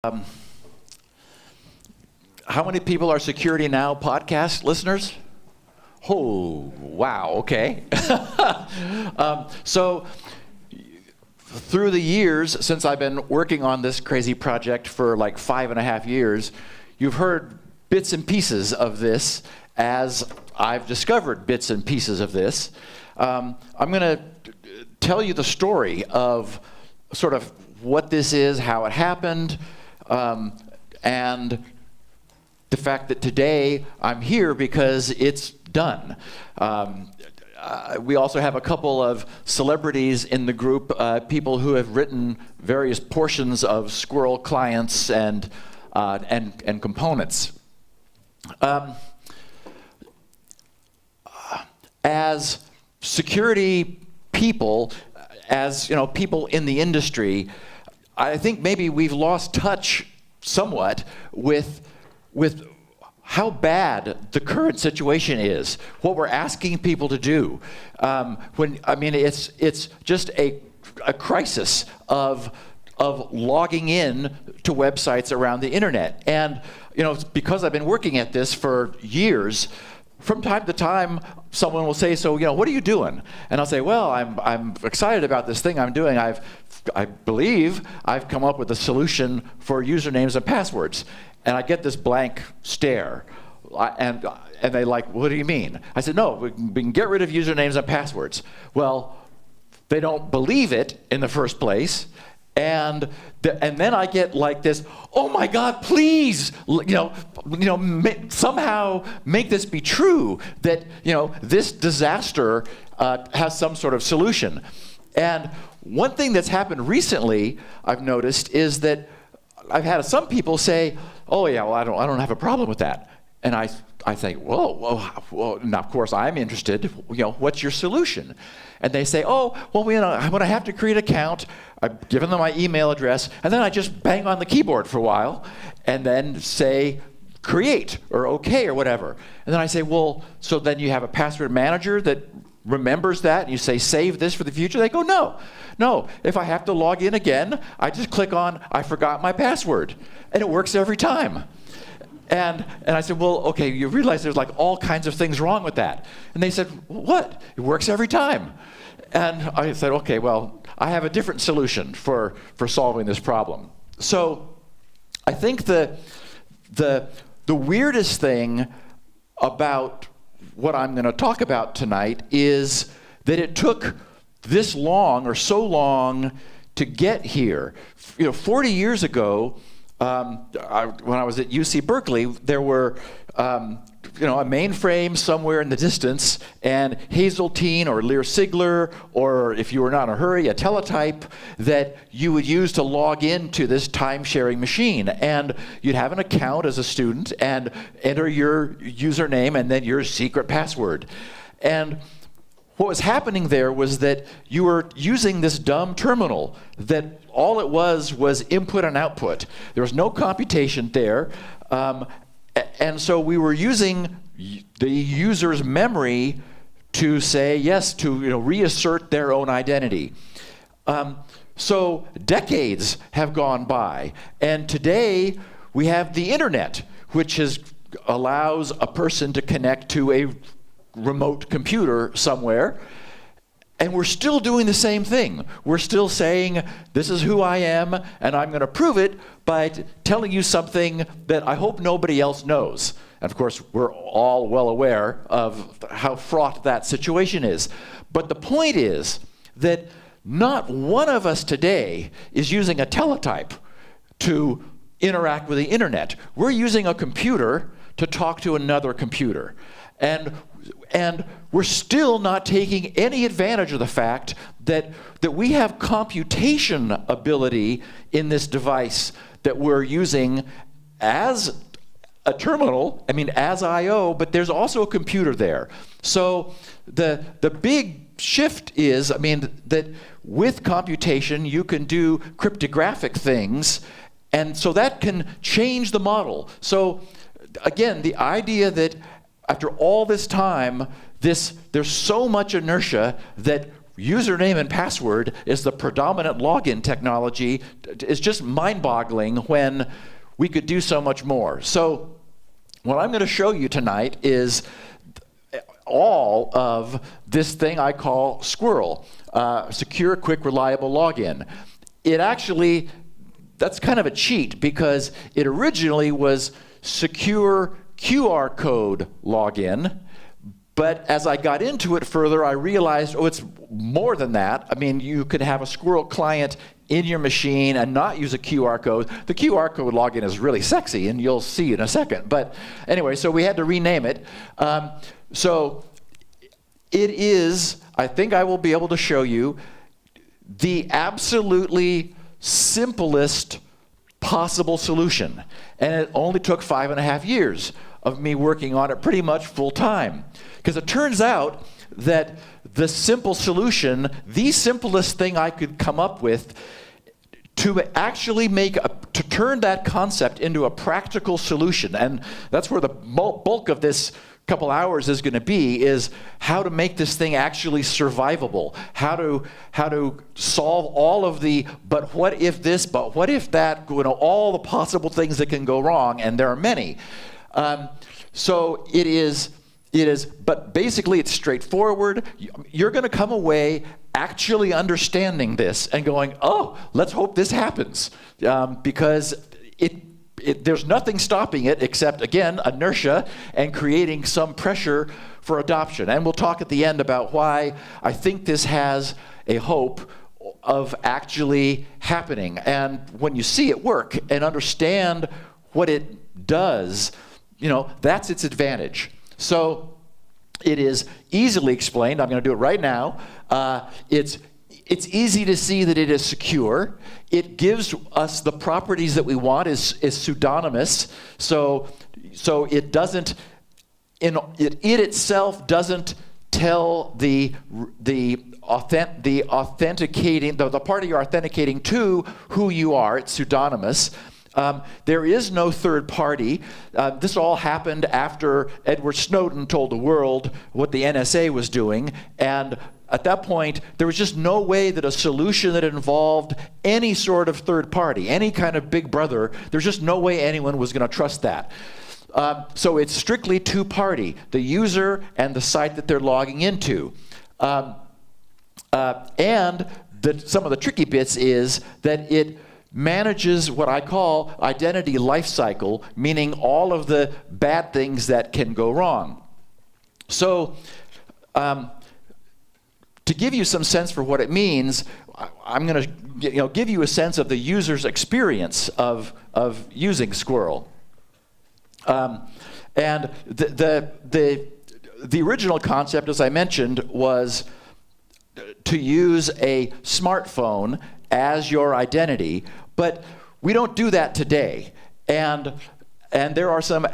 How many people are Security Now podcast listeners? Oh, wow, okay. So, through the years, since I've been working on this crazy project for like 5.5 years, you've heard bits and pieces of this as I've discovered bits and pieces of this. I'm going to tell you the story of sort of what this is, how it happened, and the fact that today I'm here because it's done. We also have a couple of celebrities in the group, people who have written various portions of SQRL clients and components. As security people, as people in the industry, I think maybe we've lost touch somewhat with how bad the current situation is, what we're asking people to do. It's just a crisis of logging in to websites around the internet. And because I've been working at this for years, from time to time, someone will say, so, what are you doing? And I'll say, well, I'm excited about this thing I'm doing. I believe I've come up with a solution for usernames and passwords. And I get this blank stare. And they like, what do you mean? I said, no, we can get rid of usernames and passwords. Well, they don't believe it in the first place. And then I get like this, oh my God, please, somehow make this be true, that this disaster has some sort of solution. And one thing that's happened recently, I've noticed, is that I've had some people say, oh yeah, well I don't have a problem with that. And I think, well, now of course I'm interested. What's your solution? And they say, oh, well, when I have to create an account, I've given them my email address, and then I just bang on the keyboard for a while, and then say create or OK or whatever. And then I say, well, so then you have a password manager that remembers that, and you say save this for the future? They go, no. If I have to log in again, I just click on I forgot my password, and it works every time. And I said, well, okay, you realize there's like all kinds of things wrong with that. And they said, what? It works every time. And I said, okay, well, I have a different solution for solving this problem. So I think the weirdest thing about what I'm going to talk about tonight is that it took this long or so long to get here. 40 years ago, when I was at UC Berkeley, there were a mainframe somewhere in the distance, and Hazeltine or Lear Sigler, or if you were not in a hurry, a teletype that you would use to log into this time-sharing machine. And you'd have an account as a student and enter your username and then your secret password. And what was happening there was that you were using this dumb terminal that all it was input and output. There was no computation there. And so we were using the user's memory to say yes, to reassert their own identity. So decades have gone by, and today we have the internet, which allows a person to connect to a remote computer somewhere, and we're still doing the same thing. We're still saying, this is who I am, and I'm going to prove it by telling you something that I hope nobody else knows. And of course, we're all well aware of how fraught that situation is. But the point is that not one of us today is using a teletype to interact with the internet. We're using a computer to talk to another computer. And we're still not taking any advantage of the fact that we have computation ability in this device that we're using as a terminal, as I/O, but there's also a computer there. So the big shift is, that with computation you can do cryptographic things, and so that can change the model. So again, the idea that after all this time, there's so much inertia that username and password is the predominant login technology is just mind-boggling when we could do so much more. So what I'm going to show you tonight is all of this thing I call SQRL, Secure, Quick, Reliable Login. It actually, that's kind of a cheat because it originally was Secure QR Code Login. But as I got into it further, I realized, oh, it's more than that. I mean, you could have a SQRL client in your machine and not use a QR code. The QR code login is really sexy, and you'll see in a second. But anyway, so we had to rename it. So it is, I think I will be able to show you, the absolutely simplest possible solution. And it only took 5.5 years of me working on it pretty much full time. Because it turns out that the simple solution, the simplest thing I could come up with to actually to turn that concept into a practical solution, and that's where the bulk of this couple hours is going to be, is how to make this thing actually survivable, how to solve all of the but what if this, but what if that, all the possible things that can go wrong, and there are many. So it is, but basically it's straightforward. You're going to come away actually understanding this and going, oh, let's hope this happens, because there's nothing stopping it except, again, inertia and creating some pressure for adoption. And we'll talk at the end about why I think this has a hope of actually happening. And when you see it work and understand what it does, that's its advantage. So it is easily explained. I'm going to do it right now. It's easy to see that it is secure. It gives us the properties that we want. Is pseudonymous. So it doesn't. It itself doesn't tell the authenticating the party you're authenticating to who you are. It's pseudonymous. There is no third party. This all happened after Edward Snowden told the world what the NSA was doing, and at that point, there was just no way that a solution that involved any sort of third party, any kind of big brother, there's just no way anyone was going to trust that. So it's strictly two-party, the user and the site that they're logging into. And some of the tricky bits is that it manages what I call identity lifecycle, meaning all of the bad things that can go wrong. So to give you some sense for what it means, I'm going to give you a sense of the user's experience of using SQRL. And the original concept, as I mentioned, was to use a smartphone as your identity, but we don't do that today. And there are some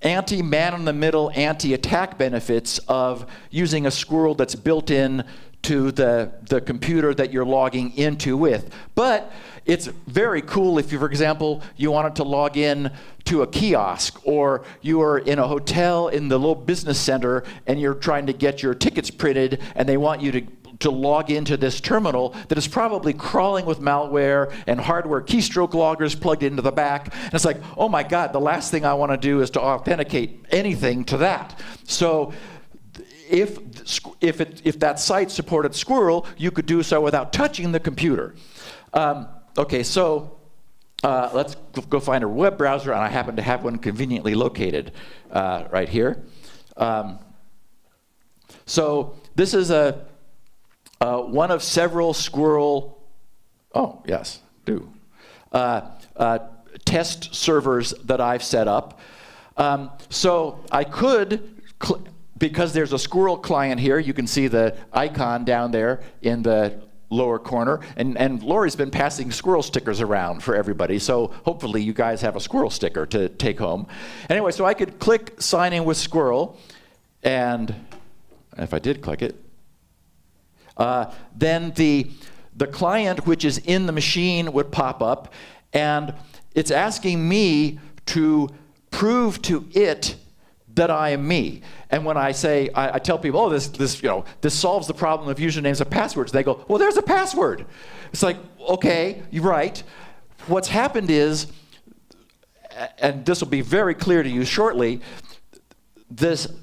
anti-man-in-the-middle, anti-attack benefits of using a SQRL that's built in to the computer that you're logging into with. But it's very cool if, for example, you wanted to log in to a kiosk, or you are in a hotel in the little business center and you're trying to get your tickets printed and they want you to log into this terminal that is probably crawling with malware and hardware keystroke loggers plugged into the back. And it's like, oh my God, the last thing I want to do is to authenticate anything to that. So if that site supported SQRL, you could do so without touching the computer. Okay, so let's go find a web browser, and I happen to have one conveniently located right here. So this is one of several SQRL, test servers that I've set up. So I could, because there's a SQRL client here, you can see the icon down there in the lower corner, and Lori's been passing SQRL stickers around for everybody, so hopefully you guys have a SQRL sticker to take home. Anyway, so I could click sign in with SQRL, and if I did click it, then the client which is in the machine would pop up, and it's asking me to prove to it that I am me. And when I say, I tell people, oh, this solves the problem of usernames and passwords, they go, well, there's a password. It's like, okay, you're right. What's happened is, and this will be very clear to you shortly,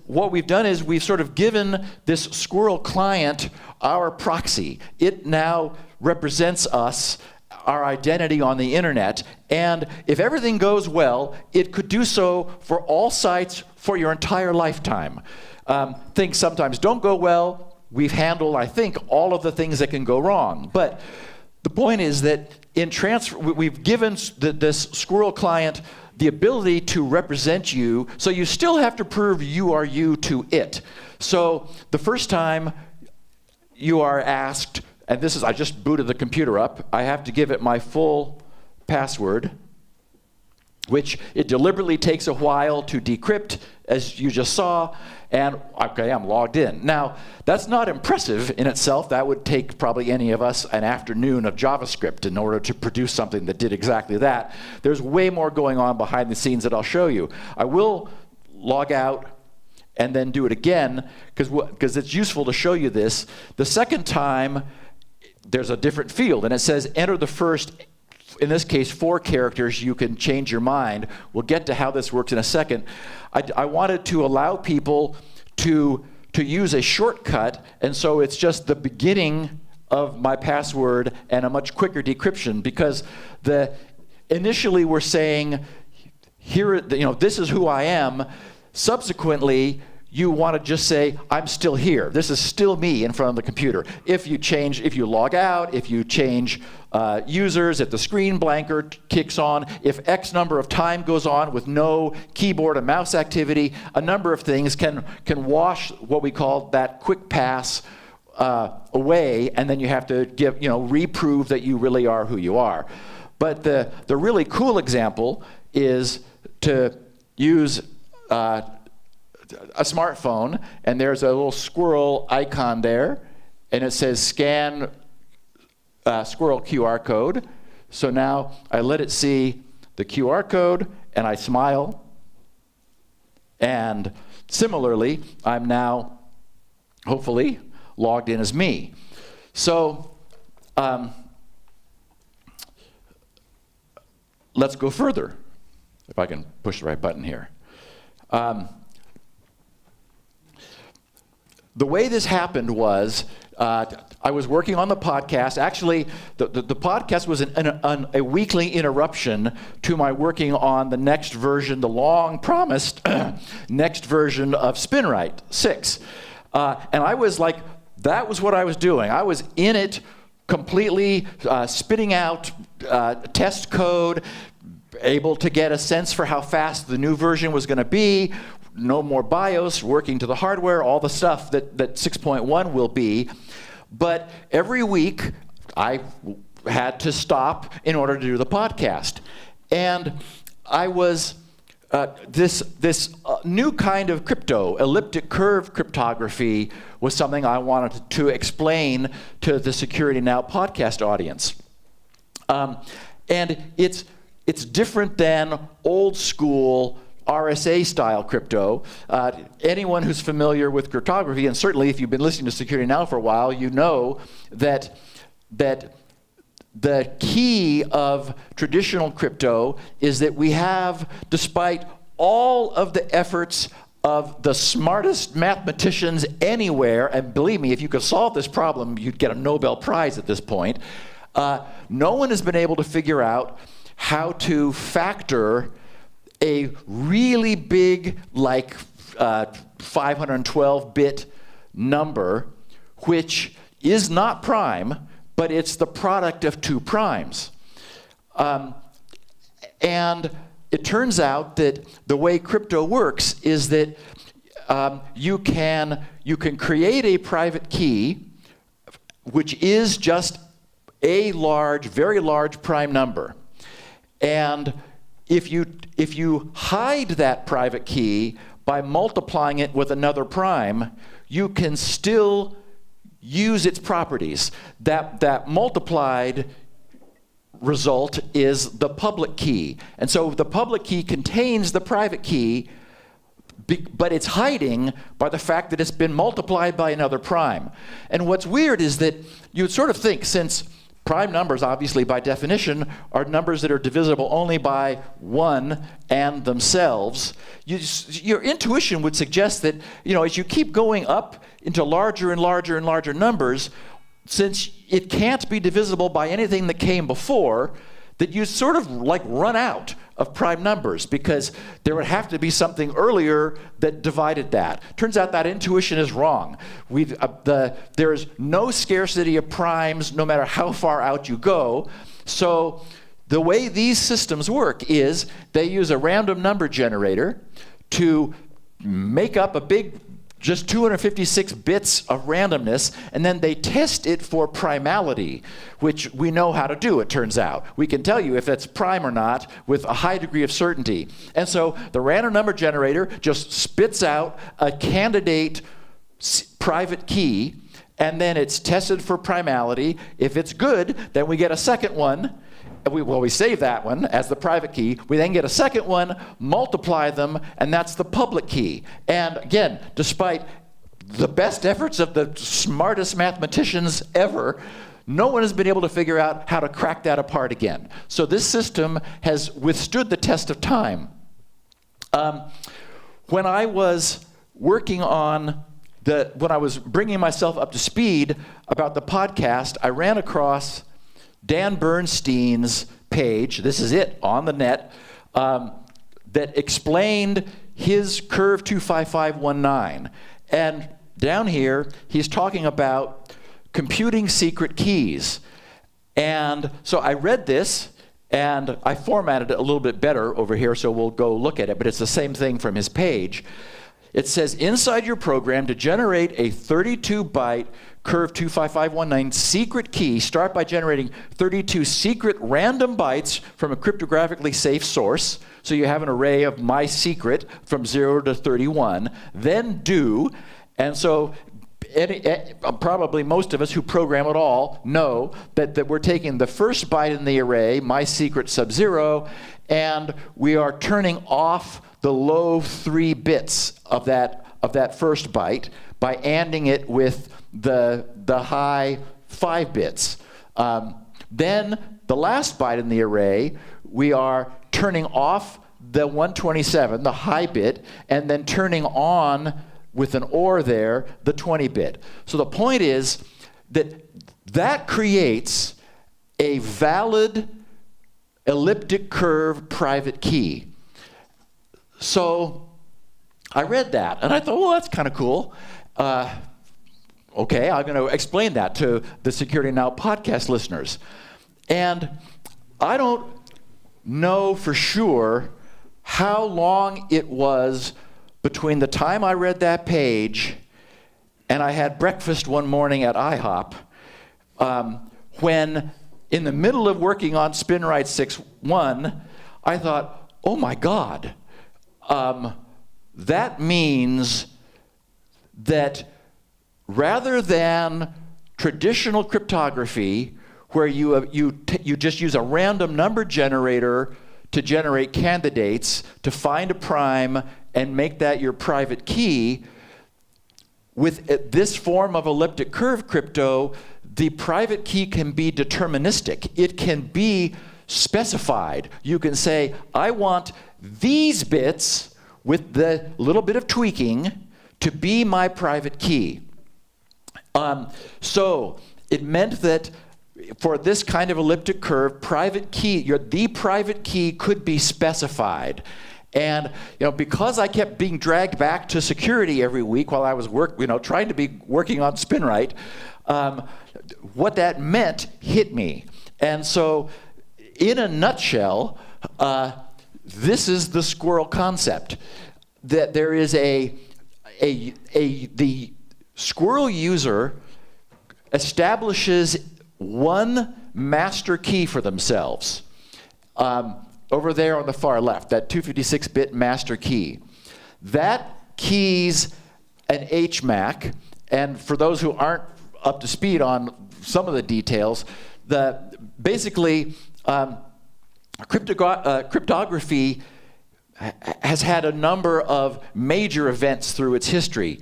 what we've done is we've sort of given this SQRL client our proxy. It now represents us, our identity on the internet, and if everything goes well, it could do so for all sites for your entire lifetime. Things sometimes don't go well. We've handled, I think, all of the things that can go wrong. But the point is that we've given this SQRL client the ability to represent you, so you still have to prove you are you to it. So the first time you are asked, and this is, I just booted the computer up, I have to give it my full password, which it deliberately takes a while to decrypt, as you just saw, and okay, I'm logged in. Now, that's not impressive in itself. That would take probably any of us an afternoon of JavaScript in order to produce something that did exactly that. There's way more going on behind the scenes that I'll show you. I will log out and then do it again, because it's useful to show you this. The second time, there's a different field, and it says enter the first, in this case, 4 characters. You can change your mind. We'll get to how this works in a second. I wanted to allow people to use a shortcut, and so it's just the beginning of my password and a much quicker decryption, because initially we're saying, here, this is who I am. Subsequently, you want to just say, I'm still here. This is still me in front of the computer. If you log out, if you change users, if the screen blanker kicks on, if X number of time goes on with no keyboard and mouse activity, a number of things can wash what we call that quick pass away, and then you have to reprove that you really are who you are. But the really cool example is to use a smartphone, and there's a little SQRL icon there, and it says scan SQRL QR code. So now I let it see the QR code, and I smile. And similarly, I'm now, hopefully, logged in as me. So let's go further, if I can push the right button here. The way this happened was, I was working on the podcast. Actually, the podcast was a weekly interruption to my working on the next version, the long-promised next version of SpinRite 6. And I was like, that was what I was doing. I was in it completely, spitting out test code, able to get a sense for how fast the new version was going to be. No more BIOS, working to the hardware, all the stuff that 6.1 will be. But every week, I had to stop in order to do the podcast. And I was, this new kind of crypto, elliptic curve cryptography, was something I wanted to explain to the Security Now podcast audience. And it's different than old school RSA-style crypto. Anyone who's familiar with cryptography, and certainly if you've been listening to Security Now for a while, you know that the key of traditional crypto is that we have, despite all of the efforts of the smartest mathematicians anywhere, and believe me, if you could solve this problem, you'd get a Nobel Prize at this point, no one has been able to figure out how to factor a really big, like 512-bit number, which is not prime, but it's the product of 2 primes. And it turns out that the way crypto works is that you can create a private key, which is just a very large prime number. And if you hide that private key by multiplying it with another prime, you can still use its properties. That multiplied result is the public key. And so the public key contains the private key, but it's hiding by the fact that it's been multiplied by another prime. And what's weird is that you'd sort of think, since prime numbers, obviously, by definition, are numbers that are divisible only by 1 and themselves, your intuition would suggest that, as you keep going up into larger and larger and larger numbers, since it can't be divisible by anything that came before, that you sort of run out of prime numbers, because there would have to be something earlier that divided that. Turns out that intuition is wrong. There is no scarcity of primes no matter how far out you go. So the way these systems work is they use a random number generator to make up a big, just 256 bits of randomness, and then they test it for primality, which we know how to do, it turns out. We can tell you if it's prime or not with a high degree of certainty. And so the random number generator just spits out a candidate private key, and then it's tested for primality. If it's good, then we get a second one. We save that one as the private key. We then get a second one, multiply them, and that's the public key. And again, despite the best efforts of the smartest mathematicians ever, no one has been able to figure out how to crack that apart again. So this system has withstood the test of time. When I was working on when I was bringing myself up to speed about the podcast, I ran across Dan Bernstein's page, this is it, on the net, that explained his curve 25519. And down here, he's talking about computing secret keys. And so I read this, and I formatted it a little bit better over here, so we'll go look at it, but it's the same thing from his page. It says, inside your program, to generate a 32-byte curve 25519 secret key, start by generating 32 secret random bytes from a cryptographically safe source. So you have an array of my secret from 0 to 31. Then do, and so probably most of us who program at all know that we're taking the first byte in the array, my secret sub-0, and we are turning off the low 3 bits of that first byte by ANDing it with the high 5 bits. Then the last byte in the array, we are turning off the 127, the high bit, and then turning on with an OR there, the 20 bit. So the point is that creates a valid elliptic curve private key. So I read that, and I thought, well, that's kind of cool. Okay, I'm going to explain that to the Security Now podcast listeners. And I don't know for sure how long it was between the time I read that page and I had breakfast one morning at IHOP, when in the middle of working on SpinRite 6.1, I thought, oh my God, that means that rather than traditional cryptography, where you just use a random number generator to generate candidates, to find a prime and make that your private key, with this form of elliptic curve crypto, the private key can be deterministic. It can be specified. You can say, I want these bits with the little bit of tweaking to be my private key. So it meant that for this kind of elliptic curve, the private key could be specified. And because I kept being dragged back to security every week while I was trying to be working on SpinRite, what that meant hit me. And so, in a nutshell, this is the SQRL concept: that there is the SQRL user establishes one master key for themselves. Over there on the far left, that 256-bit master key. That key's an HMAC, and for those who aren't up to speed on some of the details, cryptography has had a number of major events through its history.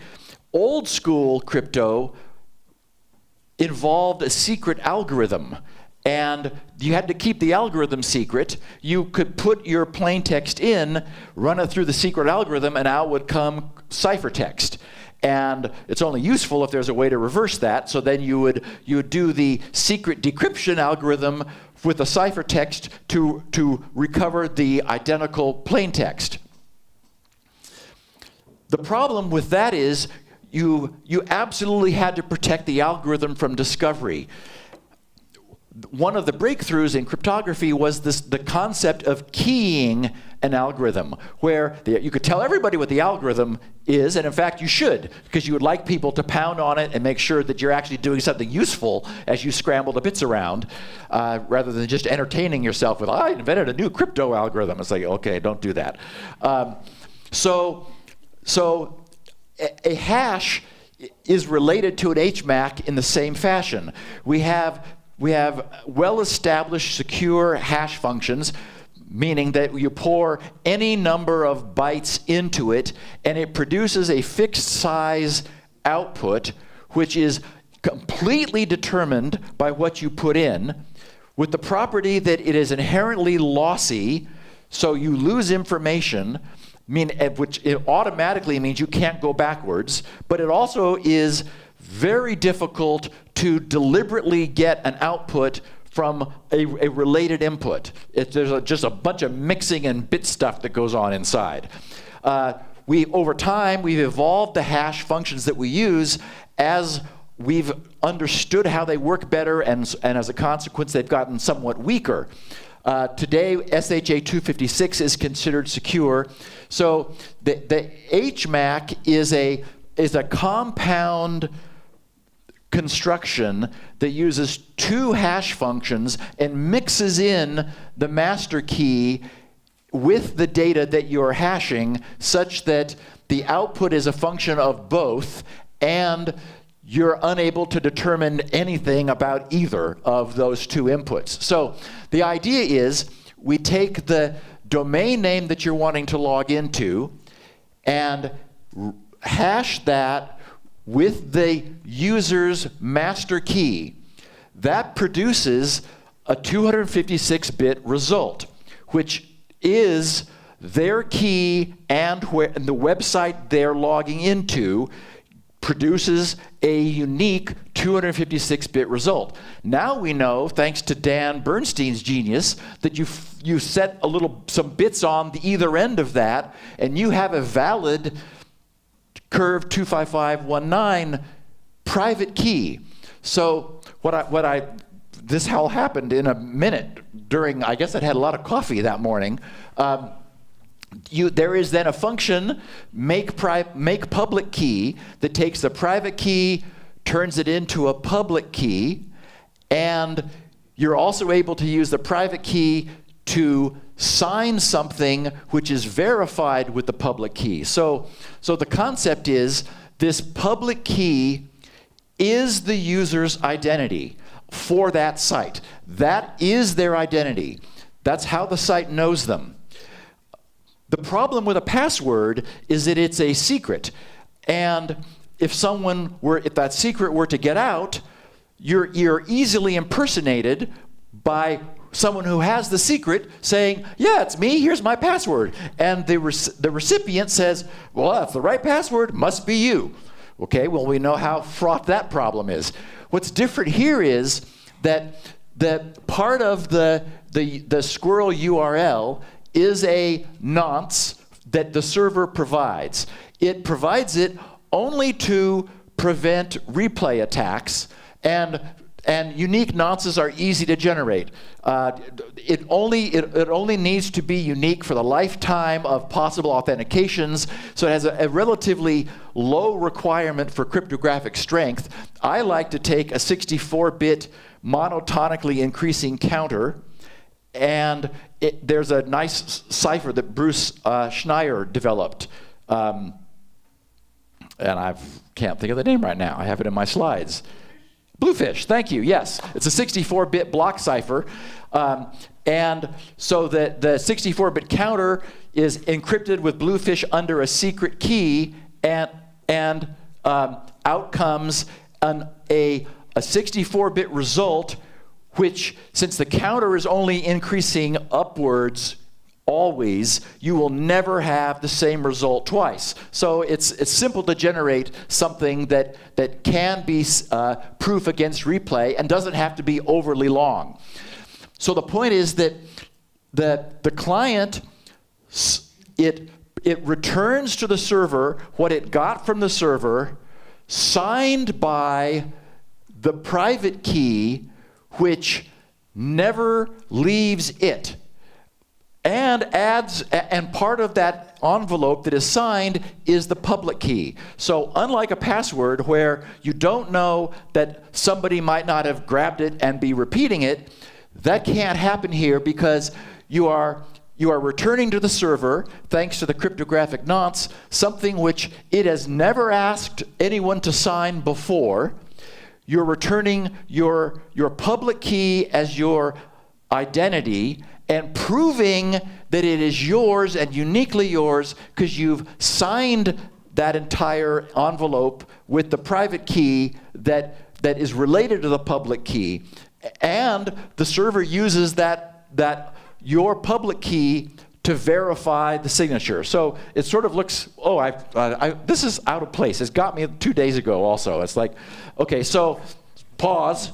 Old school crypto involved a secret algorithm, and you had to keep the algorithm secret. You could put your plain text in, run it through the secret algorithm, and out would come ciphertext. And it's only useful if there's a way to reverse that. So then you would do the secret decryption algorithm with the ciphertext to recover the identical plain text. The problem with that is you absolutely had to protect the algorithm from discovery. One of the breakthroughs in cryptography was the concept of keying an algorithm, where you could tell everybody what the algorithm is, and in fact you should, because you would like people to pound on it and make sure that you're actually doing something useful as you scramble the bits around, rather than just entertaining yourself with, I invented a new crypto algorithm. It's like, okay, don't do that. So a hash is related to an HMAC in the same fashion. We have well-established secure hash functions, meaning that you pour any number of bytes into it, and it produces a fixed size output, which is completely determined by what you put in, with the property that it is inherently lossy, so you lose information, which it automatically means you can't go backwards, but it also is very difficult to deliberately get an output from a related input. There's just a bunch of mixing and bit stuff that goes on inside. Over time, we've evolved the hash functions that we use as we've understood how they work better, and as a consequence, they've gotten somewhat weaker. Today, SHA-256 is considered secure. So the HMAC is a compound construction that uses two hash functions and mixes in the master key with the data that you're hashing, such that the output is a function of both, and you're unable to determine anything about either of those two inputs. So the idea is we take the domain name that you're wanting to log into and hash that with the user's master key. That produces a 256-bit result, which is their key, and the website they're logging into produces a unique 256-bit result. Now we know, thanks to Dan Bernstein's genius, that you set some bits on the either end of that, and you have a valid curve 25519 private key. So this all happened in a minute during, I guess I'd had a lot of coffee that morning. There is then a function, make public key, that takes the private key, turns it into a public key, and you're also able to use the private key to sign something which is verified with the public key. So the concept is this public key is the user's identity for that site. That is their identity. That's how the site knows them. The problem with a password is that it's a secret, and if that secret were to get out, you're easily impersonated by someone who has the secret saying, yeah, it's me, here's my password. And the recipient says, well, that's the right password, must be you. Okay, well, we know how fraught that problem is. What's different here is that part of the squirrel URL is a nonce that the server provides. It provides it only to prevent replay attacks, and unique nonces are easy to generate. It only needs to be unique for the lifetime of possible authentications, so it has a relatively low requirement for cryptographic strength. I like to take a 64-bit monotonically increasing counter, and there's a nice cipher that Bruce Schneier developed, and I can't think of the name right now. I have it in my slides. Bluefish, thank you, yes. It's a 64-bit block cipher, And so that the 64-bit counter is encrypted with Bluefish under a secret key, and out comes a 64-bit result, which, since the counter is only increasing upwards always, you will never have the same result twice. So it's simple to generate something that can be proof against replay and doesn't have to be overly long. So the point is that the client, it returns to the server what it got from the server, signed by the private key, which never leaves it. And part of that envelope that is signed is the public key. So unlike a password where you don't know that somebody might not have grabbed it and be repeating it, that can't happen here because you are returning to the server, thanks to the cryptographic nonce, something which it has never asked anyone to sign before. You're returning your public key as your identity and proving that it is yours and uniquely yours because you've signed that entire envelope with the private key that is related to the public key. And the server uses that your public key to verify the signature. So it sort of looks, this is out of place. It's got me 2 days ago also. It's like, okay, so pause.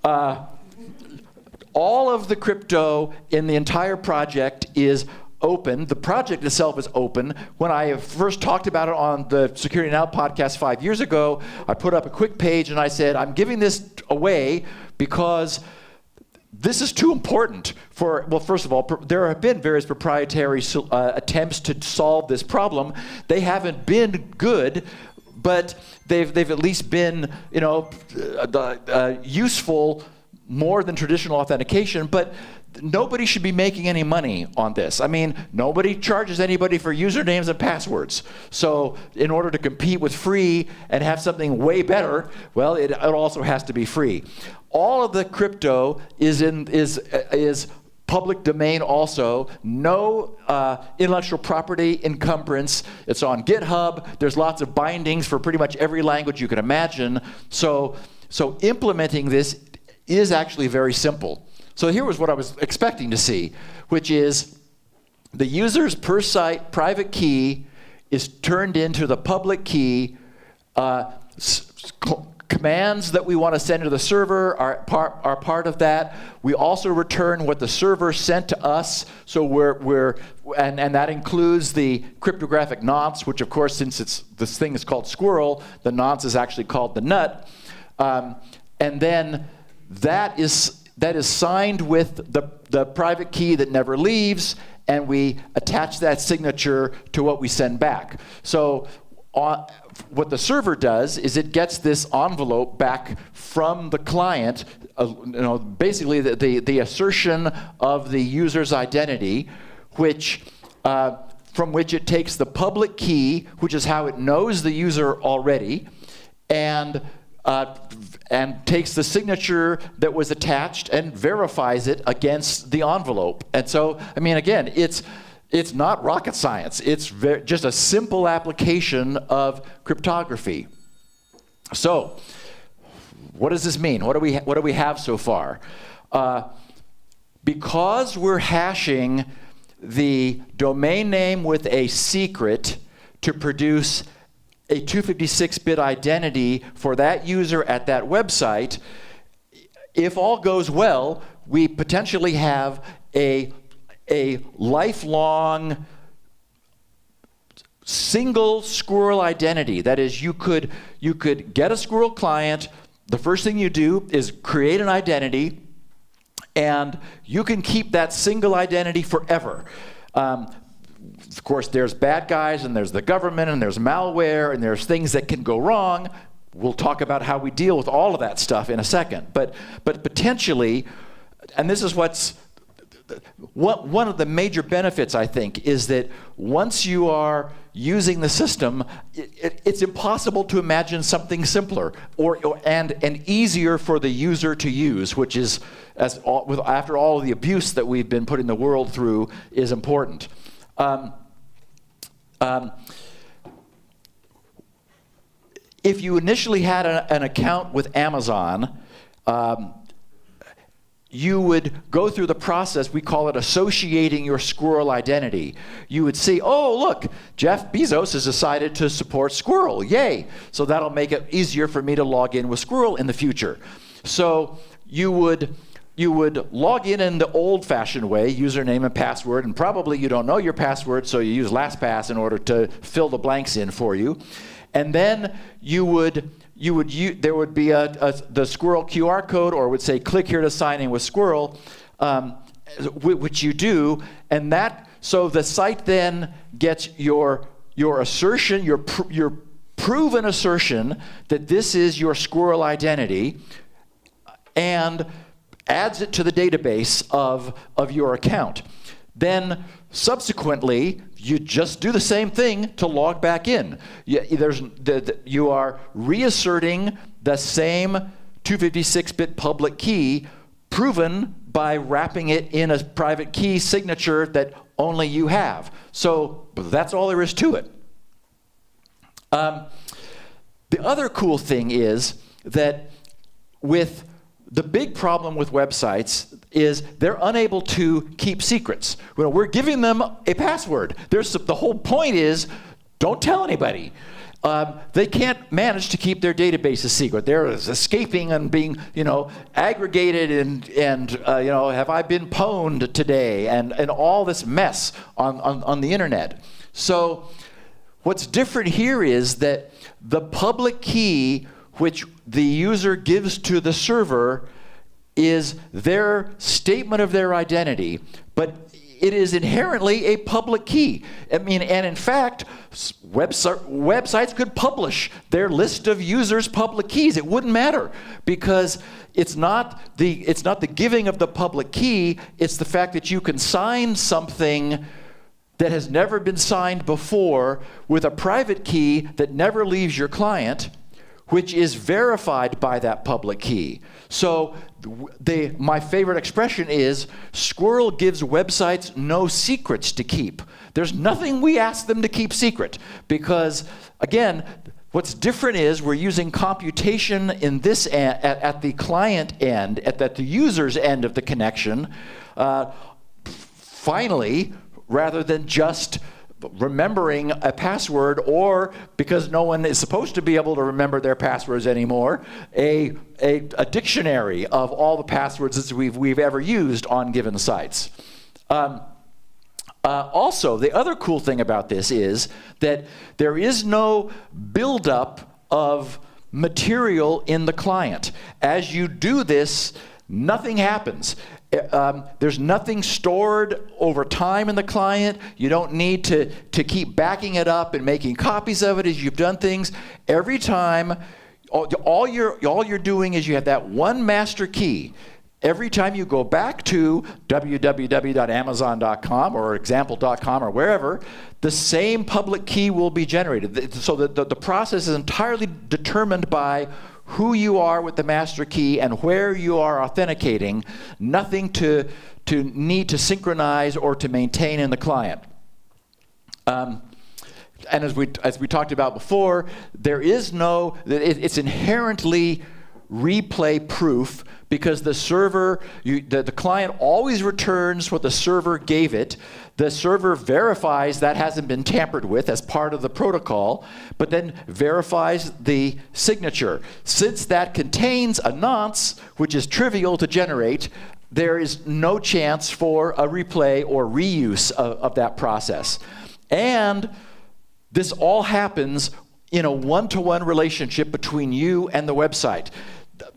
All of the crypto in the entire project is open. The project itself is open. When I first talked about it on the Security Now podcast 5 years ago, I put up a quick page and I said, I'm giving this away because this is too important for, well, first of all, there have been various proprietary attempts to solve this problem. They haven't been good, but they've at least been, useful more than traditional authentication, but nobody should be making any money on this. I mean, nobody charges anybody for usernames and passwords. So in order to compete with free and have something way better, well, it also has to be free. All of the crypto is public domain also. No intellectual property encumbrance. It's on GitHub. There's lots of bindings for pretty much every language you can imagine. So implementing this is actually very simple. So here was what I was expecting to see, which is the user's per site private key is turned into the public key. Commands that we want to send to the server are part of that. We also return what the server sent to us. So and that includes the cryptographic nonce, which of course, since this thing is called SQRL, the nonce is actually called the nut. And then that is signed with the private key that never leaves, and we attach that signature to what we send back. So what the server does is it gets this envelope back from the client, basically the assertion of the user's identity, from which it takes the public key, which is how it knows the user already, and takes the signature that was attached and verifies it against the envelope. And so, I mean, again, it's not rocket science. It's just a simple application of cryptography. So, what does this mean? What do we have so far? Because we're hashing the domain name with a secret to produce a 256-bit identity for that user at that website, if all goes well, we potentially have a lifelong single SQRL identity. That is, you could get a SQRL client. The first thing you do is create an identity, and you can keep that single identity forever. Of course, there's bad guys, and there's the government, and there's malware, and there's things that can go wrong. We'll talk about how we deal with all of that stuff in a second. But potentially, and this is one of the major benefits, I think, is that once you are using the system, it's impossible to imagine something simpler and easier for the user to use, which is after all of the abuse that we've been putting the world through, is important. If you initially had an account with Amazon, you would go through the process, we call it associating your Squirrel identity. You would see, oh, look, Jeff Bezos has decided to support Squirrel, yay. So that'll make it easier for me to log in with Squirrel in the future. So you would log in the old-fashioned way, username and password, and probably you don't know your password, so you use LastPass in order to fill the blanks in for you. And then there would be the Squirrel QR code, or it would say, click here to sign in with Squirrel, which you do, and so the site then gets your assertion, your proven assertion that this is your Squirrel identity, and adds it to the database of your account. Then subsequently, you just do the same thing to log back in. You are reasserting the same 256-bit public key, proven by wrapping it in a private key signature that only you have. So that's all there is to it. The other cool thing is that the big problem with websites is they're unable to keep secrets. We're giving them a password. The whole point is, don't tell anybody. They can't manage to keep their databases secret. They're escaping and being, aggregated and have I been pwned today, and all this mess on the internet. So what's different here is that the public key which the user gives to the server is their statement of their identity, but it is inherently a public key. And in fact, websites could publish their list of users' public keys. It wouldn't matter, because it's not the giving of the public key, it's the fact that you can sign something that has never been signed before with a private key that never leaves your client, which is verified by that public key. So my favorite expression is, Squirrel gives websites no secrets to keep. There's nothing we ask them to keep secret, because, again, what's different is we're using computation in this at the client end, at the user's end of the connection, finally, rather than just remembering a password, or, because no one is supposed to be able to remember their passwords anymore, a dictionary of all the passwords that we've ever used on given sites. Also, the other cool thing about this is that there is no buildup of material in the client. As you do this, nothing happens. There's nothing stored over time in the client. You don't need to keep backing it up and making copies of it as you've done things. Every time, all you're doing is you have that one master key. Every time you go back to www.amazon.com or example.com or wherever, the same public key will be generated. So the process is entirely determined by who you are with the master key and where you are authenticating, nothing to need to synchronize or to maintain in the client. And as we talked about before, it's inherently replay proof, because the server, the client always returns what the server gave it. The server verifies that hasn't been tampered with as part of the protocol, but then verifies the signature. Since that contains a nonce, which is trivial to generate, there is no chance for a replay or reuse of that process. And this all happens in a one-to-one relationship between you and the website.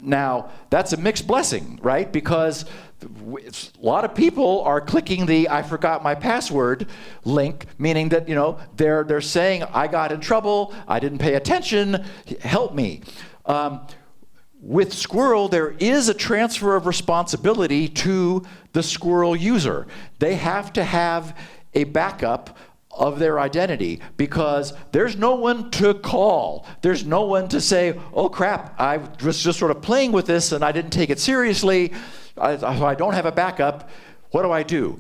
Now, that's a mixed blessing, right? Because a lot of people are clicking the "I forgot my password" link, meaning that they're saying, "I got in trouble, I didn't pay attention, help me." With Squirrel, there is a transfer of responsibility to the Squirrel user. They have to have a backup of their identity, because there's no one to call. There's no one to say, "Oh crap, I was just sort of playing with this and I didn't take it seriously. I don't have a backup. What do I do?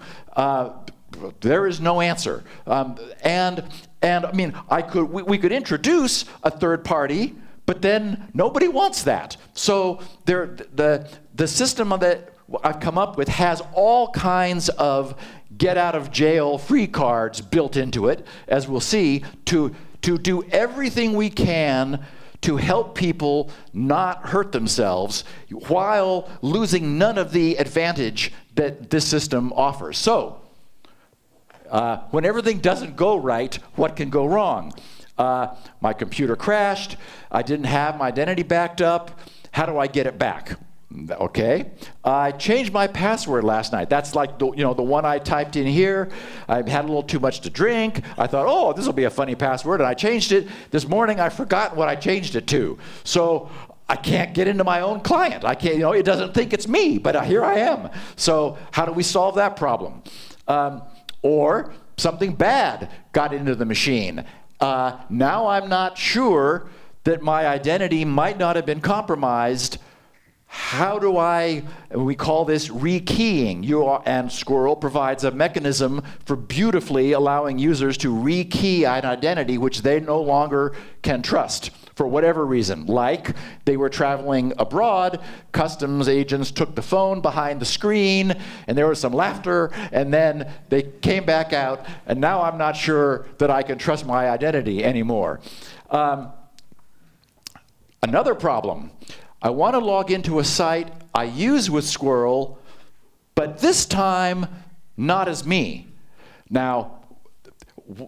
There is no answer. And I mean, we could introduce a third party, but then nobody wants that. So the system that I've come up with has all kinds of get out of jail free cards built into it, as we'll see, to do everything we can to help people not hurt themselves while losing none of the advantage that this system offers. So, when everything doesn't go right, what can go wrong? My computer crashed. I didn't have my identity backed up. How do I get it back? Okay. I changed my password last night. That's like the one I typed in here. I had a little too much to drink. I thought, oh, this will be a funny password, and I changed it. This morning I forgot what I changed it to. So I can't get into my own client. I can't, it doesn't think it's me, but here I am. So how do we solve that problem? Or something bad got into the machine. Now I'm not sure that my identity might not have been compromised. How do we call this rekeying. And SQRL provides a mechanism for beautifully allowing users to rekey an identity which they no longer can trust for whatever reason. Like they were traveling abroad, customs agents took the phone behind the screen, and there was some laughter, and then they came back out, and now I'm not sure that I can trust my identity anymore. Another problem. I want to log into a site I use with SQRL, but this time not as me. Now,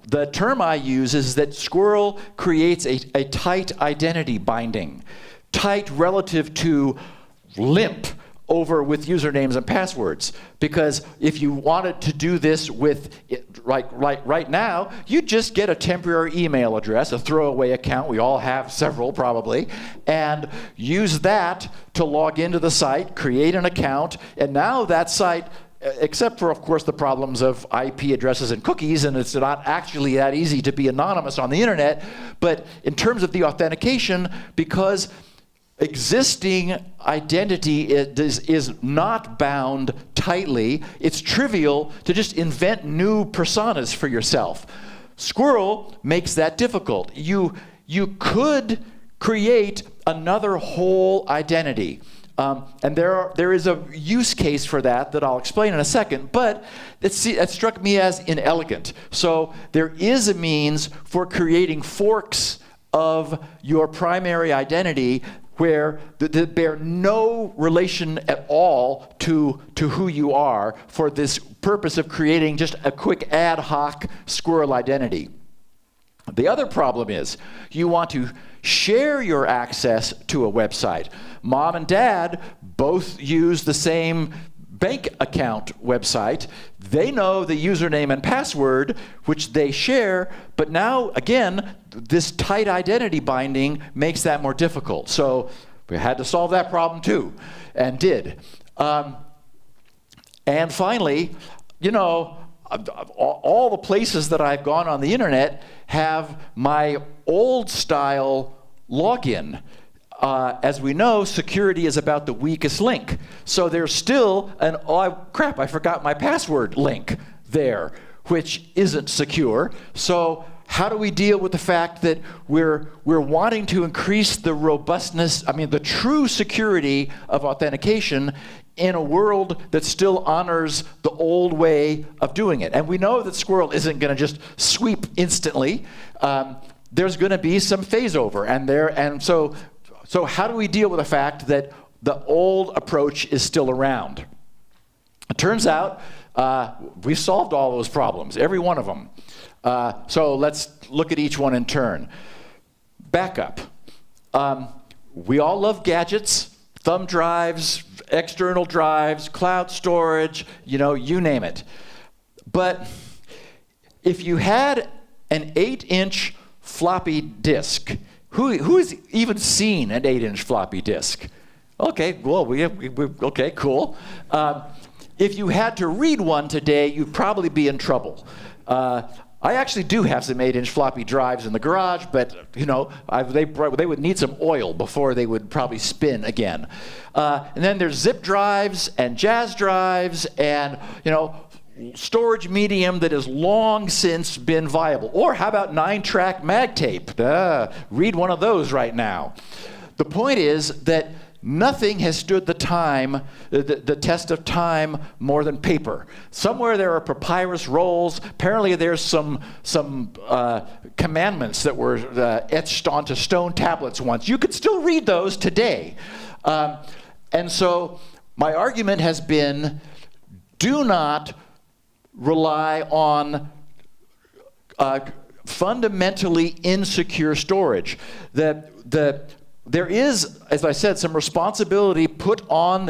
the term I use is that SQRL creates a tight identity binding, tight relative to limp over with usernames and passwords. Because if you wanted to do this with right now, you just get a temporary email address, a throwaway account. We all have several probably, and use that to log into the site, create an account, and now that site, except for, of course, the problems of IP addresses and cookies, and it's not actually that easy to be anonymous on the internet, but in terms of the authentication, because existing identity is not bound tightly, it's trivial to just invent new personas for yourself. SQRL makes that difficult. You could create another whole identity. And there is a use case for that I'll explain in a second, but it struck me as inelegant. So there is a means for creating forks of your primary identity where they bear no relation at all to who you are for this purpose of creating just a quick ad hoc SQRL identity. The other problem is you want to share your access to a website. Mom and dad both use the same bank account website. They know the username and password, which they share, but now, again, this tight identity binding makes that more difficult. So we had to solve that problem too, and did. And finally, all the places that I've gone on the internet have my old style login. As we know, security is about the weakest link. So there's still an, oh crap, I forgot my password link there, which isn't secure. So how do we deal with the fact that we're wanting to increase the robustness, the true security of authentication in a world that still honors the old way of doing it? And we know that SQRL isn't going to just sweep instantly. There's going to be some phase over, and so how do we deal with the fact that the old approach is still around? It turns out we've solved all those problems, every one of them. So let's look at each one in turn. Backup. We all love gadgets, thumb drives, external drives, cloud storage, you name it. But if you had an 8-inch floppy disk, who has even seen an 8-inch floppy disk? Okay, well, okay, cool. If you had to read one today, you'd probably be in trouble. I actually do have some 8-inch floppy drives in the garage, but you know, they would need some oil before they would probably spin again. And then there's zip drives and jazz drives and, you know, storage medium that has long since been viable. Or how about 9-track mag tape? Read one of those right now. The point is that nothing has stood the test of time more than paper. Somewhere there are papyrus rolls. Apparently there's some commandments that were etched onto stone tablets once. You could still read those today. And so my argument has been, do not rely on fundamentally insecure storage. There is, as I said, some responsibility put on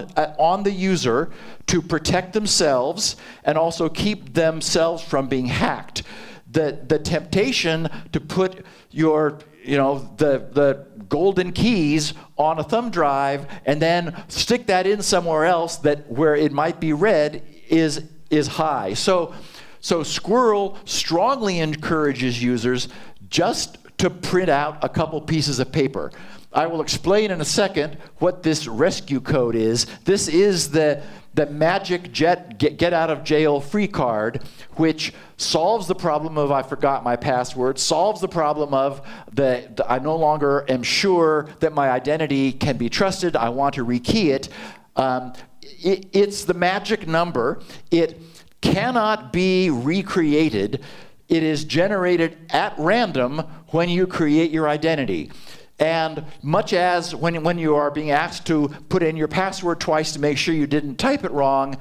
the user to protect themselves and also keep themselves from being hacked. The temptation to put your, you know, the golden keys on a thumb drive and then stick that in somewhere else where it might be read is high. So SQRL strongly encourages users just to print out a couple pieces of paper. I will explain in a second what this rescue code is. This is the magic get out of jail free card, which solves the problem of I forgot my password, solves the problem of I no longer am sure that my identity can be trusted. I want to rekey it. It's the magic number. It cannot be recreated. It is generated at random when you create your identity. And much as when you are being asked to put in your password twice to make sure you didn't type it wrong,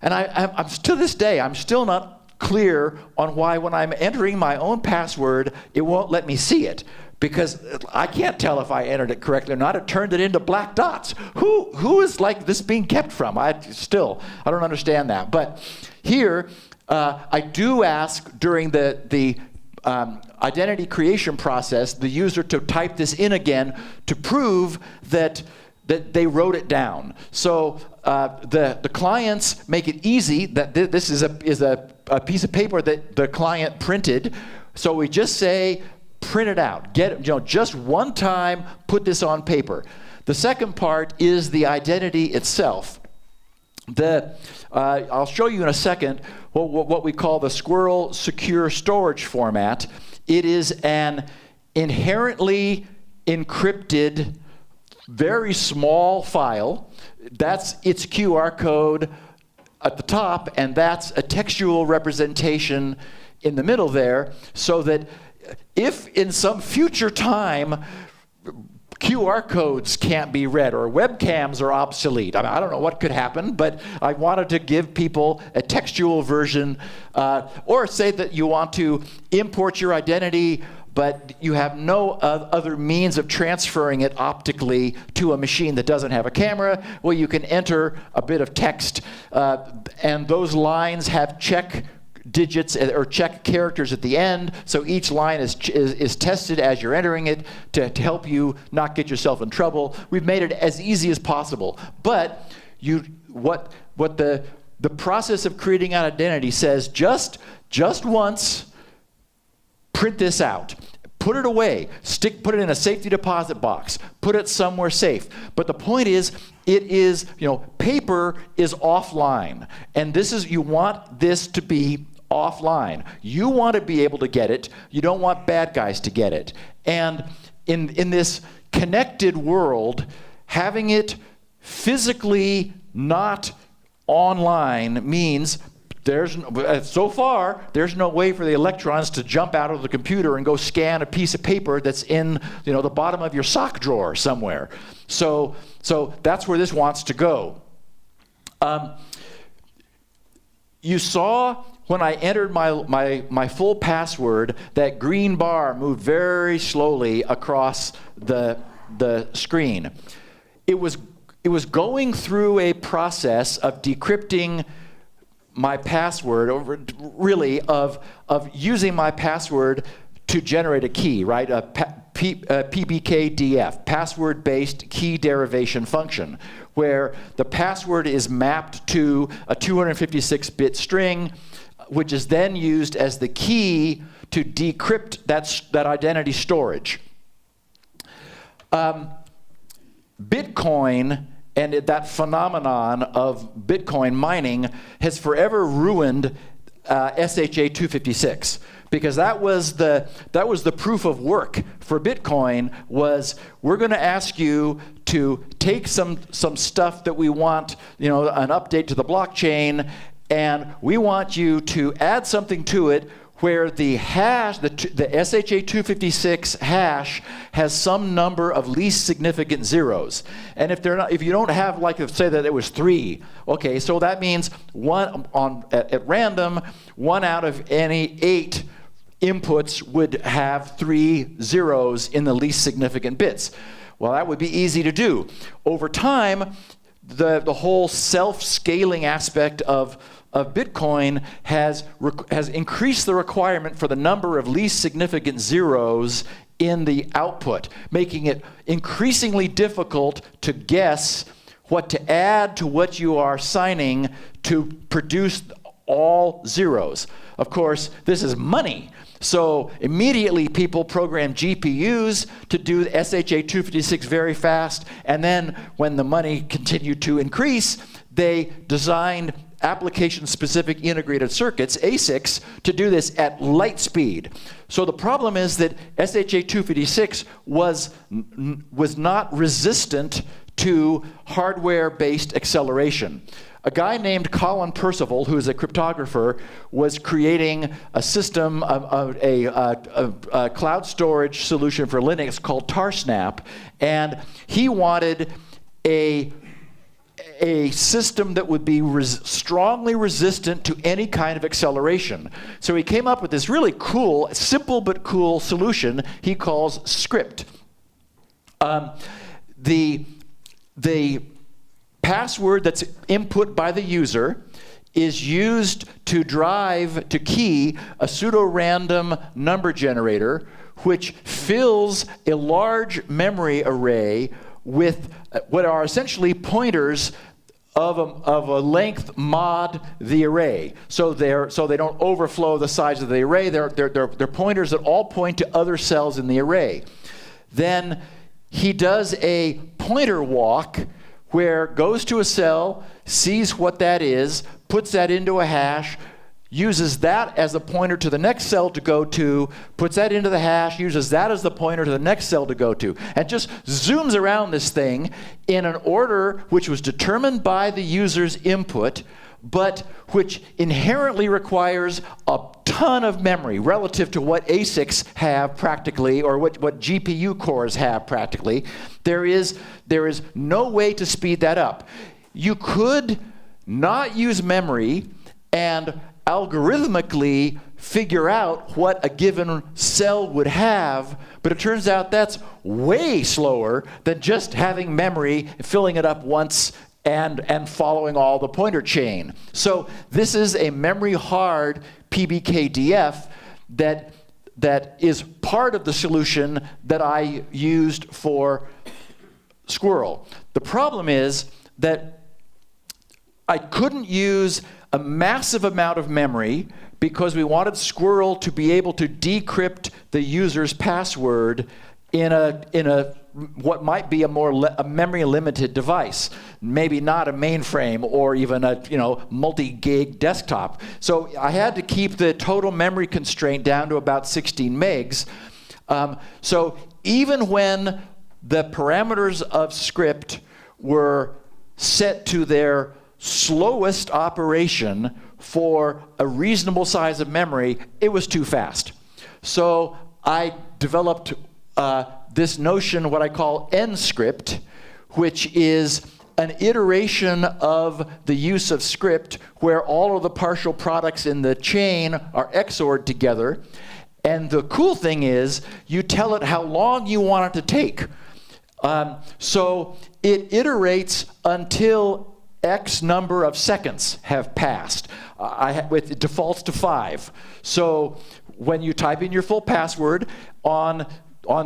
and I'm to this day, I'm still not clear on why when I'm entering my own password, it won't let me see it. Because I can't tell if I entered it correctly or not. It turned it into black dots. Who is like this being kept from? I don't understand that. But here, I do ask during the identity creation process the user to type this in again to prove that they wrote it down. So the clients make it easy that this is a piece of paper that the client printed. So we just say, print it out. Get it, just one time, put this on paper. The second part is the identity itself. I'll show you in a second what we call the SQRL secure storage format. It is an inherently encrypted, very small file. That's its QR code at the top, and that's a textual representation in the middle there, so that if in some future time QR codes can't be read or webcams are obsolete, I don't know what could happen, but I wanted to give people a textual version, or say that you want to import your identity, but you have no other means of transferring it optically to a machine that doesn't have a camera. Well, you can enter a bit of text, and those lines have check digits or check characters at the end, so each line is tested as you're entering it to help you not get yourself in trouble. We've made it as easy as possible, but what the process of creating an identity says, just once, print this out. Put it away. Put it in a safety deposit box. Put it somewhere safe. But the point is, paper is offline, and you want this to be offline. You want to be able to get it. You don't want bad guys to get it. And in this connected world, having it physically not online means so far, there's no way for the electrons to jump out of the computer and go scan a piece of paper that's in the bottom of your sock drawer somewhere. So that's where this wants to go. You saw when I entered my full password, that green bar moved very slowly across the screen. It was going through a process of decrypting my password, or really of using my password to generate a key, right? A PBKDF, password-based key derivation function, where the password is mapped to a 256-bit string which is then used as the key to decrypt that identity storage. Bitcoin and that phenomenon of Bitcoin mining has forever ruined SHA 256, because that was the proof of work for Bitcoin. Was we're going to ask you to take some stuff that we want, an update to the blockchain, and we want you to add something to it where the hash, the SHA 256 hash has some number of least significant zeros. And if you don't have, like, say that it was 3, okay, so that means at random, 1 out of any 8 inputs would have 3 zeros in the least significant bits. Well, that would be easy to do. Over time, the whole self-scaling aspect of Bitcoin has increased the requirement for the number of least significant zeros in the output, making it increasingly difficult to guess what to add to what you are signing to produce all zeros. Of course, this is money. So immediately people program GPUs to do SHA 256 very fast, and then when the money continued to increase, they designed application-specific integrated circuits, ASICs, to do this at light speed. So the problem is that SHA 256 was not resistant to hardware-based acceleration. A guy named Colin Percival, who is a cryptographer, was creating a system, a cloud storage solution for Linux called Tarsnap, and he wanted a system that would be strongly resistant to any kind of acceleration. So he came up with this really cool, simple but cool solution he calls Script. The password that's input by the user is used to key a pseudo-random number generator, which fills a large memory array with what are essentially pointers of a length mod the array. So they don't overflow the size of the array. They're pointers that all point to other cells in the array. Then he does a pointer walk where goes to a cell, sees what that is, puts that into a hash, uses that as a pointer to the next cell to go to, puts that into the hash, uses that as the pointer to the next cell to go to, and just zooms around this thing in an order which was determined by the user's input, but which inherently requires a ton of memory relative to what ASICs have practically, or what GPU cores have practically. There is no way to speed that up. You could not use memory and algorithmically figure out what a given cell would have, but it turns out that's way slower than just having memory, filling it up once, and following all the pointer chain. So this is a memory-hard PBKDF that is part of the solution that I used for SQRL. The problem is that I couldn't use a massive amount of memory because we wanted SQRL to be able to decrypt the user's password in a what might be a memory-limited device, maybe not a mainframe or even a multi-gig desktop. So I had to keep the total memory constraint down to about 16 megs. So even when the parameters of script were set to their slowest operation for a reasonable size of memory, it was too fast. So I developed this notion, what I call nscript, which is an iteration of the use of script where all of the partial products in the chain are XORed together. And the cool thing is you tell it how long you want it to take. So it iterates until X number of seconds have passed. It defaults to 5. So when you type in your full password on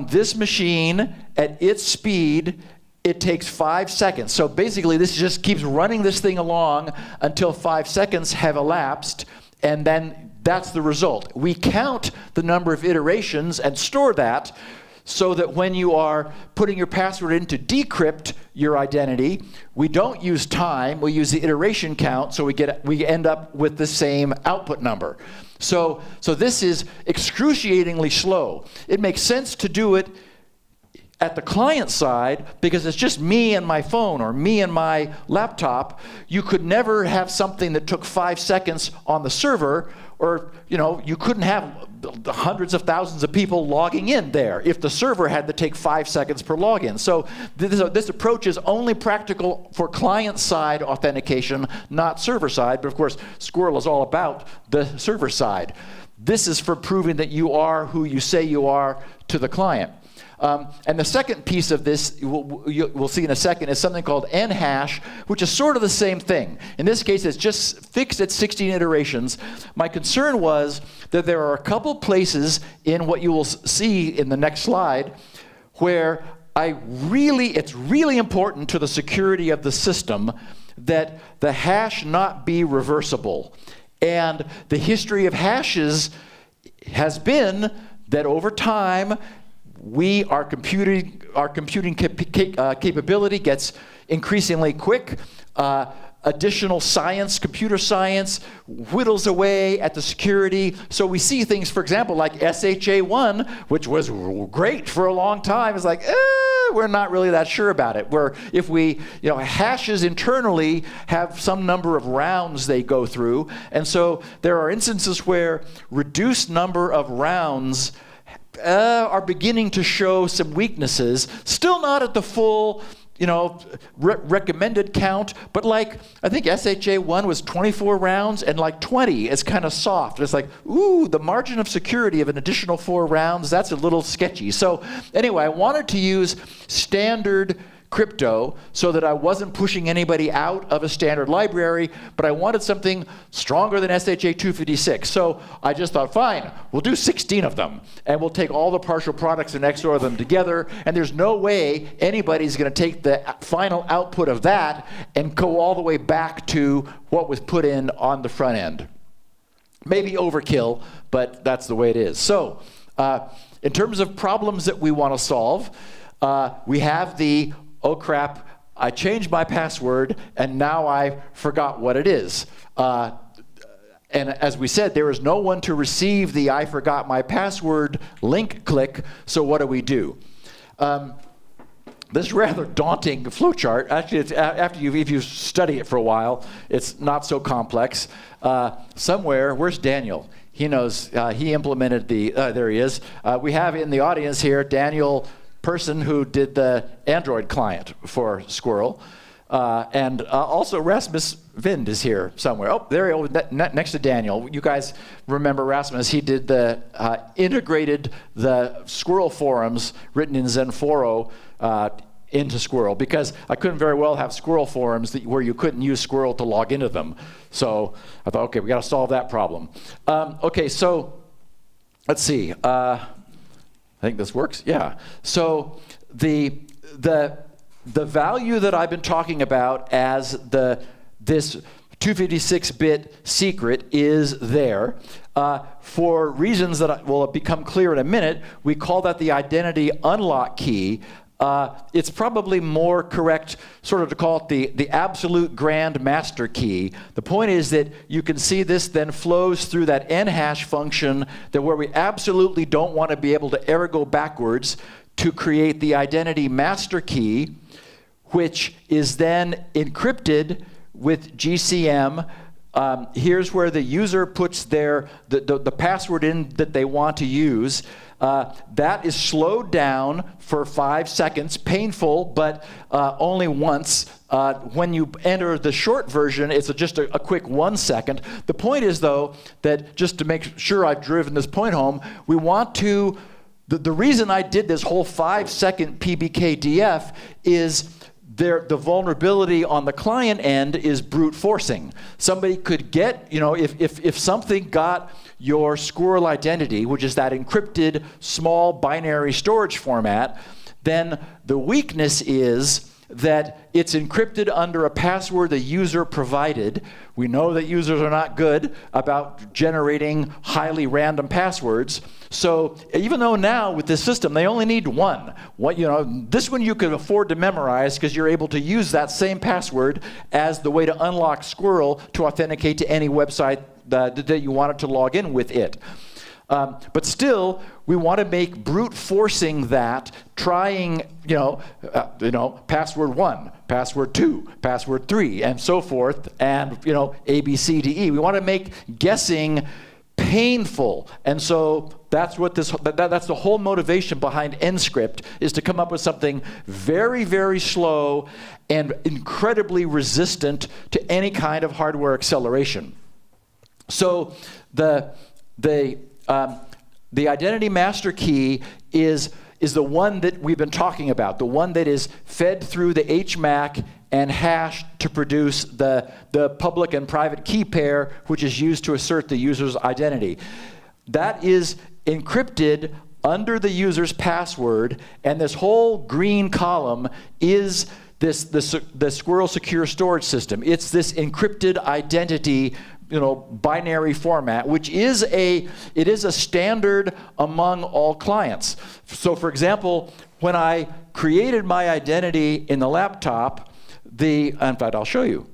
this machine at its speed, it takes 5 seconds. So basically this just keeps running this thing along until 5 seconds have elapsed, and then that's the result. We count the number of iterations and store that so that when you are putting your password in to decrypt your identity, we don't use time, we use the iteration count, so we end up with the same output number. So this is excruciatingly slow. It makes sense to do it at the client side because it's just me and my phone or me and my laptop. You could never have something that took 5 seconds on the server, or you couldn't have hundreds of thousands of people logging in there if the server had to take 5 seconds per login. So this approach is only practical for client-side authentication, not server-side. But of course, SQRL is all about the server side. This is for proving that you are who you say you are to the client. And the second piece of this, we'll see in a second, is something called nhash, which is sort of the same thing. In this case, it's just fixed at 16 iterations. My concern was that there are a couple places in what you will see in the next slide where it's really important to the security of the system that the hash not be reversible. And the history of hashes has been that over time, our computing capability gets increasingly quick. Additional science, computer science, whittles away at the security. So we see things, for example, like SHA-1, which was great for a long time. It's like, we're not really that sure about it. Where if we, hashes internally have some number of rounds they go through. And so there are instances where reduced number of rounds are beginning to show some weaknesses, still not at the full, recommended count, but I think SHA-1 was 24 rounds, and 20 is kind of soft. It's like, ooh, the margin of security of an additional 4 rounds, that's a little sketchy. So anyway, I wanted to use standard crypto so that I wasn't pushing anybody out of a standard library, but I wanted something stronger than SHA-256. So I just thought, fine, we'll do 16 of them, and we'll take all the partial products and XOR them together, and there's no way anybody's going to take the final output of that and go all the way back to what was put in on the front end. Maybe overkill, but that's the way it is. So in terms of problems that we want to solve, we have the oh crap, I changed my password and now I forgot what it is. And as we said, there is no one to receive the I forgot my password link click, so what do? This rather daunting flowchart, actually if you study it for a while, it's not so complex. Somewhere, where's Daniel? He knows, he implemented there he is. We have in the audience here, Daniel, person who did the Android client for SQRL. And also Rasmus Vind is here somewhere. Oh, there he is, next to Daniel. You guys remember Rasmus. He did integrated the SQRL forums written in Zenforo into SQRL, because I couldn't very well have SQRL forums where you couldn't use SQRL to log into them. So I thought, okay, we got to solve that problem. Okay, so let's see. I think this works. Yeah. So the value that I've been talking about as this 256-bit secret is there. For reasons that will become clear in a minute, we call that the identity unlock key. It's probably more correct sort of to call it the absolute grand master key. The point is that you can see this then flows through that nhash function, that where we absolutely don't want to be able to ever go backwards to create the identity master key, which is then encrypted with GCM. Here's where the user puts the password in that they want to use. That is slowed down for 5 seconds, painful, but only once. When you enter the short version, it's just a quick 1 second. The point is, though, that just to make sure I've driven this point home, we want to, the reason I did this whole 5-second PBKDF is the vulnerability on the client end is brute forcing. Somebody could get, if something got your SQRL identity, which is that encrypted small binary storage format, then the weakness is that it's encrypted under a password the user provided. We know that users are not good about generating highly random passwords. So even though now with this system they only need one, this one you could afford to memorize because you're able to use that same password as the way to unlock SQRL to authenticate to any website that you wanted to log in with it. But still, we want to make brute forcing that, trying, password 1, password 2, password 3, and so forth, and, A, B, C, D, E. We want to make guessing painful. And so that's what that's the whole motivation behind NScript, is to come up with something very, very slow and incredibly resistant to any kind of hardware acceleration. So the identity master key is the one that we've been talking about, the one that is fed through the HMAC and hashed to produce the public and private key pair, which is used to assert the user's identity. That is encrypted under the user's password, and this whole green column is the SQRL secure storage system. It's this encrypted identity binary format, which is a standard among all clients. So for example, when I created my identity in the laptop, in fact, I'll show you.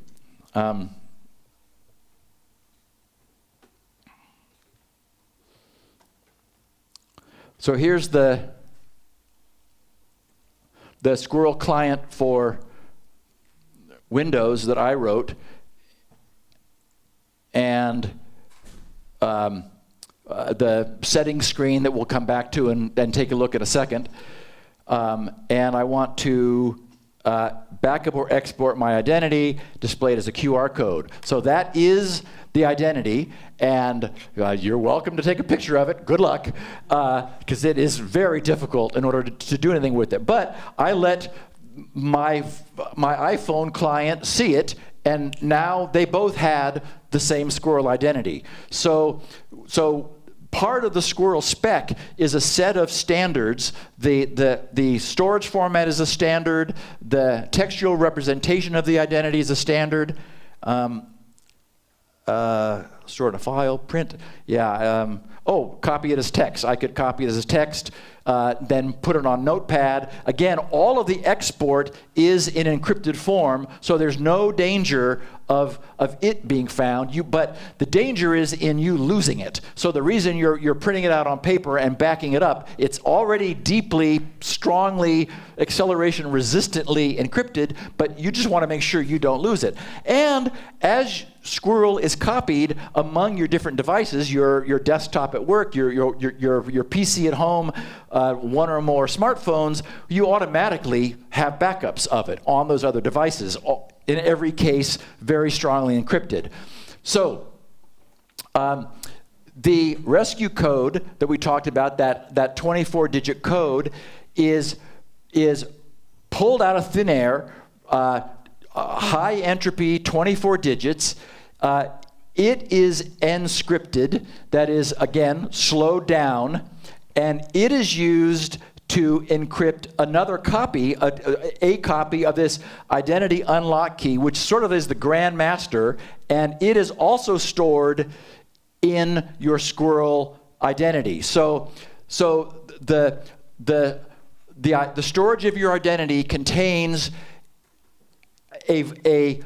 So here's the SQRL client for Windows that I wrote. And the settings screen that we'll come back to and take a look at a second. And I want to backup or export my identity, displayed as a QR code. So that is the identity, and you're welcome to take a picture of it. Good luck, because it is very difficult in order to do anything with it. But I let my iPhone client see it, and now they both had the same SQRL identity. So part of the SQRL spec is a set of standards. The storage format is a standard. The textual representation of the identity is a standard. Store in a file, print. Yeah. Copy it as text. I could copy it as text, then put it on Notepad. Again, all of the export is in encrypted form, so there's no danger of it being found. But the danger is in you losing it. So the reason you're printing it out on paper and backing it up, it's already deeply, strongly, acceleration resistantly encrypted, but you just want to make sure you don't lose it. And as SQRL is copied among your different devices, your desktop at work, your PC at home, one or more smartphones, you automatically have backups of it on those other devices. In every case, very strongly encrypted. So the rescue code that we talked about, that 24-digit code, is pulled out of thin air, high entropy, 24 digits. It is enscripted, that is, again, slowed down, and it is used to encrypt another copy, a copy of this identity unlock key, which sort of is the grandmaster, and it is also stored in your SQRL identity. So the storage of your identity contains a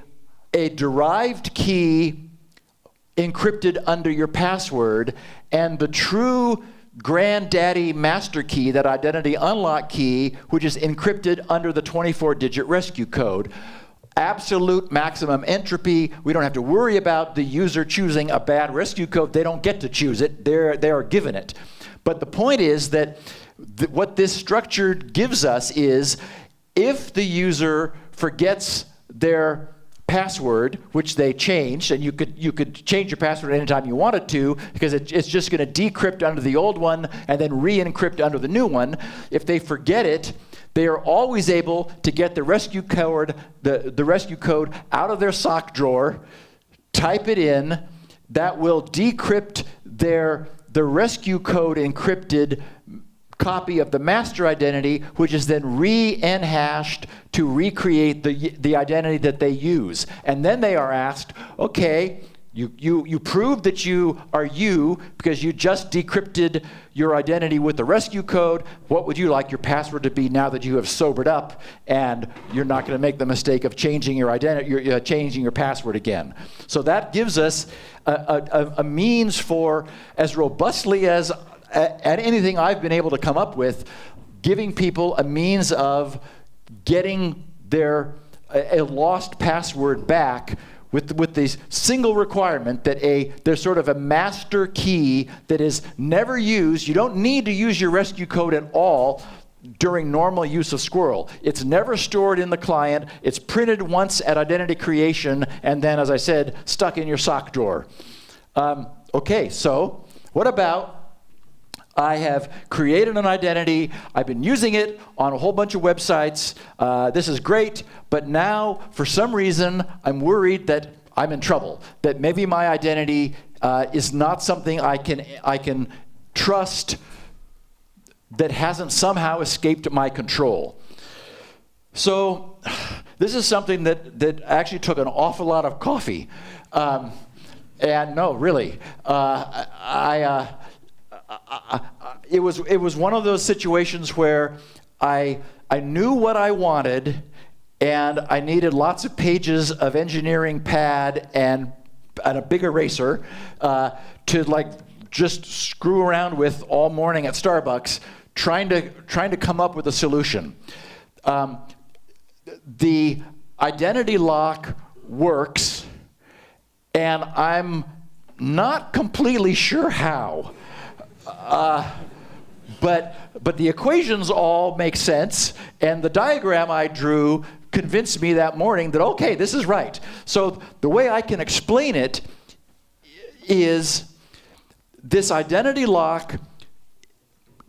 derived key encrypted under your password, and the true granddaddy master key, that identity unlock key, which is encrypted under the 24-digit rescue code. Absolute maximum entropy. We don't have to worry about the user choosing a bad rescue code. They don't get to choose it. They are given it. But the point is that what this structure gives us is, if the user forgets their password, which they changed, and you could change your password anytime you wanted to, because it's just going to decrypt under the old one and then re-encrypt under the new one. If they forget it, they are always able to get the rescue code, the rescue code out of their sock drawer, type it in. That will decrypt the rescue code encrypted copy of the master identity, which is then re-enhashed to recreate the identity that they use. And then they are asked, okay, you proved that you are you because you just decrypted your identity with the rescue code. What would you like your password to be now that you have sobered up and you're not going to make the mistake of changing your identity, changing your password again? So that gives us a means for, as robustly as at anything I've been able to come up with, giving people a means of getting a lost password back with this single requirement that there's sort of a master key that is never used. You don't need to use your rescue code at all during normal use of SQRL. It's never stored in the client. It's printed once at identity creation, and then, as I said, stuck in your sock drawer. Okay, so what about I have created an identity, I've been using it on a whole bunch of websites, this is great, but now, for some reason, I'm worried that I'm in trouble, that maybe my identity is not something I can trust, that hasn't somehow escaped my control. So this is something that actually took an awful lot of coffee. And no, really, it was one of those situations where I knew what I wanted, and I needed lots of pages of engineering pad and a big eraser to just screw around with all morning at Starbucks, trying to come up with a solution. The identity lock works, and I'm not completely sure how. But the equations all make sense, and the diagram I drew convinced me that morning that, okay, this is right. So the way I can explain it is this identity lock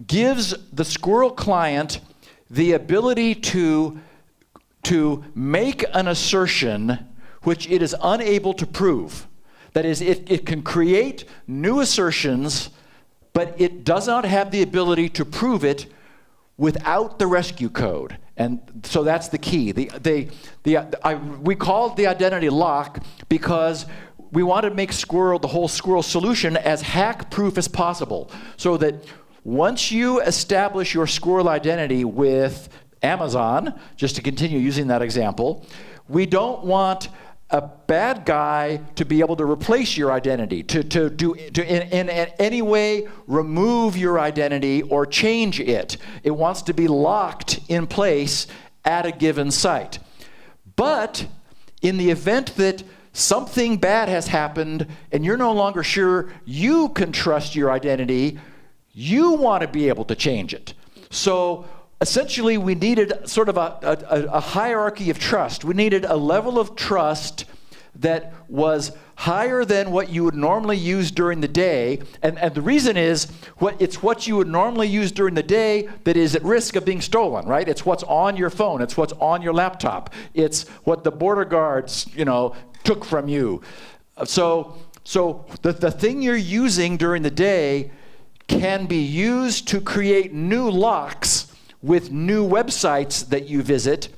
gives the SQRL client the ability to make an assertion which it is unable to prove. That is, it can create new assertions, but it does not have the ability to prove it without the rescue code. And so that's the key. We call it the identity lock because we want to make SQRL, the whole SQRL solution, as hack-proof as possible, so that once you establish your SQRL identity with Amazon, just to continue using that example, we don't want a bad guy to be able to replace your identity, to in any way remove your identity or change it. It wants to be locked in place at a given site. But in the event that something bad has happened and you're no longer sure you can trust your identity, you want to be able to change it. So essentially, we needed sort of a hierarchy of trust. We needed a level of trust that was higher than what you would normally use during the day. And the reason is, it's what you would normally use during the day that is at risk of being stolen, right? It's what's on your phone. It's what's on your laptop. It's what the border guards, took from you. So the thing you're using during the day can be used to create new locks with new websites that you visit,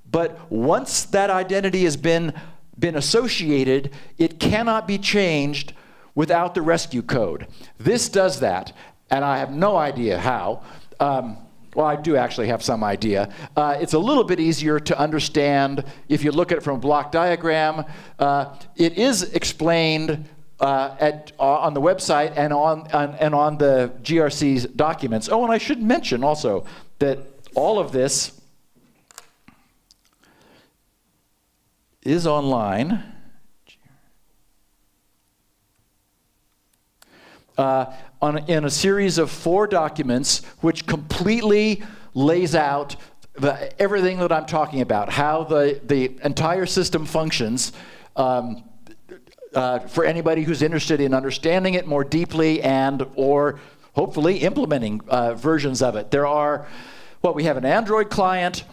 but once that identity has been associated, it cannot be changed without the rescue code. This does that, and I have no idea how. Well, I do actually have some idea. It's a little bit easier to understand if you look at it from a block diagram. It is explained on the website and on the GRC's documents. Oh, and I should mention also that all of this is online. In a series of 4 documents, which completely lays out everything that I'm talking about, how the entire system functions, for anybody who's interested in understanding it more deeply or hopefully implementing versions of it. We have an Android client,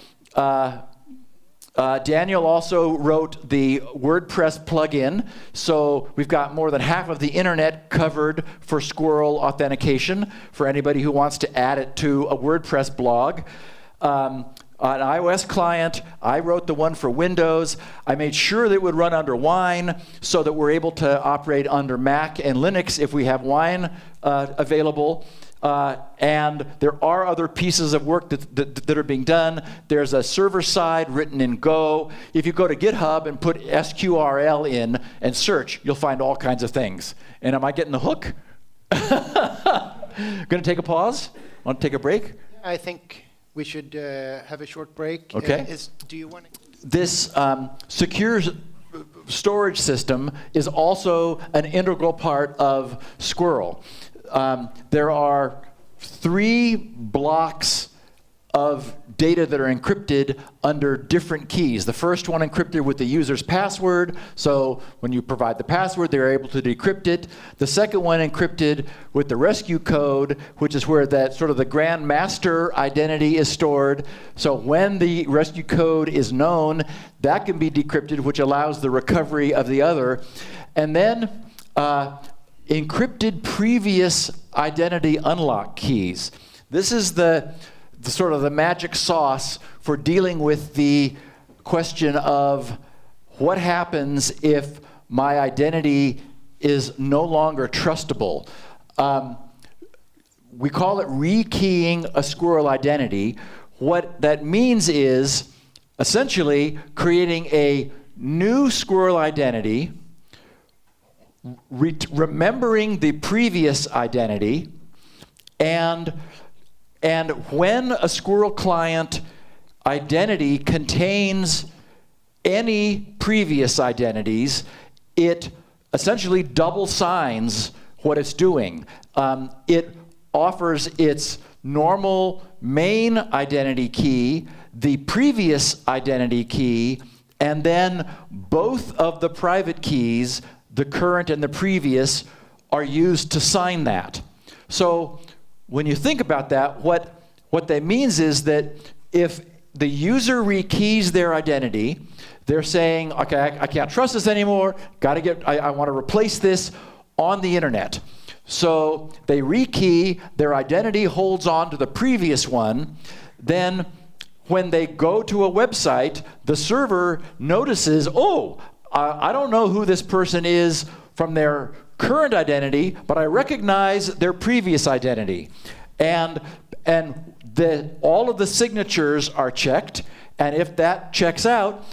Daniel also wrote the WordPress plugin, so we've got more than half of the internet covered for SQRL authentication for anybody who wants to add it to a WordPress blog. An iOS client, I wrote the one for Windows. I made sure that it would run under Wine so that we're able to operate under Mac and Linux if we have Wine available. And there are other pieces of work that are being done. There's a server side written in Go. If you go to GitHub and put SQRL in and search, you'll find all kinds of things. And am I getting the hook? Going to take a pause? Want to take a break? I think we should have a short break. Okay. Do you want to? This secure storage system is also an integral part of SQRL. There are 3 blocks of data that are encrypted under different keys. The first one encrypted with the user's password, so when you provide the password, they're able to decrypt it. The second one encrypted with the rescue code, which is where that sort of the grand master identity is stored. So when the rescue code is known, that can be decrypted, which allows the recovery of the other. And then encrypted previous identity unlock keys. This is the sort of the magic sauce for dealing with the question of what happens if my identity is no longer trustable. We call it rekeying a SQRL identity. What that means is essentially creating a new SQRL identity, remembering the previous identity, and when a SQRL client identity contains any previous identities, it essentially double signs what it's doing. It offers its normal main identity key, the previous identity key, and then both of the private keys, the current and the previous, are used to sign that. So when you think about that, what that means is that if the user rekeys their identity, they're saying, okay, I can't trust this anymore, I want to replace this on the internet. So they rekey, their identity holds on to the previous one, then when they go to a website, the server notices, oh, I don't know who this person is from their current identity, but I recognize their previous identity. And all of the signatures are checked, and if that checks out,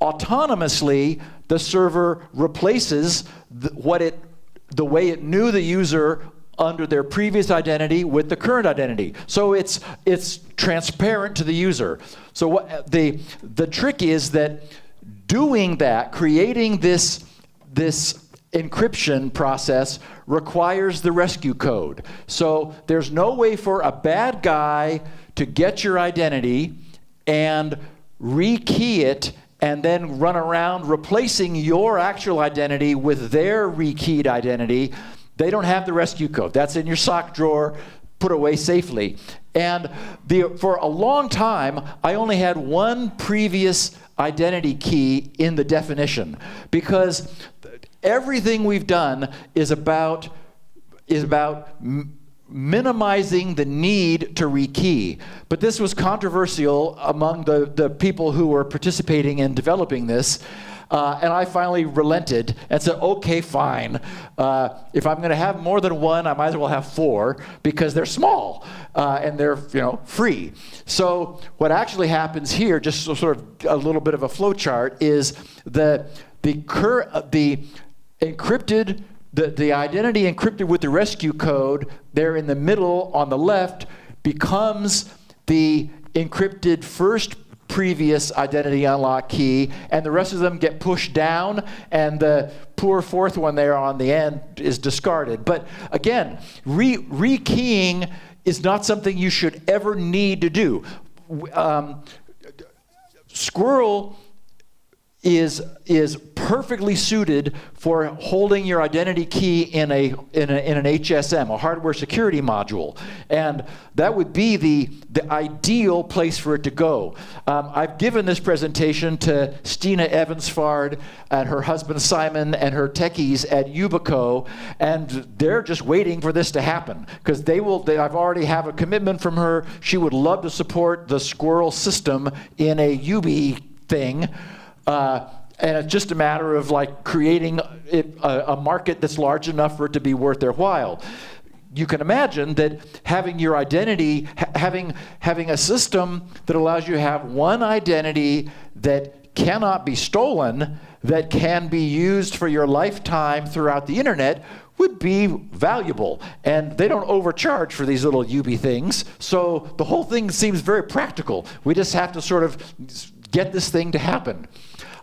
autonomously the server replaces the way it knew the user under their previous identity with the current identity. So it's transparent to the user. So what the trick is that doing that, creating this encryption process requires the rescue code. So there's no way for a bad guy to get your identity and rekey it and then run around replacing your actual identity with their rekeyed identity. They don't have the rescue code. That's in your sock drawer, put away safely. And for a long time, I only had one previous identity key in the definition, because everything we've done is about minimizing the need to rekey. But this was controversial among the people who were participating in developing this. And I finally relented and said, okay, fine. If I'm going to have more than one, I might as well have 4, because they're small and they're free. So what actually happens here, just sort of a little bit of a flow chart, is the encrypted, the identity encrypted with the rescue code there in the middle on the left becomes the encrypted first previous identity unlock key, and the rest of them get pushed down, and the poor fourth one there on the end is discarded. But again, rekeying is not something you should ever need to do. SQRL is perfectly suited for holding your identity key in an HSM, a hardware security module, and that would be the ideal place for it to go. I've given this presentation to Stina Evansfard and her husband Simon and her techies at Yubico, and they're just waiting for this to happen because I've already have a commitment from her. She would love to support the SQRL system in a Yubi thing. And it's just a matter of like creating a market that's large enough for it to be worth their while. You can imagine that having your identity, having a system that allows you to have one identity that cannot be stolen, that can be used for your lifetime throughout the internet, would be valuable. And they don't overcharge for these little UB things, so the whole thing seems very practical. We just have to sort of get this thing to happen.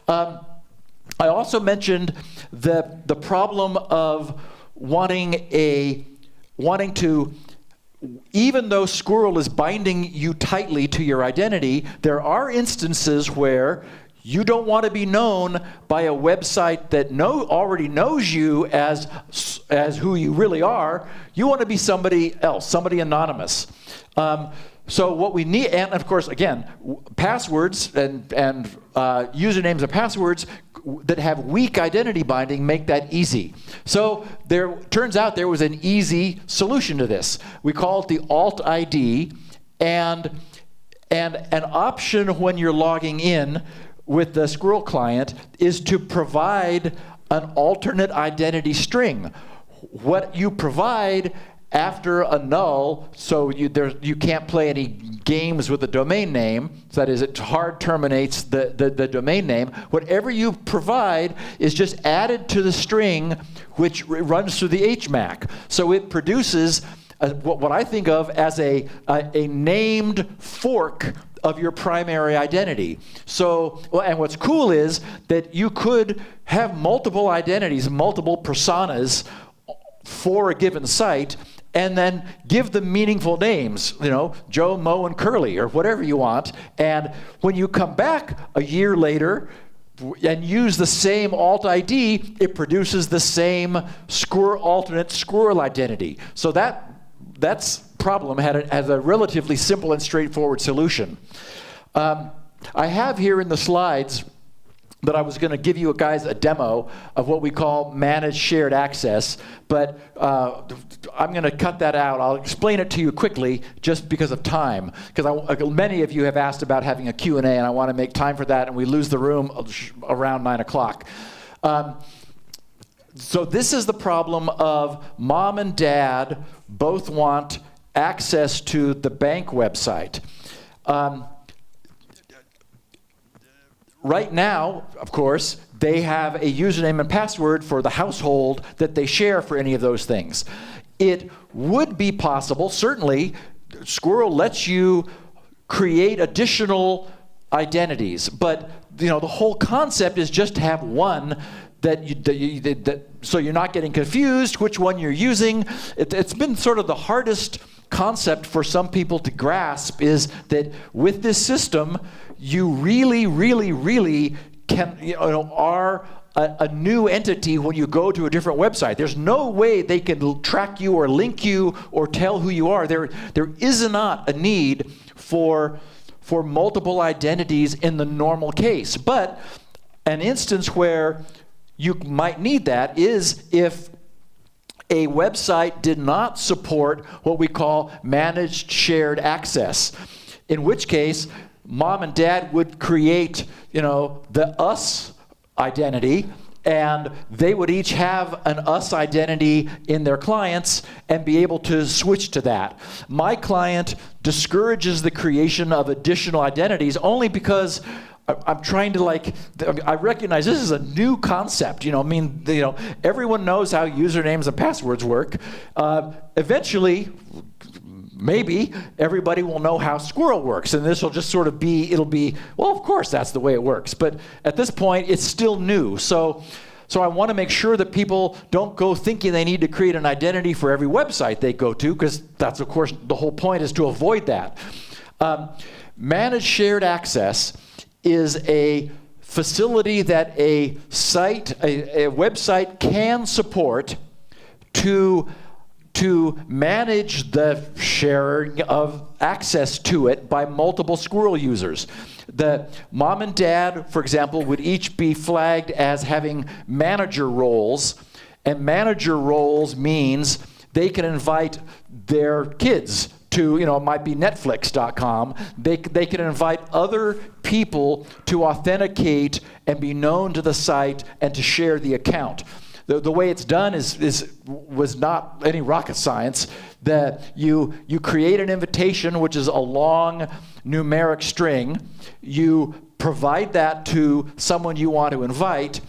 I also mentioned the problem of wanting to, even though SQRL is binding you tightly to your identity, there are instances where you don't want to be known by a website that already knows you as who you really are. You want to be somebody else, somebody anonymous. So what we need, and of course, again, passwords and usernames and passwords that have weak identity binding make that easy. So turns out there was an easy solution to this. We call it the Alt ID, and an option when you're logging in with the SQRL client is to provide an alternate identity string. What you provide after a null, so you can't play any games with the domain name, so that is, it hard terminates the domain name. Whatever you provide is just added to the string which runs through the HMAC. So it produces what I think of as a named fork of your primary identity. So, and what's cool is that you could have multiple identities, multiple personas for a given site, and then give them meaningful names, Joe, Mo, and Curly, or whatever you want. And when you come back a year later and use the same alt ID, it produces the same alternate SQRL identity. So that's problem has a relatively simple and straightforward solution. I have here in the slides that I was going to give you guys a demo of what we call managed shared access, but I'm going to cut that out. I'll explain it to you quickly just because of time, because many of you have asked about having a Q&A, and I want to make time for that, and we lose the room around 9 o'clock. So this is the problem of mom and dad both want access to the bank website. Right now, of course, they have a username and password for the household that they share for any of those things. It would be possible, certainly, SQRL lets you create additional identities, but the whole concept is just to have one so you're not getting confused which one you're using. It's been sort of the hardest concept for some people to grasp, is that with this system, you really, really, really are a new entity when you go to a different website. There's no way they can track you or link you or tell who you are. There is not a need for multiple identities in the normal case. But an instance where you might need that is if a website did not support what we call managed shared access, in which case mom and dad would create, the us identity, and they would each have an us identity in their clients and be able to switch to that. My client discourages the creation of additional identities only because I'm trying to I recognize this is a new concept. Everyone knows how usernames and passwords work. Eventually, maybe everybody will know how SQRL works, and this will just sort of it'll be, well, of course that's the way it works. But at this point, it's still new. So I want to make sure that people don't go thinking they need to create an identity for every website they go to, because that's, of course, the whole point is to avoid that. Managed shared access is a facility that a website can support to manage the sharing of access to it by multiple Squirrel users. The mom and dad, for example, would each be flagged as having manager roles, and manager roles means they can invite their kids to, it might be Netflix.com. They can invite other people to authenticate and be known to the site and to share the account. The way it's done was not any rocket science. That you create an invitation, which is a long numeric string. You provide that to someone you want to invite,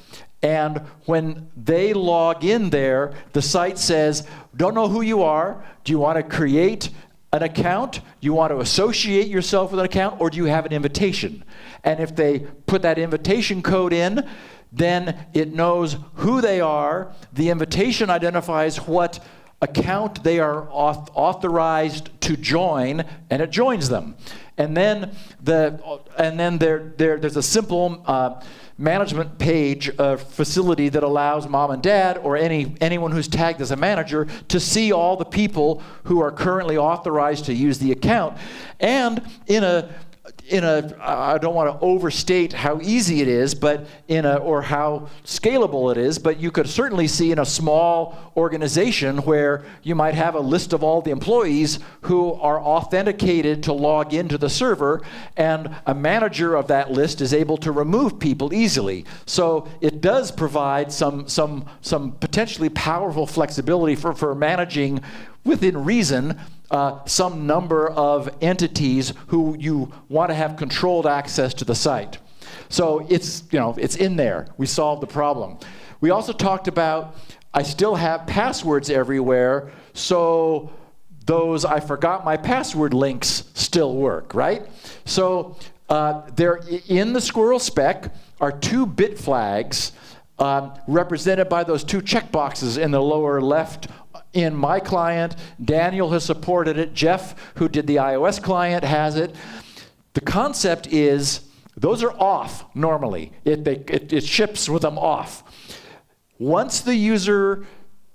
and when they log in there, the site says, "Don't know who you are. Do you want to create an account? Do you want to associate yourself with an account, or do you have an invitation?" And if they put that invitation code in, then it knows who they are. The invitation identifies what account they are authorized to join, and it joins them. And then there's a simple management page facility that allows mom and dad or anyone who's tagged as a manager to see all the people who are currently authorized to use the account. And I don't want to overstate how easy it is, or how scalable it is, but you could certainly see in a small organization where you might have a list of all the employees who are authenticated to log into the server, and a manager of that list is able to remove people easily. So it does provide some potentially powerful flexibility for managing within reason some number of entities who you want to have controlled access to the site. So it's in there. We solved the problem. We also talked about, I still have passwords everywhere, so those I forgot my password links still work, right? So there in the Squirrel spec are 2 bit flags represented by those 2 checkboxes in the lower left. In my client, Daniel has supported it. Jeff, who did the iOS client, has it. The concept is those are off normally. It ships with them off. Once the user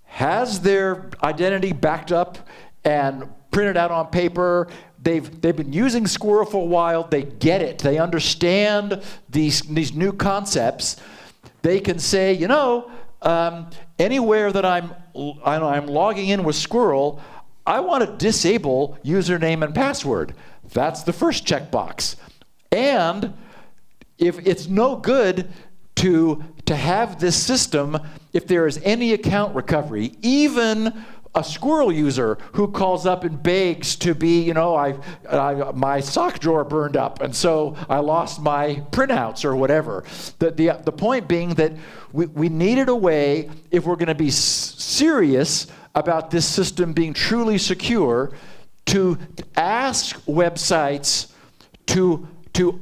has their identity backed up and printed out on paper, they've been using Squirrel for a while, they get it, they understand these new concepts, they can say, anywhere that I'm logging in with Squirrel, I want to disable username and password. That's the first checkbox. And if it's no good to have this system, if there is any account recovery, even a Squirrel user who calls up and begs to be, my sock drawer burned up, and so I lost my printouts or whatever. The point being that we needed a way, if we're going to be serious about this system being truly secure, to ask websites to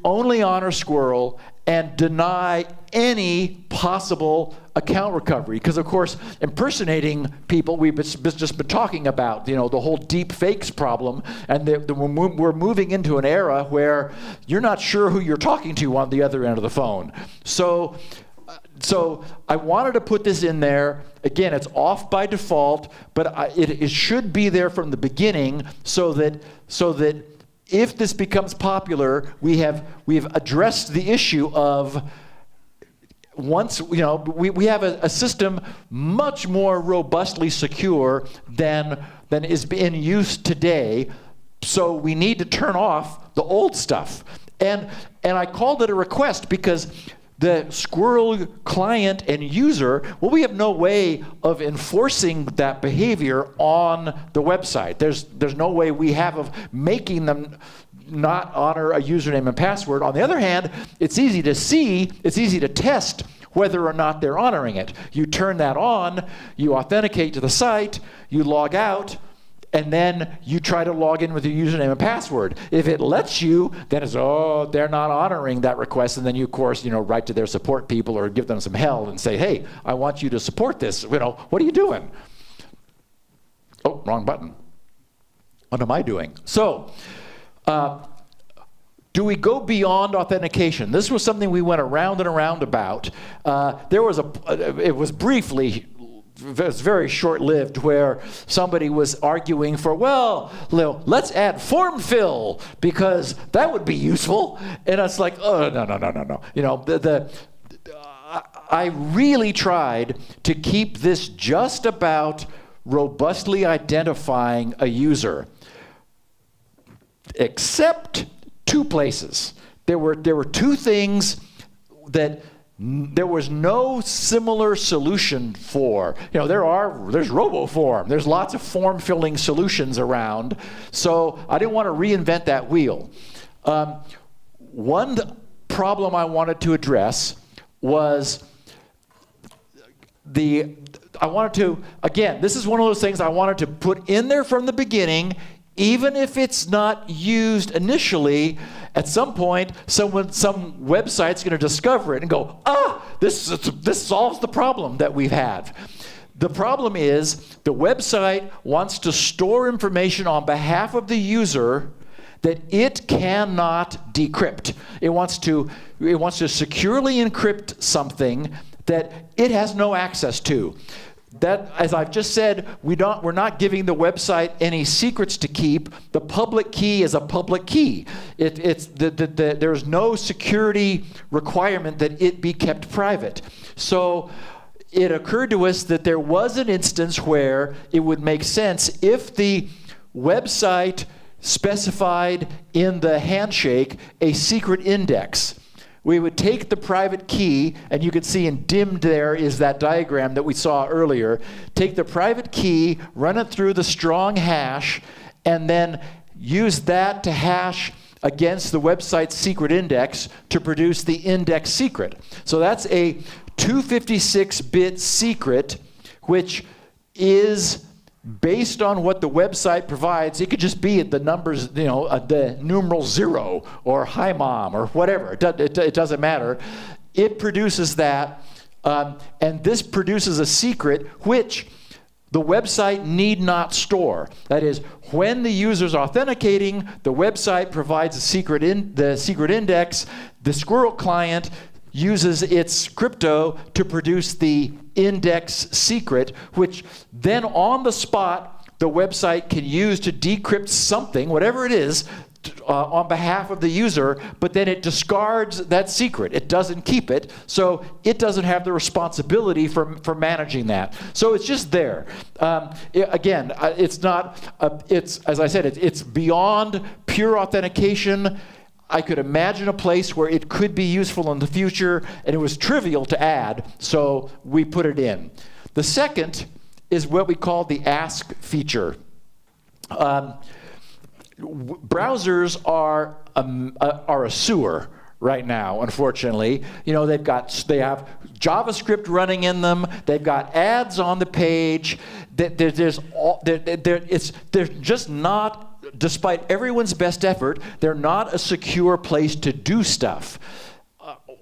only honor Squirrel and deny any possible account recovery. Because of course, impersonating people, we've just been talking about, the whole deep fakes problem, and we're moving into an era where you're not sure who you're talking to on the other end of the phone. So I wanted to put this in there. Again, it's off by default, but it should be there from the beginning so that if this becomes popular, we've addressed the issue of once, we have a system much more robustly secure than is in use today. So we need to turn off the old stuff. And I called it a request because the Squirrel client and user, we have no way of enforcing that behavior on the website. There's no way we have of making them not honor a username and password. On the other hand, it's easy to see, it's easy to test whether or not they're honoring it. You turn that on, you authenticate to the site, you log out, and then you try to log in with your username and password. If it lets you, then it's, they're not honoring that request, and then you, of course, write to their support people or give them some hell and say, hey, I want you to support this. What are you doing? Oh, wrong button. What am I doing? So, do we go beyond authentication? This was something we went around and around about. It was briefly, it was very short-lived, where somebody was arguing for, well, let's add form fill because that would be useful. And it's like, oh, no. You know, I really tried to keep this just about robustly identifying a user, except two places. There were two things that there was no similar solution for. You know, there's RoboForm. There's lots of form-filling solutions around. So I didn't want to reinvent that wheel. One problem I wanted to address was again, this is one of those things I wanted to put in there from the beginning. Even if it's not used initially, at some point, some website's going to discover it and go, this solves the problem that we've had. The problem is the website wants to store information on behalf of the user that it cannot decrypt. It wants to securely encrypt something that it has no access to. That, as I've just said, we're not giving the website any secrets to keep. The public key is a public key. There's no security requirement that it be kept private. So it occurred to us that there was an instance where it would make sense if the website specified in the handshake a secret index. We would take the private key, and you can see in dimmed there is that diagram that we saw earlier. Take the private key, run it through the strong hash, and then use that to hash against the website's secret index to produce the index secret. So that's a 256-bit secret, which is based on what the website provides. It could just be the numbers, the numeral 0 or hi mom or whatever. It doesn't matter. It produces that, and this produces a secret which the website need not store. That is, when the user's authenticating, the website provides the secret index. The SQRL client uses its crypto to produce the index secret, which then on the spot the website can use to decrypt something, whatever it is, on behalf of the user, but then it discards that secret. It doesn't keep it, so it doesn't have the responsibility for managing that. So it's just there. Again, it's not, as I said, it's beyond pure authentication. I could imagine a place where it could be useful in the future, and it was trivial to add, so we put it in. The second is what we call the ask feature. Browsers are a sewer right now, unfortunately. They have JavaScript running in them. They've got ads on the page. They're just not. Despite everyone's best effort, they're not a secure place to do stuff.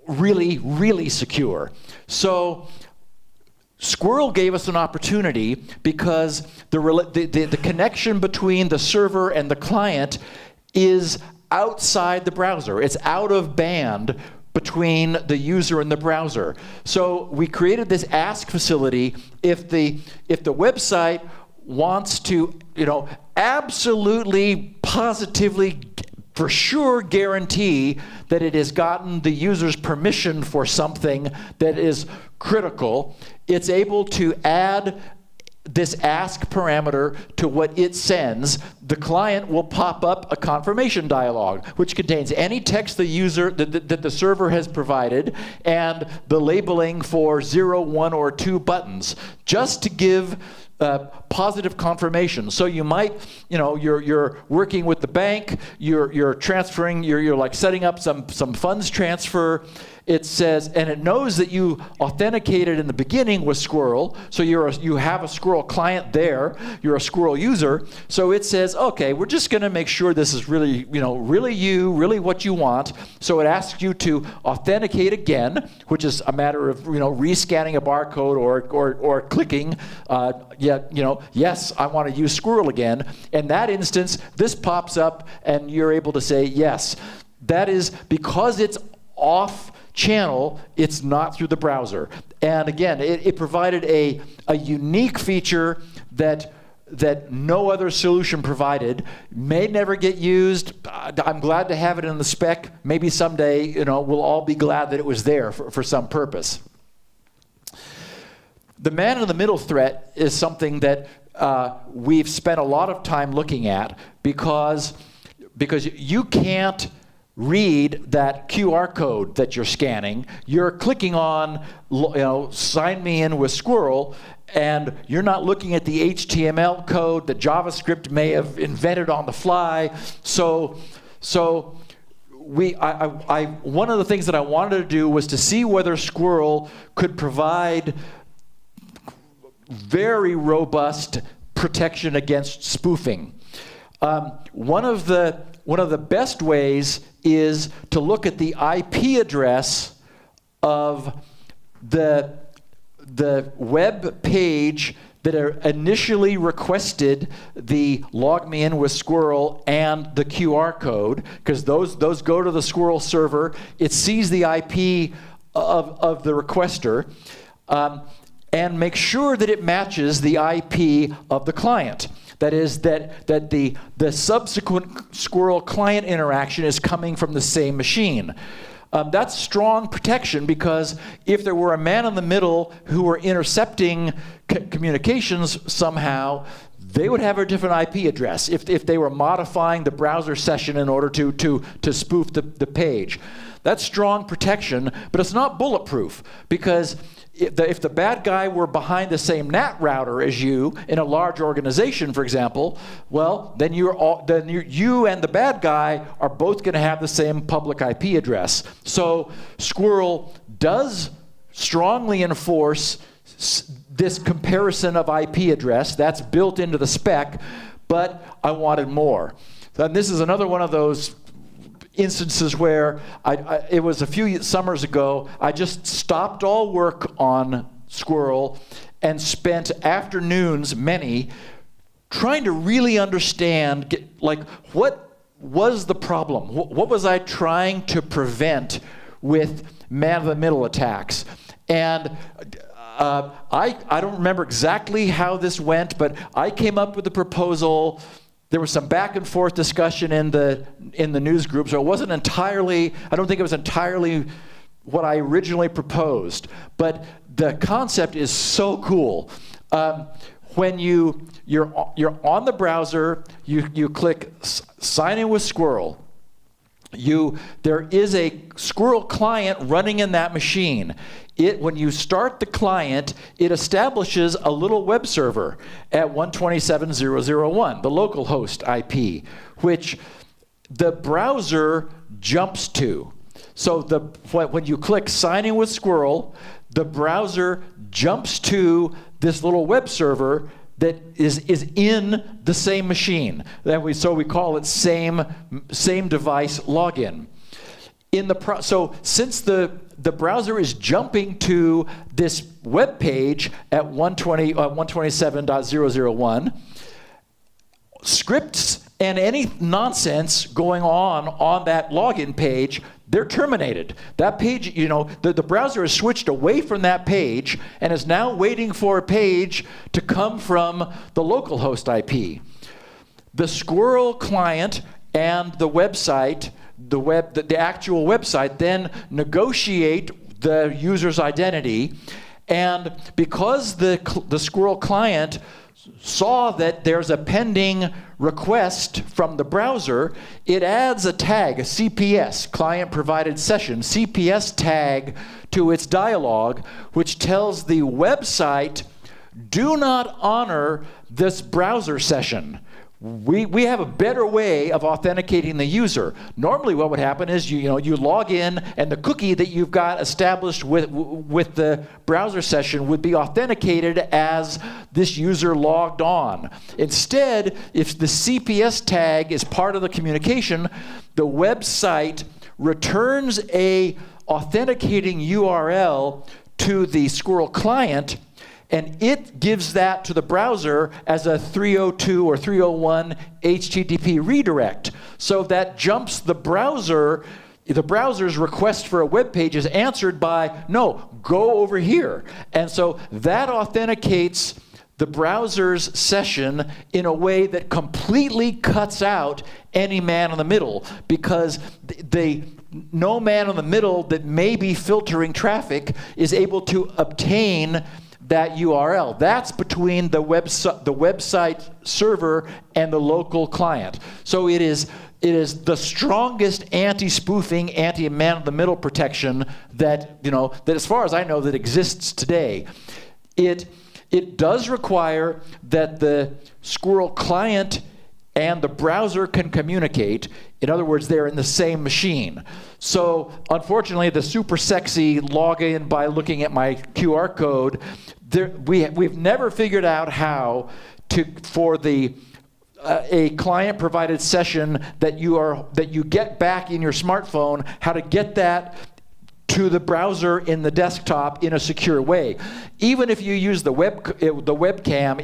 Really, really secure. So SQRL gave us an opportunity because the connection between the server and the client is outside the browser. It's out of band between the user and the browser. So we created this ask facility. If the website wants to, absolutely, positively, for sure guarantee that it has gotten the user's permission for something that is critical, it's able to add this ask parameter to what it sends. The client will pop up a confirmation dialog, which contains any text the user that the server has provided and the labeling for 0, 1, or 2 buttons, just to give positive confirmation. So you might, you're working with the bank, you're transferring, you're like setting up some funds transfer. It says, and it knows that you authenticated in the beginning with SQRL, so you have a SQRL client there, you're a SQRL user, so it says, okay, we're just going to make sure this is really, really what you want. So it asks you to authenticate again, which is a matter of, rescanning a barcode or clicking, yes, I want to use SQRL again. In that instance, this pops up, and you're able to say yes. that is because it's off channel, it's not through the browser. And again, it provided a unique feature that no other solution provided. May never get used. I'm glad to have it in the spec. Maybe someday, we'll all be glad that it was there for some purpose. The man-in-the-middle threat is something that we've spent a lot of time looking at because you can't read that QR code that you're scanning. You're clicking on, sign me in with Squirrel, and you're not looking at the HTML code that JavaScript may have invented on the fly. So one of the things that I wanted to do was to see whether Squirrel could provide very robust protection against spoofing. One of the best ways is to look at the IP address of the web page that initially requested the log me in with Squirrel and the QR code, because those go to the Squirrel server. It sees the IP of the requester, and make sure that it matches the IP of the client. That is, that the subsequent Squirrel client interaction is coming from the same machine. That's strong protection, because if there were a man in the middle who were intercepting communications somehow, they would have a different IP address if they were modifying the browser session in order to spoof the page. That's strong protection, but it's not bulletproof, because if the bad guy were behind the same NAT router as you in a large organization, for example, well, then you and the bad guy are both going to have the same public IP address. So Squirrel does strongly enforce this comparison of IP address. That's built into the spec, but I wanted more. And this is another one of those instances where it was a few summers ago, I just stopped all work on Squirrel and spent afternoons, many, trying to really understand, what was the problem? What was I trying to prevent with man-in-the-middle attacks? And I don't remember exactly how this went, but I came up with a proposal. There was some back and forth discussion in the news group, so it wasn't entirely, I don't think it was entirely what I originally proposed, but the concept is so cool. When you're on the browser, you click sign in with Squirrel. There is a Squirrel client running in that machine. When you start the client, it establishes a little web server at 127.0.0.1, the local host IP, which the browser jumps to. So when you click sign in with Squirrel, the browser jumps to this little web server that is in the same machine. So we call it same device login. So since the browser is jumping to this web page at 127.0.0.1, scripts and any nonsense going on that login page, they're terminated. That page, the browser has switched away from that page and is now waiting for a page to come from the local host IP. The Squirrel client and the website, the actual website, then negotiate the user's identity, and because the Squirrel client saw that there's a pending request from the browser, it adds a tag, a CPS, client provided session, CPS tag to its dialog, which tells the website, do not honor this browser session. We have a better way of authenticating the user. Normally what would happen is you log in, and the cookie that you've got established with the browser session would be authenticated as this user logged on. Instead, if the CPS tag is part of the communication, the website returns a authenticating URL to the Squirrel client, and it gives that to the browser as a 302 or 301 HTTP redirect. So that jumps the browser. The browser's request for a web page is answered by, no, go over here. And so that authenticates the browser's session in a way that completely cuts out any man in the middle, because no man in the middle that may be filtering traffic is able to obtain that URL. That's between the website server and the local client. So it is the strongest anti-spoofing, anti-man-in-the-middle protection that, that as far as I know, that exists today. It does require that the SQRL client and the browser can communicate. In other words, they're in the same machine. So unfortunately, the super sexy login by looking at my QR code, we've never figured out how for a client-provided session that you get back in your smartphone, how to get that to the browser in the desktop in a secure way. Even if you use the webcam,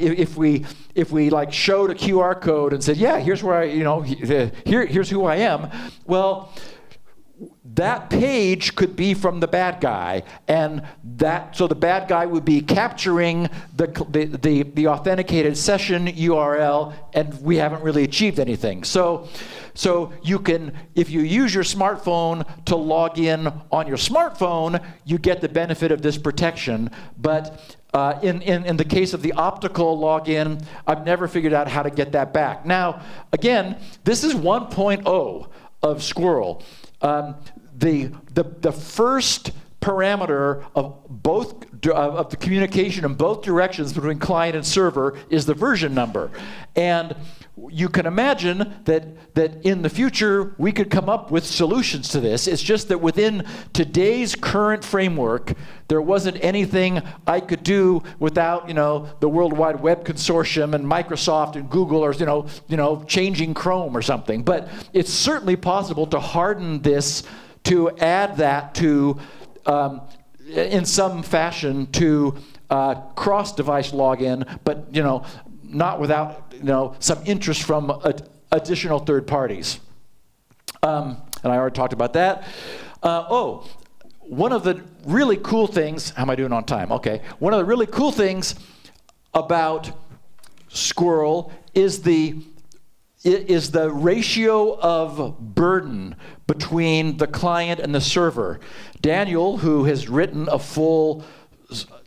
if we like showed a QR code and said, yeah, here's where here's who I am. Well, that page could be from the bad guy, and so the bad guy would be capturing the authenticated session URL, and we haven't really achieved anything. So you can, if you use your smartphone to log in on your smartphone, you get the benefit of this protection. But in the case of the optical login, I've never figured out how to get that back. Now, again, this is 1.0 of SQRL. The first parameter of the communication in both directions between client and server is the version number. And you can imagine that in the future we could come up with solutions to this. It's just that within today's current framework, there wasn't anything I could do without the World Wide Web Consortium and Microsoft and Google, or changing Chrome or something. But it's certainly possible to harden this, to add that to in some fashion to cross-device login, but not without some interest from additional third parties. And I already talked about that. One of the really cool things, how am I doing on time? Okay. One of the really cool things about SQRL is the ratio of burden between the client and the server. Daniel, who has written a full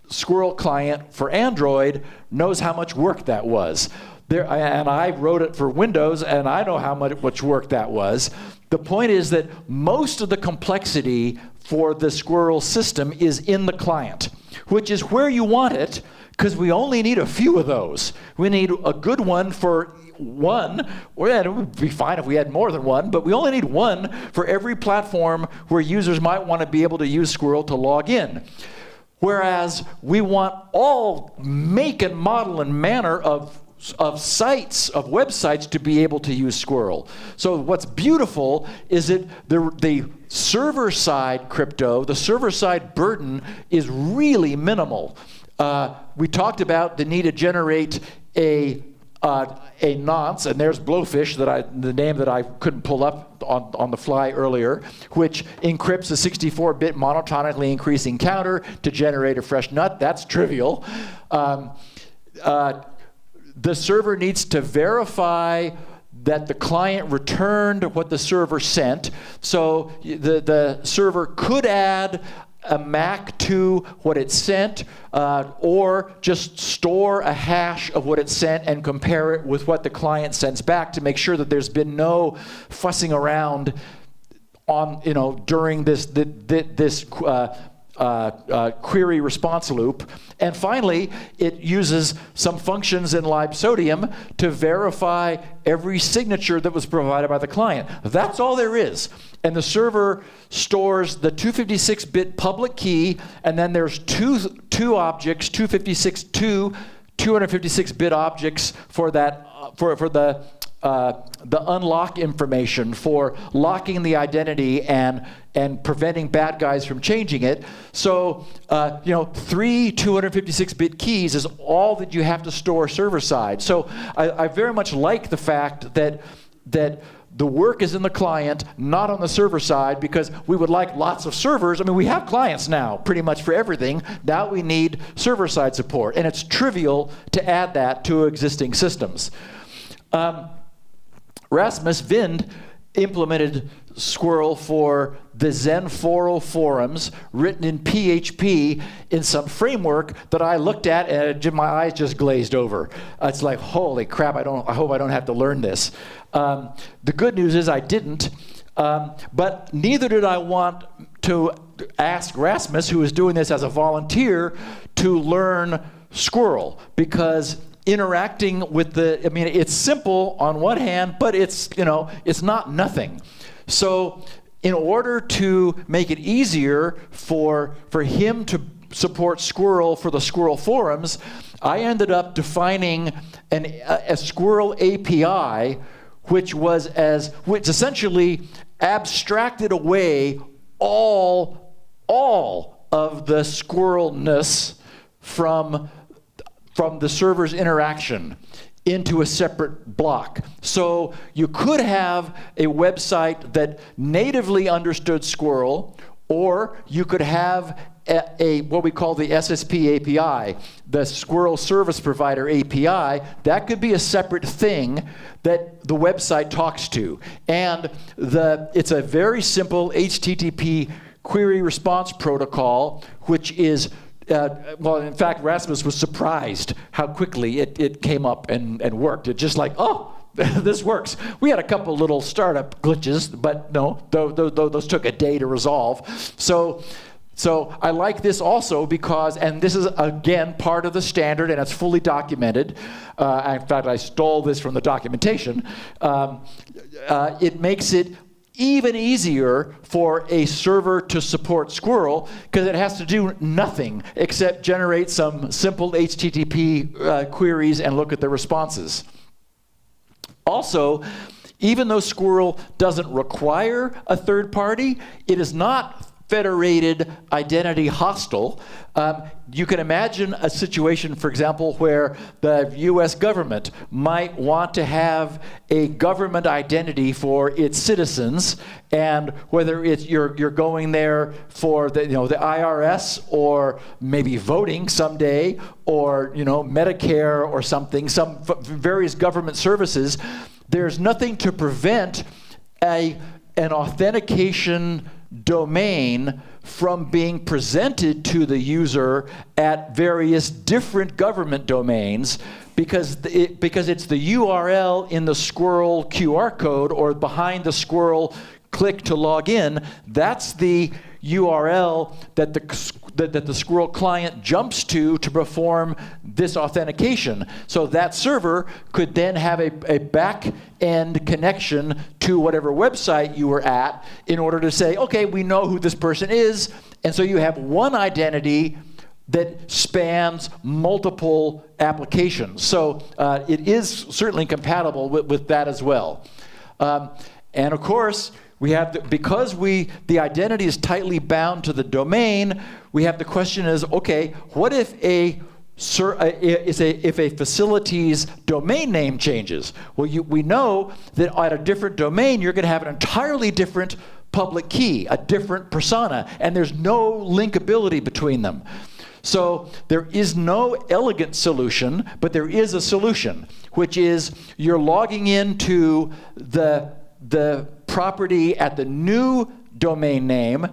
SQRL client for Android, knows how much work that was. And I wrote it for Windows, and I know how much work that was. The point is that most of the complexity for the SQRL system is in the client, which is where you want it, because we only need a few of those. We need a good one for one, or it would be fine if we had more than one, but we only need one for every platform where users might want to be able to use SQRL to log in. Whereas we want all make and model and manner of websites to be able to use SQRL. So what's beautiful is that the server-side crypto, the server-side burden is really minimal. We talked about the need to generate a nonce, and there's Blowfish, the name that I couldn't pull up on the fly earlier, which encrypts a 64-bit monotonically increasing counter to generate a fresh nut. That's trivial. The server needs to verify that the client returned what the server sent. So the server could add a MAC to what it sent, or just store a hash of what it sent and compare it with what the client sends back to make sure that there's been no fussing around on, during this query response loop. And finally, it uses some functions in libsodium to verify every signature that was provided by the client. That's all there is. And the server stores the 256-bit public key, and then there's two objects, 256-bit objects for that for the unlock information, for locking the identity and preventing bad guys from changing it. So, 3 256-bit keys is all that you have to store server side. So I very much like the fact that that the work is in the client, not on the server side, because we would like lots of servers. I mean, we have clients now pretty much for everything. Now we need server-side support, and it's trivial to add that to existing systems. Rasmus Vind implemented SQRL for the Zen4 forums written in PHP in some framework that I looked at and my eyes just glazed over. It's like, holy crap, I hope I don't have to learn this. The good news is I didn't, but neither did I want to ask Rasmus, who is doing this as a volunteer, to learn SQRL, because interacting with it's simple on one hand, but it's not nothing. So in order to make it easier for him to support SQRL for the SQRL forums, I ended up defining a SQRL API, which essentially abstracted away all of the SQRL-ness from the server's interaction into a separate block. So you could have a website that natively understood SQRL, or you could have what we call the SSP API, the SQRL Service Provider API. That could be a separate thing that the website talks to. And it's a very simple HTTP query response protocol, which is in fact, Rasmus was surprised how quickly it came up and worked. It just like, oh, this works. We had a couple little startup glitches, but no, those took a day to resolve. So I like this also because, and this is again part of the standard, and it's fully documented. In fact, I stole this from the documentation. It makes it even easier for a server to support SQRL because it has to do nothing except generate some simple HTTP queries and look at the responses. Also, even though SQRL doesn't require a third party, it is not federated identity hostile. You can imagine a situation, for example, where the US government might want to have a government identity for its citizens, and whether it's you're going there for the IRS, or maybe voting someday, or Medicare or something, some various government services, there's nothing to prevent an authentication domain from being presented to the user at various different government domains, because it's the URL in the SQRL QR code or behind the SQRL click to log in. That's the URL that the SQRL client jumps to perform this authentication. So that server could then have a back-end connection to whatever website you were at in order to say, okay, we know who this person is, and so you have one identity that spans multiple applications. So it is certainly compatible with that as well. And of course, we have because the identity is tightly bound to the domain. We have the question is, okay, what if a facility's domain name changes? Well, we know that at a different domain, you're going to have an entirely different public key, a different persona, and there's no linkability between them. So there is no elegant solution, but there is a solution, which is you're logging into the property at the new domain name,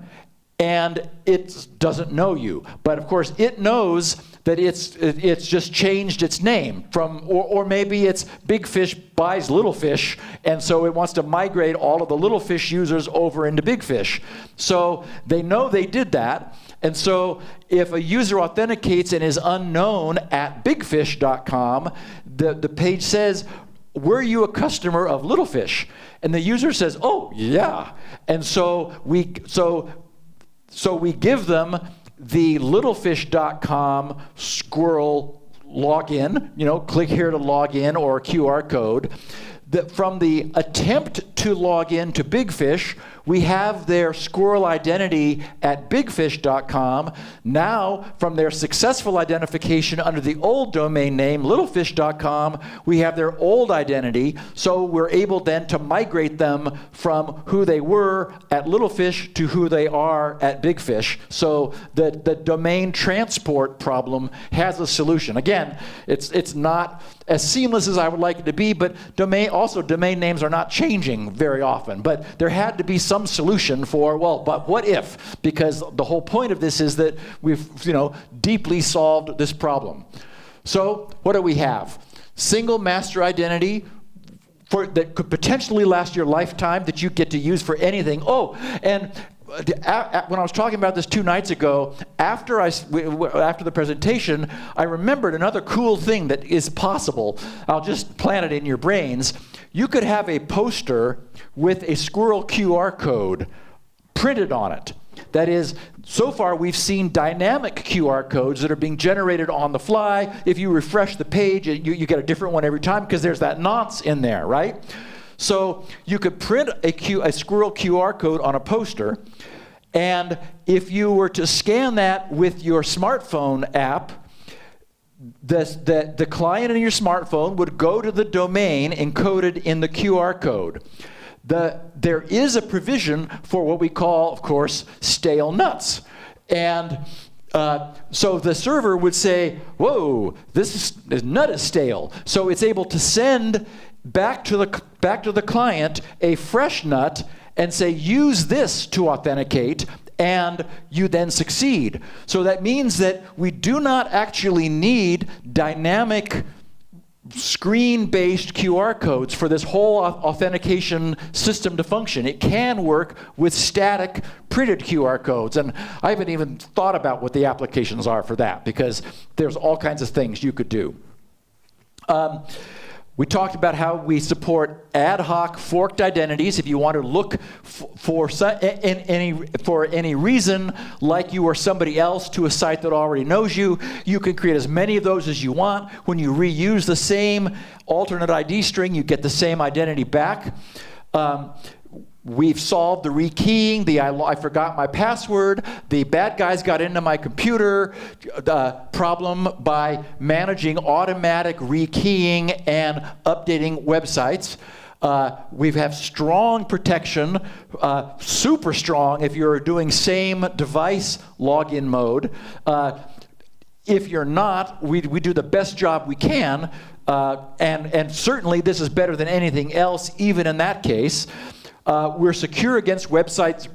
and it doesn't know you. But of course, it knows that it's just changed its name from, or maybe it's Big Fish buys Little Fish, and so it wants to migrate all of the Little Fish users over into Big Fish. So they know they did that, and so if a user authenticates and is unknown at bigfish.com, the page says, were you a customer of Little Fish? And the user says, oh, yeah. And so we give them the littlefish.com SQRL login, click here to log in, or a QR code. from the attempt to log in to Big Fish, we have their squirrel identity at bigfish.com. Now, from their successful identification under the old domain name, littlefish.com, we have their old identity. So we're able then to migrate them from who they were at Littlefish to who they are at Big Fish. So the domain transport problem has a solution. Again, it's not as seamless as I would like it to be, but domain names are not changing very often. But there had to be some solution for, well, but what if? Because the whole point of this is that we've, deeply solved this problem. So what do we have? Single master identity that could potentially last your lifetime, that you get to use for anything. Oh, and when I was talking about this 2 nights ago, after the presentation, I remembered another cool thing that is possible. I'll just plant it in your brains. You could have a poster with a squirrel QR code printed on it. That is, so far we've seen dynamic QR codes that are being generated on the fly. If you refresh the page, you get a different one every time because there's that nonce in there, right? So you could print a squirrel QR code on a poster, and if you were to scan that with your smartphone app, the client in your smartphone would go to the domain encoded in the QR code. There is a provision for what we call, of course, stale nuts. And so the server would say, whoa, this nut is stale. So it's able to send back to the client a fresh nut and say, use this to authenticate, and you then succeed. So that means that we do not actually need dynamic screen-based QR codes for this whole authentication system to function. It can work with static printed QR codes, and I haven't even thought about what the applications are for that, because there's all kinds of things you could do. We talked about how we support ad hoc forked identities. If you want to look for any reason, like you or somebody else, to a site that already knows you, you can create as many of those as you want. When you reuse the same alternate ID string, you get the same identity back. We've solved the rekeying, I forgot my password, the bad guys got into my computer problem by managing automatic rekeying and updating websites. We have strong protection, super strong if you're doing same device login mode. If you're not, we do the best job we can, and certainly this is better than anything else, even in that case. We're secure against website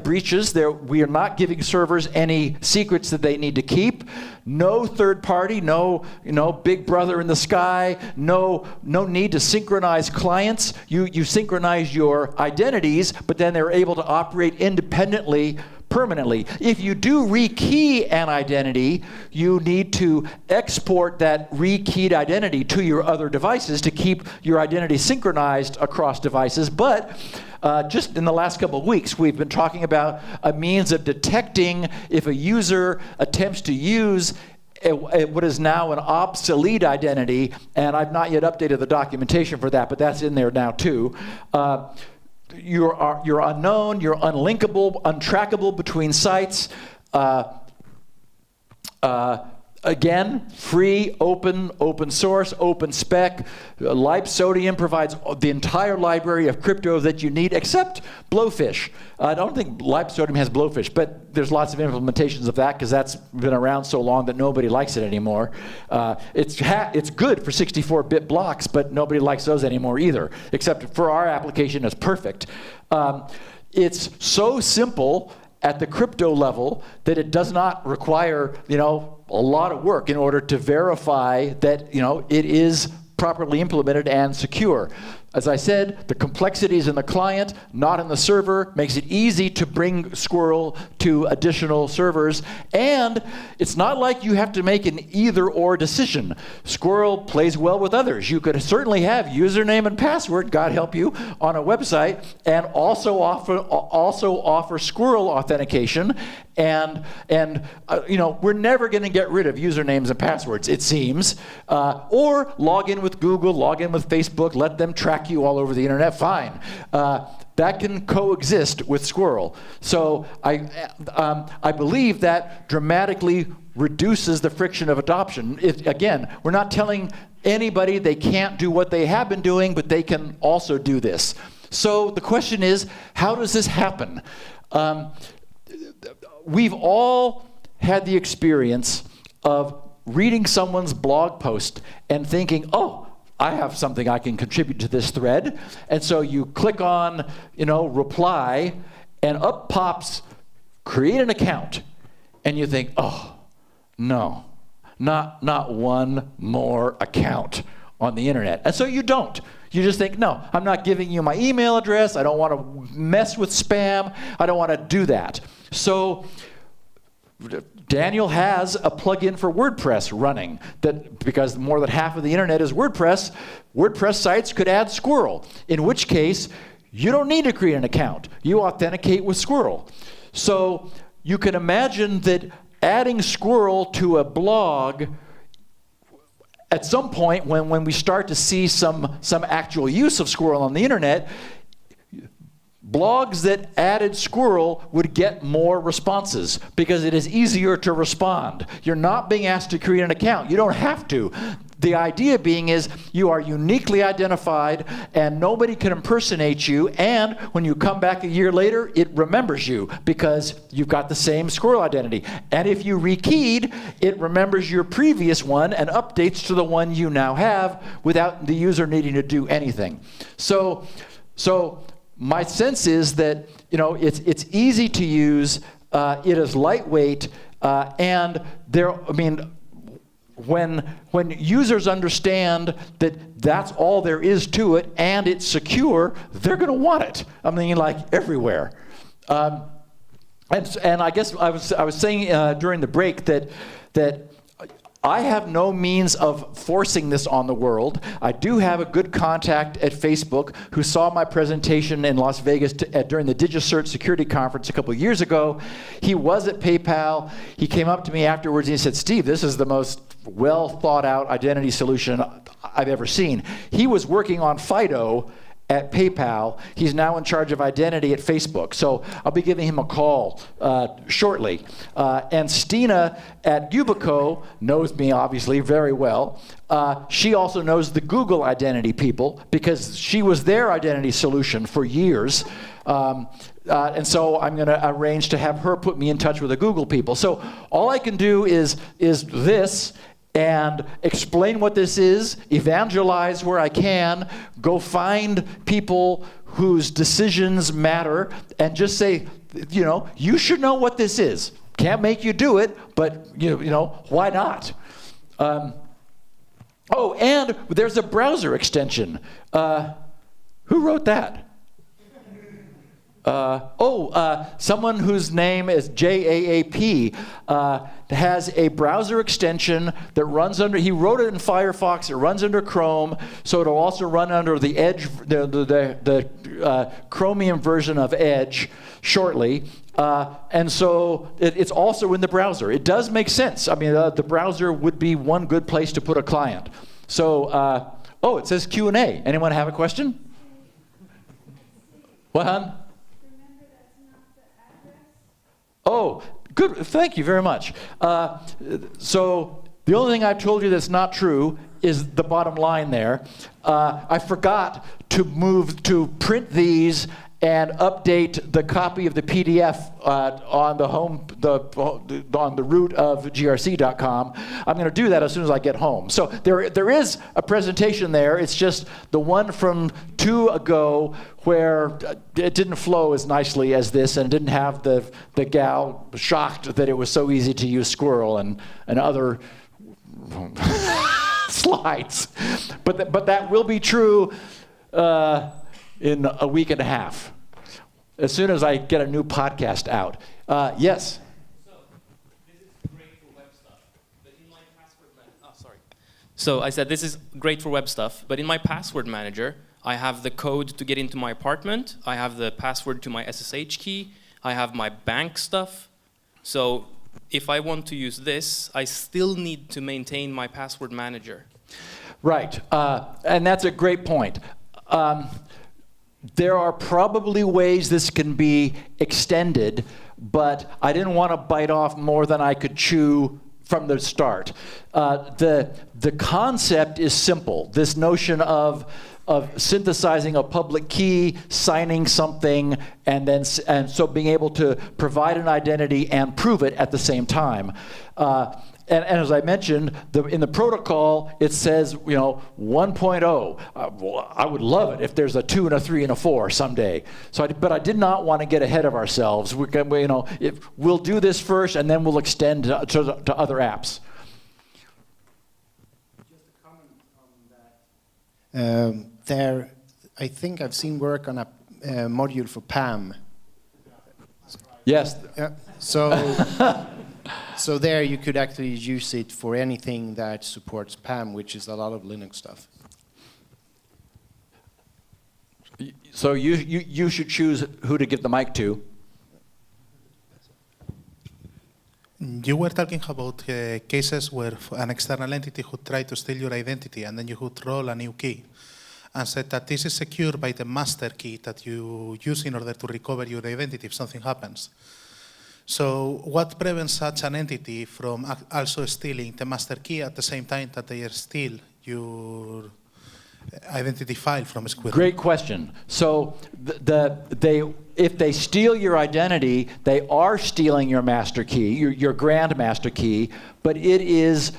breaches. We are not giving servers any secrets that they need to keep. No third party, no big brother in the sky, no need to synchronize clients. You synchronize your identities, but then they're able to operate independently permanently. If you do rekey an identity, you need to export that rekeyed identity to your other devices to keep your identity synchronized across devices. But just in the last couple of weeks, we've been talking about a means of detecting if a user attempts to use what is now an obsolete identity, and I've not yet updated the documentation for that, but that's in there now too. You're unknown, you're unlinkable, untrackable between sites. Again, free, open source, open spec. Lifesodium provides the entire library of crypto that you need, except Blowfish. I don't think Lifesodium has Blowfish, but there's lots of implementations of that because that's been around so long that nobody likes it anymore. It's good for 64-bit blocks, but nobody likes those anymore either, except for our application, it's perfect. It's so simple at the crypto level that it does not require, a lot of work in order to verify that, it is properly implemented and secure. As I said, the complexity is in the client, not in the server. Makes it easy to bring SQRL to additional servers. And it's not like you have to make an either-or decision. SQRL plays well with others. You could certainly have username and password, God help you, on a website, and also offer SQRL authentication. And we're never going to get rid of usernames and passwords, it seems. Or log in with Google, log in with Facebook, let them track you all over the internet, fine. That can coexist with SQRL. So I believe that dramatically reduces the friction of adoption. Again, we're not telling anybody they can't do what they have been doing, but they can also do this. So the question is, how does this happen? We've all had the experience of reading someone's blog post and thinking, oh, I have something I can contribute to this thread. And so you click on, reply, and up pops, create an account. And you think, oh, no, not one more account on the internet. And so you don't. You just think, no, I'm not giving you my email address. I don't want to mess with spam. I don't want to do that. So Daniel has a plugin for WordPress running that, because more than half of the internet is WordPress, WordPress sites could add SQRL, in which case you don't need to create an account. You authenticate with SQRL. So you can imagine that adding SQRL to a blog at some point when we start to see some actual use of SQRL on the internet, blogs that added SQRL would get more responses because it is easier to respond. You're not being asked to create an account. You don't have to. The idea being is you are uniquely identified and nobody can impersonate you, and when you come back a year later, it remembers you because you've got the same SQRL identity. And if you rekeyed, it remembers your previous one and updates to the one you now have without the user needing to do anything. So my sense is that it's easy to use, it is lightweight, and when users understand that that's all there is to it and it's secure, they're going to want it. I mean, like everywhere. And I guess I was saying during the break that I have no means of forcing this on the world. I do have a good contact at Facebook who saw my presentation in Las Vegas during the DigiCert security conference a couple of years ago. He was at PayPal. He came up to me afterwards and he said, Steve, this is the most well thought out identity solution I've ever seen. He was working on FIDO at PayPal. He's now in charge of identity at Facebook. So I'll be giving him a call shortly. And Stina at Yubico knows me obviously very well. She also knows the Google identity people because she was their identity solution for years. And so I'm going to arrange to have her put me in touch with the Google people. So all I can do is this, and explain what this is, evangelize where I can, go find people whose decisions matter, and just say, you should know what this is. Can't make you do it, but why not? Oh, and there's a browser extension. Who wrote that? Someone whose name is JAAP has a browser extension that runs under, he wrote it in Firefox, it runs under Chrome, so it'll also run under the Edge, the Chromium version of Edge shortly. And so it's also in the browser. It does make sense. I mean, the browser would be one good place to put a client. So, it says Q&A. Anyone have a question? What, hon? Oh, good. Thank you very much. So the only thing I've told you that's not true is the bottom line there. I forgot to print these and update the copy of the PDF on the root of grc.com. I'm going to do that as soon as I get home. So there is a presentation there. It's just the one from 2 ago where it didn't flow as nicely as this, and it didn't have the gal shocked that it was so easy to use SQRL and other slides. But that will be true in a week and a half, as soon as I get a new podcast out. Yes? So, this is great for web stuff, but in my password manager... So I said this is great for web stuff, but in my password manager, I have the code to get into my apartment, I have the password to my SSH key, I have my bank stuff. So if I want to use this, I still need to maintain my password manager. Right, and that's a great point. There are probably ways this can be extended, but I didn't want to bite off more than I could chew from the start. The concept is simple. This notion of synthesizing a public key, signing something, and so being able to provide an identity and prove it at the same time. And as I mentioned, in the protocol, it says, 1.0. I would love it if there's a 2 and a 3 and a 4 someday. But I did not want to get ahead of ourselves. We'll do this first, and then we'll extend to other apps. Just a comment on that. I think I've seen work on a module for PAM. Yes. Yeah. So there you could actually use it for anything that supports PAM, which is a lot of Linux stuff. So you should choose who to give the mic to. You were talking about cases where an external entity would try to steal your identity and then you would roll a new key and said that this is secured by the master key that you use in order to recover your identity if something happens. So what prevents such an entity from also stealing the master key at the same time that they steal your identity file from SQRL? Great question. So if they steal your identity, they are stealing your master key, your grand master key, but it is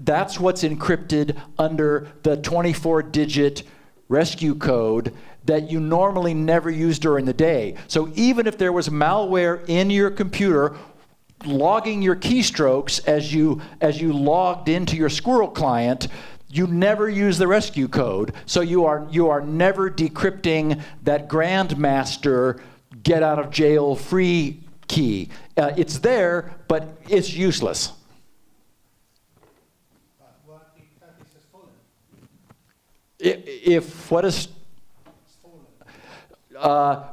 that's what's encrypted under the 24-digit rescue code that you normally never use during the day. So even if there was malware in your computer logging your keystrokes as you logged into your SQRL client, you never use the rescue code. So you are never decrypting that grandmaster get out of jail free key. It's there, but it's useless. What if that is stolen? If what is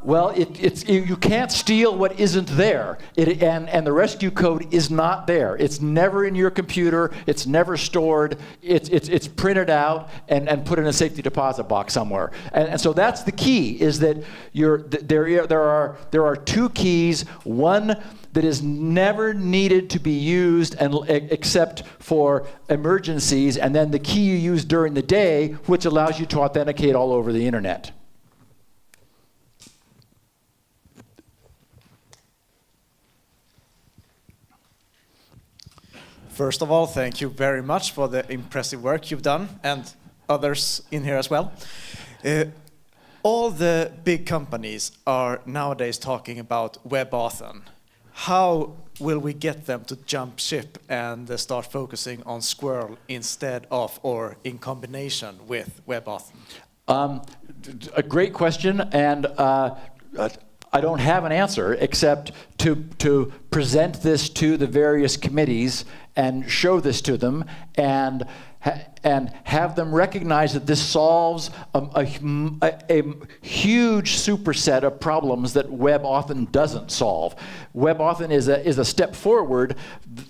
well, you can't steal what isn't there, and the rescue code is not there. It's never in your computer. It's never stored. It's printed out and put in a safety deposit box somewhere. And so that's the key: is that there are two keys. One that is never needed to be used except for emergencies, and then the key you use during the day, which allows you to authenticate all over the internet. First of all, thank you very much for the impressive work you've done, and others in here as well. All the big companies are nowadays talking about WebAuthn. How will we get them to jump ship and start focusing on SQRL instead of or in combination with WebAuthn? A great question, and I don't have an answer except to present this to the various committees and show this to them and have them recognize that this solves a huge superset of problems that WebAuthn doesn't solve. WebAuthn is a step forward.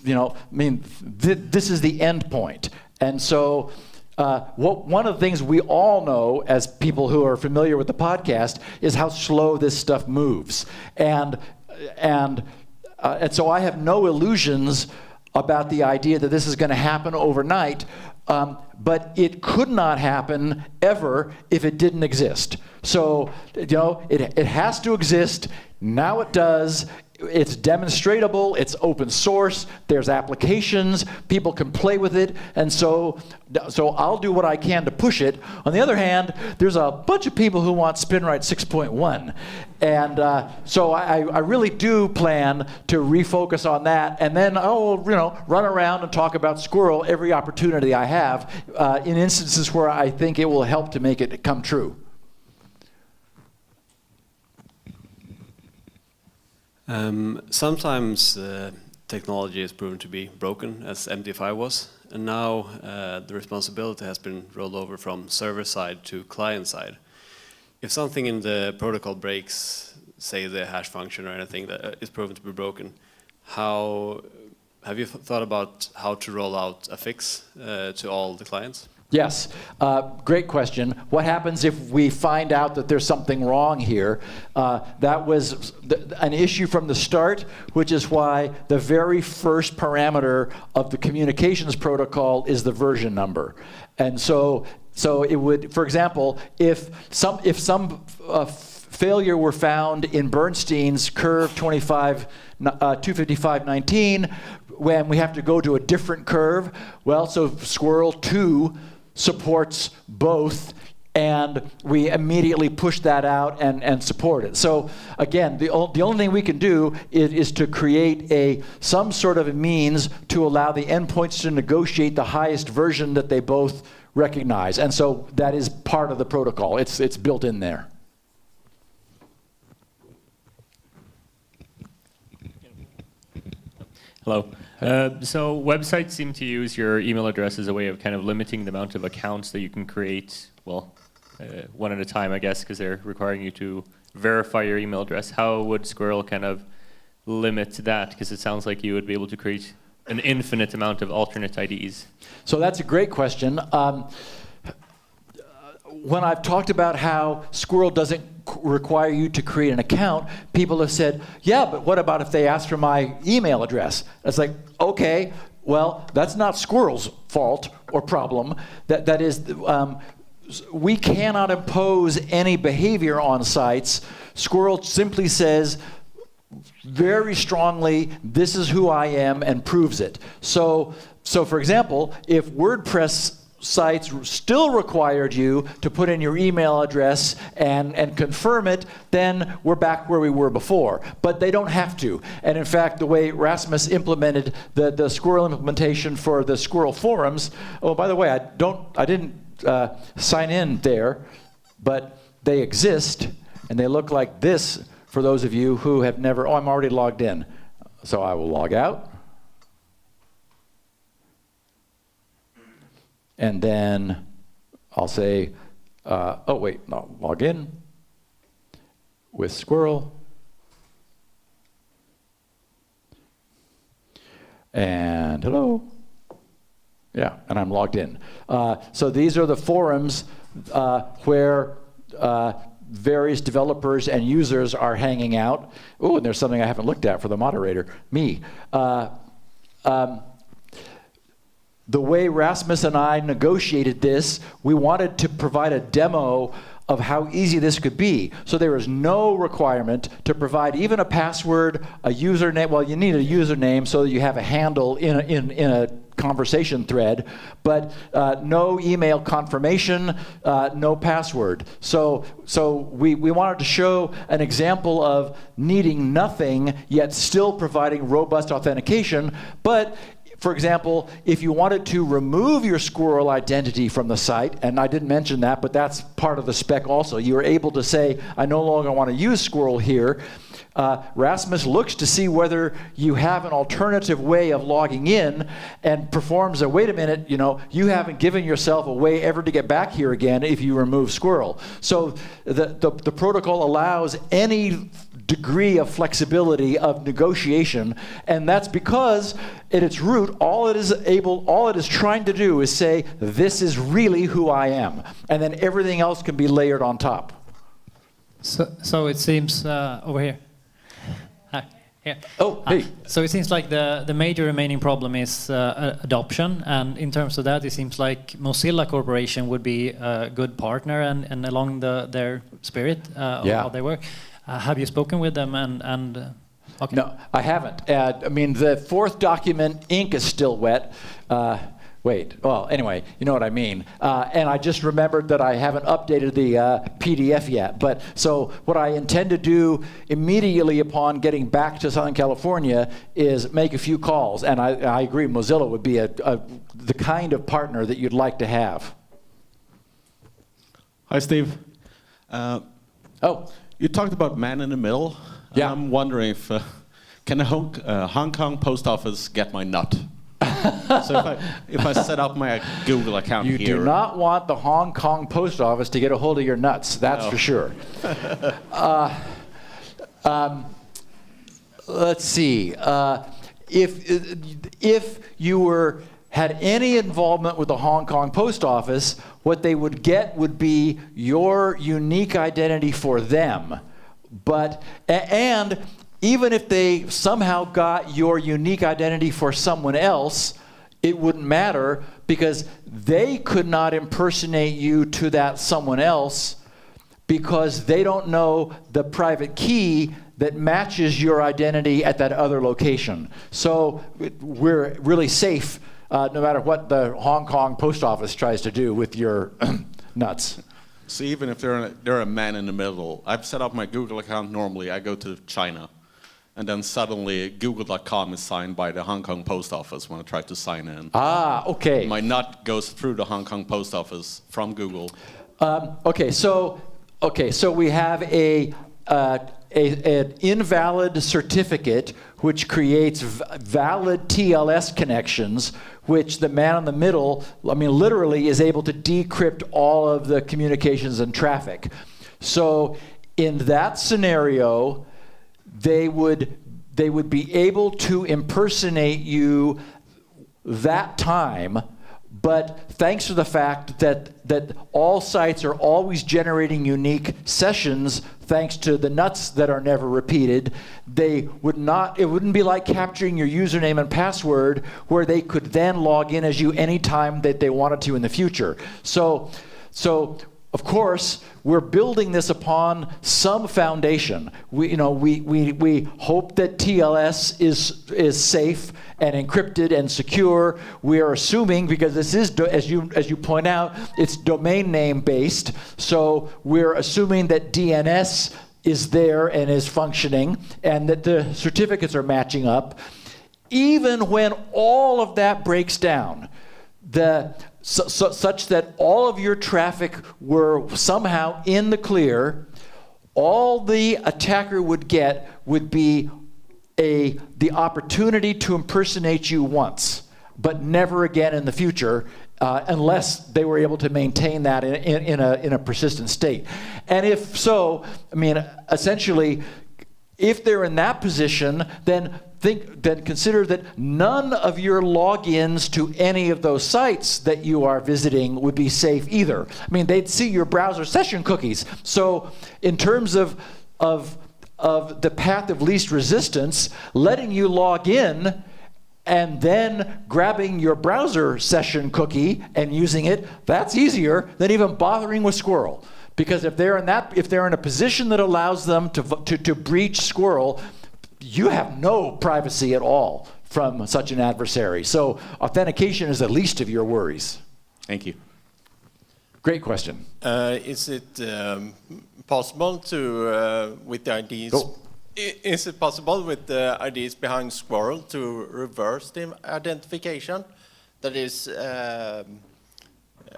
This is the end point. And so one of the things we all know as people who are familiar with the podcast is how slow this stuff moves. And so I have no illusions about the idea that this is going to happen overnight, but it could not happen ever if it didn't exist. So, it has to exist. Now it does. It's demonstratable, it's open source, there's applications, people can play with it, and so I'll do what I can to push it. On the other hand, there's a bunch of people who want SpinRite 6.1, And so I really do plan to refocus on that, and then I'll run around and talk about Squirrel every opportunity I have in instances where I think it will help to make it come true. Sometimes technology is proven to be broken, as MD5 was, and now the responsibility has been rolled over from server side to client side. If something in the protocol breaks, say the hash function or anything that is proven to be broken, have you thought about how to roll out a fix to all the clients? Yes, great question. What happens if we find out that there's something wrong here? That was an issue from the start, which is why the very first parameter of the communications protocol is the version number. And so it would, for example, if some failure were found in Bernstein's curve 25519, when we have to go to a different curve, well, so Squirrel 2 supports both, and we immediately push that out and support it. So again, the only thing we can do is to create some sort of a means to allow the endpoints to negotiate the highest version that they both recognize. And so that is part of the protocol. It's built in there. Hello. So websites seem to use your email address as a way of kind of limiting the amount of accounts that you can create, well, one at a time, I guess, because they're requiring you to verify your email address. How would Squirrel kind of limit that? Because it sounds like you would be able to create an infinite amount of alternate IDs. So that's a great question. When I've talked about how Squirrel doesn't require you to create an account, people have said, yeah, but what about if they ask for my email address? It's like, okay, well, that's not Squirrel's fault or problem. That is, we cannot impose any behavior on sites. Squirrel simply says very strongly, this is who I am, and proves it. So for example, if WordPress sites still required you to put in your email address and confirm it, then we're back where we were before. But they don't have to. And in fact, the way Rasmus implemented the Squirrel implementation for the Squirrel forums, oh, by the way, I didn't sign in there, but they exist, and they look like this for those of you who have never, I'm already logged in. So I will log out. And then I'll say, log in with Squirrel. And hello. Yeah, and I'm logged in. So these are the forums where various developers and users are hanging out. Oh, and there's something I haven't looked at for the moderator, me. The way Rasmus and I negotiated this, we wanted to provide a demo of how easy this could be. So there is no requirement to provide even a password, a username. Well, you need a username so that you have a handle in a conversation thread, but no email confirmation, no password. So we wanted to show an example of needing nothing, yet still providing robust authentication. But for example, if you wanted to remove your Squirrel identity from the site, and I didn't mention that, but that's part of the spec also, you are able to say, I no longer want to use Squirrel here. Rasmus looks to see whether you have an alternative way of logging in and performs a, wait a minute, you haven't given yourself a way ever to get back here again if you remove Squirrel. So the protocol allows any degree of flexibility of negotiation, and that's because at its root, all it is trying to do is say, this is really who I am, and then everything else can be layered on top. So it seems over here. Hi. Here. Oh, hey. So it seems like the major remaining problem is adoption, and in terms of that, it seems like Mozilla Corporation would be a good partner and along their spirit of how they work. Have you spoken with them and okay. No, I haven't. I mean, the fourth document ink is still wet. Wait, well, anyway, you know what I mean. And I just remembered that I haven't updated the PDF yet. But so what I intend to do immediately upon getting back to Southern California is make a few calls. And I agree, Mozilla would be the kind of partner that you'd like to have. Hi, Steve. You talked about man in the middle. Yeah. I'm wondering if, can a Hong Kong post office get my nut? So if I set up my Google account You here... do not want the Hong Kong post office to get a hold of your nuts, that's for sure. Let's see. If you had any involvement with the Hong Kong post office, what they would get would be your unique identity for them. And even if they somehow got your unique identity for someone else, it wouldn't matter because they could not impersonate you to that someone else because they don't know the private key that matches your identity at that other location. So we're really safe no matter what the Hong Kong post office tries to do with your nuts. So even if they're a man in the middle, I've set up my Google account normally, I go to China. And then suddenly Google.com is signed by the Hong Kong post office when I try to sign in. Okay. My nut goes through the Hong Kong post office from Google. So we have an invalid certificate which creates valid TLS connections, which the man in the middle, literally is able to decrypt all of the communications and traffic. So in that scenario, they would be able to impersonate you that time, but thanks to the fact that all sites are always generating unique sessions, thanks to the nuts that are never repeated, it wouldn't be like capturing your username and password where they could then log in as you anytime that they wanted to in the future. So of course, we're building this upon some foundation. We hope that TLS is safe and encrypted and secure. We are assuming, because this is, as you point out, it's domain name based. So we're assuming that DNS is there and is functioning, and that the certificates are matching up. Even when all of that breaks down, such that all of your traffic were somehow in the clear, all the attacker would get would be the opportunity to impersonate you once, but never again in the future, unless they were able to maintain that in a persistent state. And if so, essentially, if they're in that position, then consider that none of your logins to any of those sites that you are visiting would be safe either. They'd see your browser session cookies. So in terms of the path of least resistance, letting you log in and then grabbing your browser session cookie and using it, that's easier than even bothering with SQRL. Because if they're in a position that allows them to breach SQRL, you have no privacy at all from such an adversary. So authentication is the least of your worries. Thank you. Great question. Is it possible to, with the IDs, is it possible with the IDs behind SQRL to reverse the identification? That is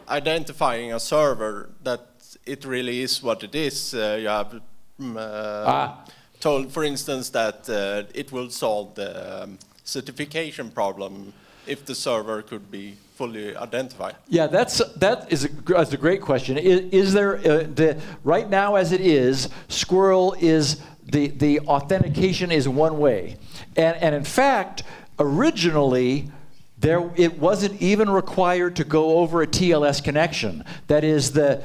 identifying a server that it really is what it is. You have told, for instance, that it will solve the certification problem if the server could be fully identified. Yeah, that's a great question. Is there right now as it is, SQRL is the authentication is one way, and in fact, originally it wasn't even required to go over a TLS connection. That is the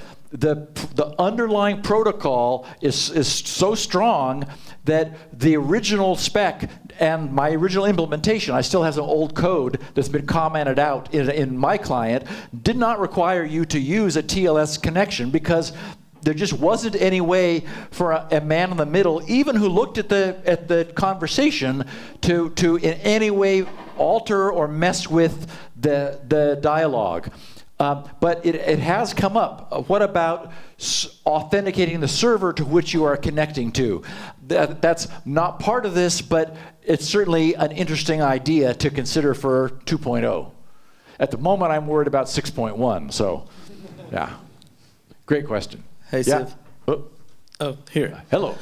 underlying protocol is so strong that the original spec and my original implementation, I still have some old code that's been commented out in my client, did not require you to use a TLS connection because there just wasn't any way for a man in the middle, even who looked at the conversation, to in any way alter or mess with the dialogue. But it has come up. What about authenticating the server to which you are connecting to? That's not part of this, but it's certainly an interesting idea to consider for 2.0. At the moment, I'm worried about 6.1. So, yeah. Great question. Hey, yeah. Steve. Oh. Oh, here. Hello.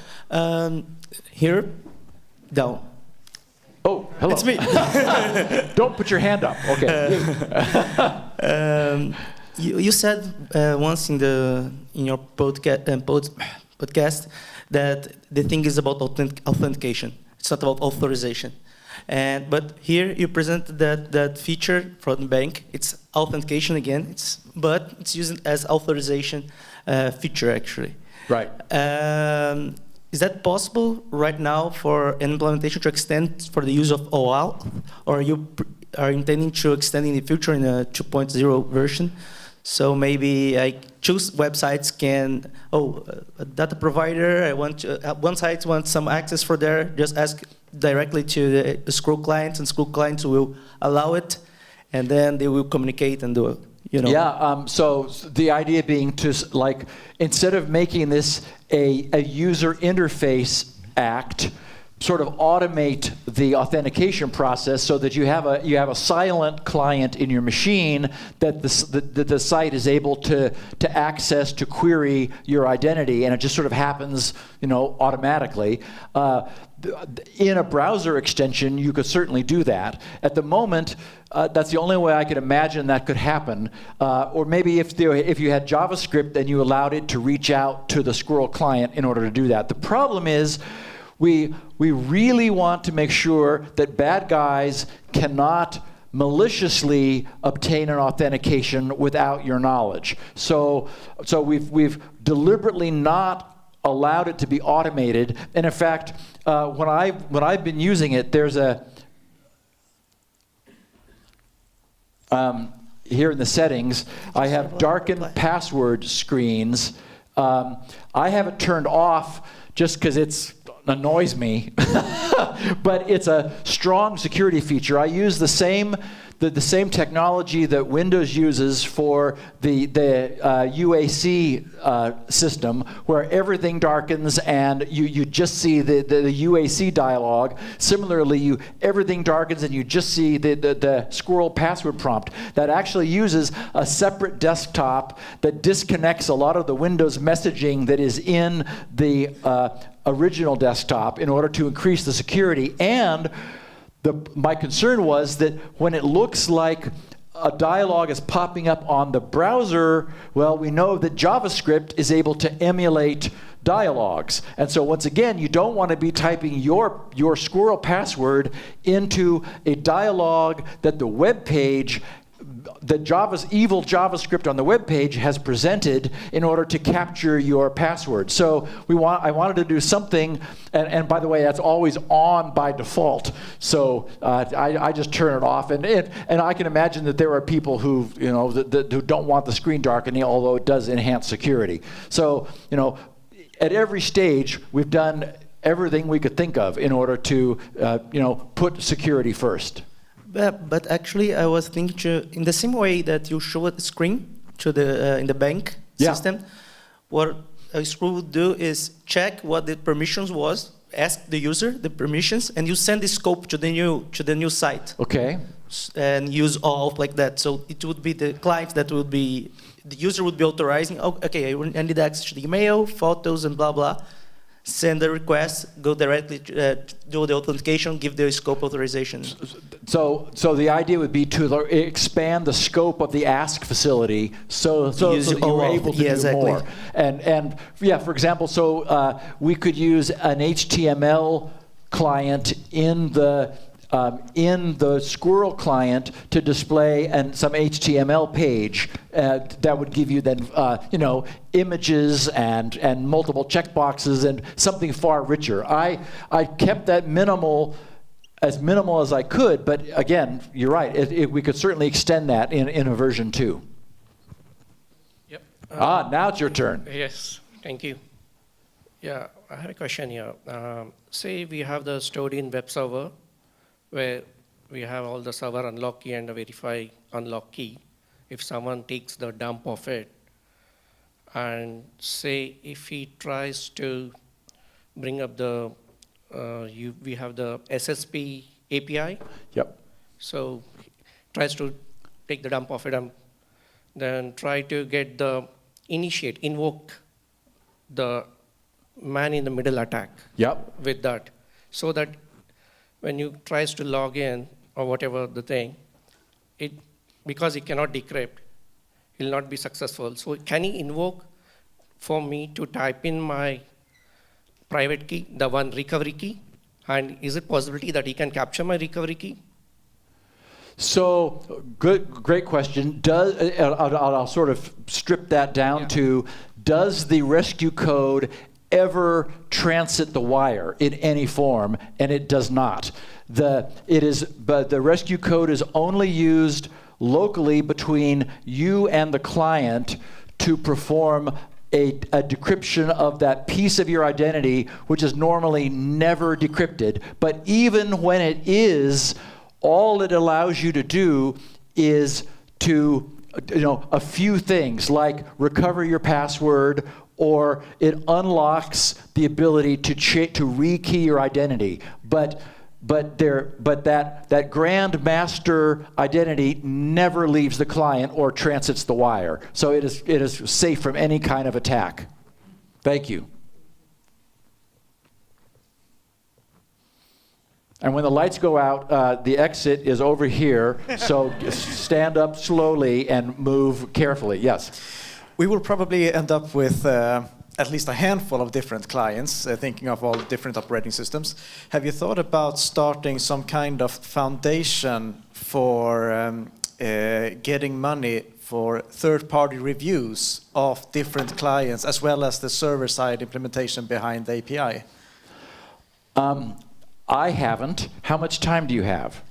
Here, down. Oh, hello. It's me. Don't put your hand up. Okay. You said once in your podcast that the thing is about authentication. It's not about authorization. But here you present that feature from the bank. It's authentication again, but it's used as authorization feature actually. Right. Is that possible right now for an implementation to extend for the use of OAuth, or you are intending to extend in the future in a 2.0 version? So maybe choose websites can, a data provider, I want one site wants some access for there, just ask directly to the Scroll clients, and Scroll clients will allow it, and then they will communicate and do it. You know. Yeah, so the idea being to, like, instead of making this a user interface act, sort of automate the authentication process so that you have a silent client in your machine that the site is able to access, to query your identity, and it just sort of happens, automatically. In a browser extension, you could certainly do that. At the moment, that's the only way I could imagine that could happen. Or maybe if you had JavaScript and you allowed it to reach out to the Squirrel client in order to do that. The problem is we really want to make sure that bad guys cannot maliciously obtain an authentication without your knowledge. So we've deliberately not allowed it to be automated. And in fact, when I've been using it, there's here in the settings, I have darkened password screens. I have it turned off just because it annoys me, but it's a strong security feature. I use the same technology that Windows uses for the UAC system, where everything darkens and you just see the UAC dialog. Similarly, everything darkens and you just see the Squirrel password prompt. That actually uses a separate desktop that disconnects a lot of the Windows messaging that is in the original desktop in order to increase the security. And my concern was that when it looks like a dialog is popping up on the browser, well, we know that JavaScript is able to emulate dialogues. And so once again, you don't want to be typing your Squirrel password into a dialog that the web page, evil JavaScript on the web page has presented in order to capture your password. So I wanted to do something, and by the way, that's always on by default. So I just turn it off, and I can imagine that there are people who who don't want the screen darkening, although it does enhance security. So at every stage, we've done everything we could think of in order to put security first. But actually, I was thinking in the same way that you show the screen to in the bank system, what a Scroll would do is check what the permissions was, ask the user the permissions, and you send the scope to the new site. Okay. And use all like that. So it would be the client that would be, the user would be authorizing. Oh, okay, I need access to the email, photos, and blah blah. Send the request, go directly do the authentication, give the scope authorization. So the idea would be to expand the scope of the ask facility so that you're able to do more. And yeah, for example, we could use an HTML client in the Squirrel client to display some HTML page that would give you then images and multiple checkboxes and something far richer. I kept that as minimal as I could, but again, you're right. We could certainly extend that in a version 2. Yep. Now it's your turn. Yes, thank you. Yeah, I had a question here. Say we have the stored in web server, where we have all the server unlock key and the verify unlock key. If someone takes the dump of it, and say if he tries to bring up the, we have the SSP API. Yep. So tries to take the dump of it and then try to get the invoke the man in the middle attack. Yep. With that, so that when you tries to log in or whatever the thing, because he cannot decrypt, he'll not be successful. So can he invoke for me to type in my private key, the one recovery key? And is it possibility that he can capture my recovery key? So, great question. I'll sort of strip that down to, does the rescue code ever transit the wire in any form? And it does not. But the rescue code is only used locally between you and the client to perform a decryption of that piece of your identity, which is normally never decrypted. But even when it is, all it allows you to do is to, a few things like recover your password, or it unlocks the ability to rekey your identity. But that grand master identity never leaves the client or transits the wire. So it is safe from any kind of attack. Thank you. And when the lights go out, the exit is over here. So stand up slowly and move carefully. Yes. We will probably end up with at least a handful of different clients, thinking of all different operating systems. Have you thought about starting some kind of foundation for getting money for third-party reviews of different clients, as well as the server-side implementation behind the API? I haven't. How much time do you have?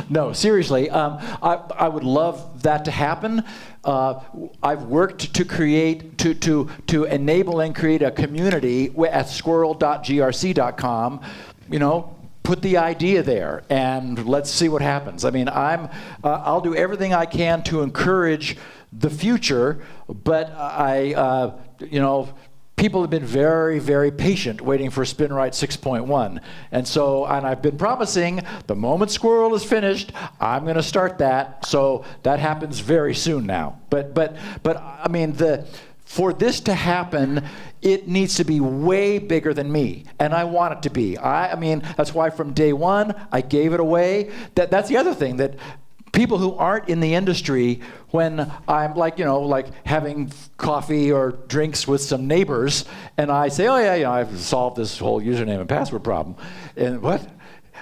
No, seriously, I would love that to happen. I've worked to create, to enable and create a community at squirrel.grc.com, put the idea there and let's see what happens. I mean, I'll do everything I can to encourage the future, but people have been very, very patient waiting for SpinRite 6.1. And I've been promising the moment Squirrel is finished, I'm going to start that. So that happens very soon now. But I mean, for this to happen, it needs to be way bigger than me. And I want it to be. I mean, that's why from day one, I gave it away. That's the other thing, that people who aren't in the industry, when I'm like having coffee or drinks with some neighbors, and I say, oh yeah, I've solved this whole username and password problem, and what?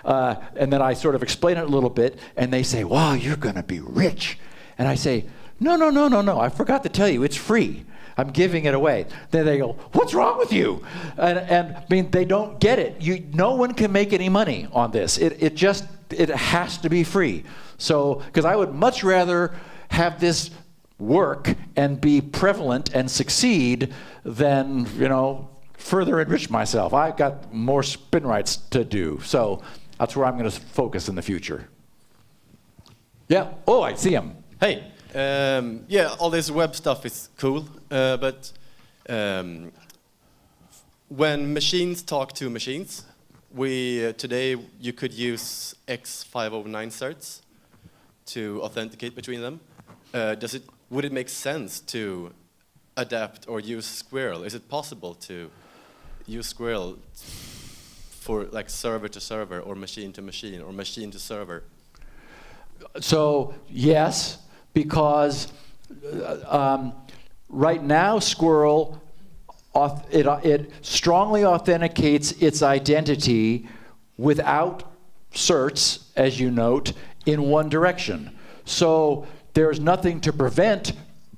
And then I sort of explain it a little bit, and they say, wow, you're gonna be rich. And I say, no, I forgot to tell you, it's free. I'm giving it away. Then they go, what's wrong with you? And I mean, they don't get it. No one can make any money on this. It has to be free. So, because I would much rather have this work and be prevalent and succeed than, further enrich myself. I've got more SpinRites to do. So that's where I'm going to focus in the future. Yeah. Oh, I see him. Hey. Yeah, all this web stuff is cool, but when machines talk to machines, today you could use X509 certs to authenticate between them. Would it make sense to adapt or use Squirrel? Is it possible to use Squirrel for like server to server or machine to machine or machine to server? So yes, because right now Squirrel, it strongly authenticates its identity without certs, as you note, in one direction. So there's nothing to prevent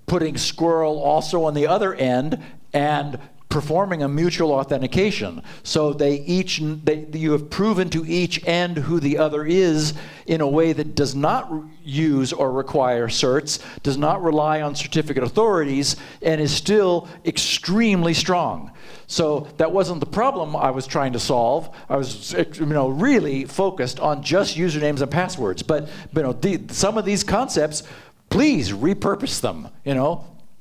putting Squirrel also on the other end and performing a mutual authentication. So you have proven to each end who the other is in a way that does not use or require certs, does not rely on certificate authorities, and is still extremely strong. So that wasn't the problem I was trying to solve. I was, really focused on just usernames and passwords. But some of these concepts, please repurpose them.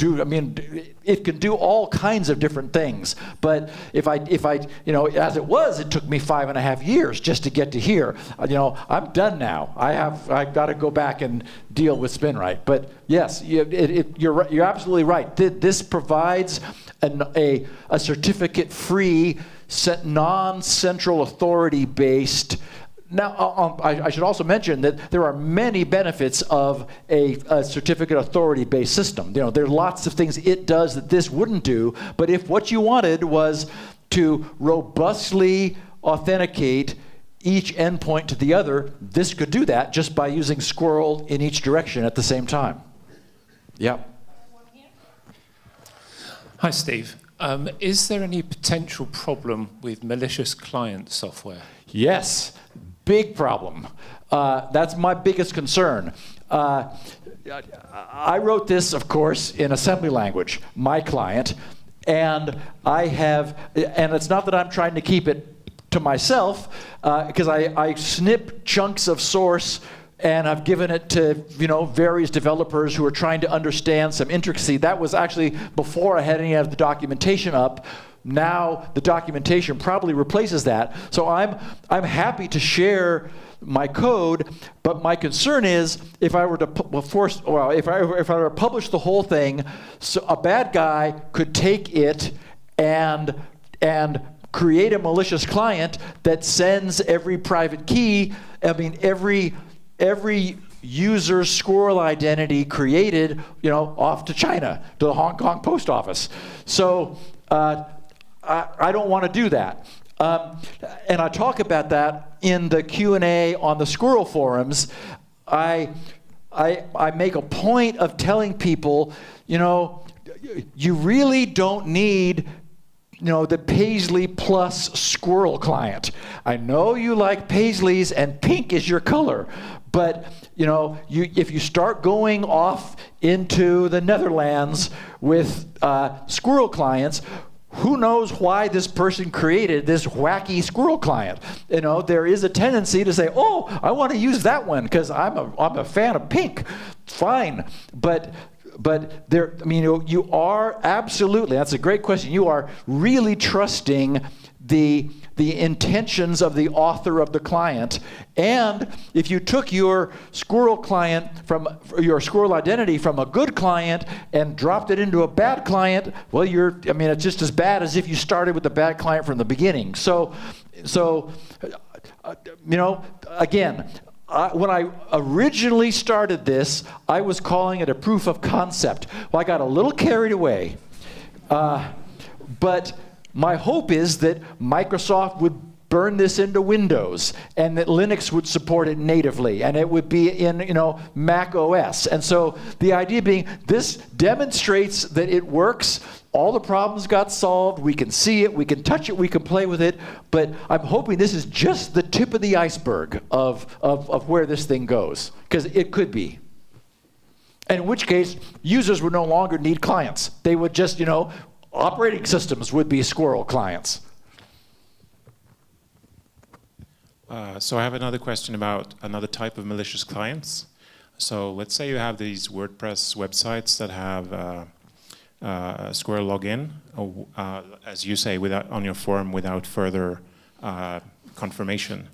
It can do all kinds of different things. But if I, as it was, it took me 5.5 years just to get to here. I'm done now. I've got to go back and deal with SpinRite. But yes, you're absolutely right. This provides a certificate-free, non-central authority-based. Now, I should also mention that there are many benefits of a certificate authority-based system. There are lots of things it does that this wouldn't do, but if what you wanted was to robustly authenticate each endpoint to the other, this could do that just by using SQRL in each direction at the same time. Yeah. Hi, Steve. Is there any potential problem with malicious client software? Yes. Big problem. That's my biggest concern. I wrote this, of course, in assembly language, my client, and and it's not that I'm trying to keep it to myself, because I snip chunks of source and I've given it to various developers who are trying to understand some intricacy. That was actually before I had any of the documentation up. Now the documentation probably replaces that. So I'm happy to share my code, but my concern is if I were to publish the whole thing, so a bad guy could take it and create a malicious client that sends every private key. Every user's SQRL identity created, off to China, to the Hong Kong post office. So I don't want to do that. And I talk about that in the Q&A on the SQRL forums. I make a point of telling people, you really don't need the Paisley plus SQRL client. I know you like Paisleys and pink is your color, but if you start going off into the Netherlands with SQRL clients, who knows why this person created this wacky SQRL client? There is a tendency to say, "Oh, I want to use that one because I'm a fan of pink." Fine, but there, you are absolutely. That's a great question. You are really trusting the intentions of the author of the client, and if you took your SQRL client from your SQRL identity from a good client and dropped it into a bad client, well, it's just as bad as if you started with the bad client from the beginning. So again. When I originally started this, I was calling it a proof of concept. Well, I got a little carried away. But my hope is that Microsoft would burn this into Windows and that Linux would support it natively and it would be in Mac OS. And so the idea being this demonstrates that it works. All the problems got solved. We can see it. We can touch it. We can play with it. But I'm hoping this is just the tip of the iceberg of where this thing goes, because it could be. And in which case, users would no longer need clients. They would just, operating systems would be SQRL clients. So I have another question about another type of malicious clients. So let's say you have these WordPress websites that have SQRL login, as you say, on your forum without further confirmation.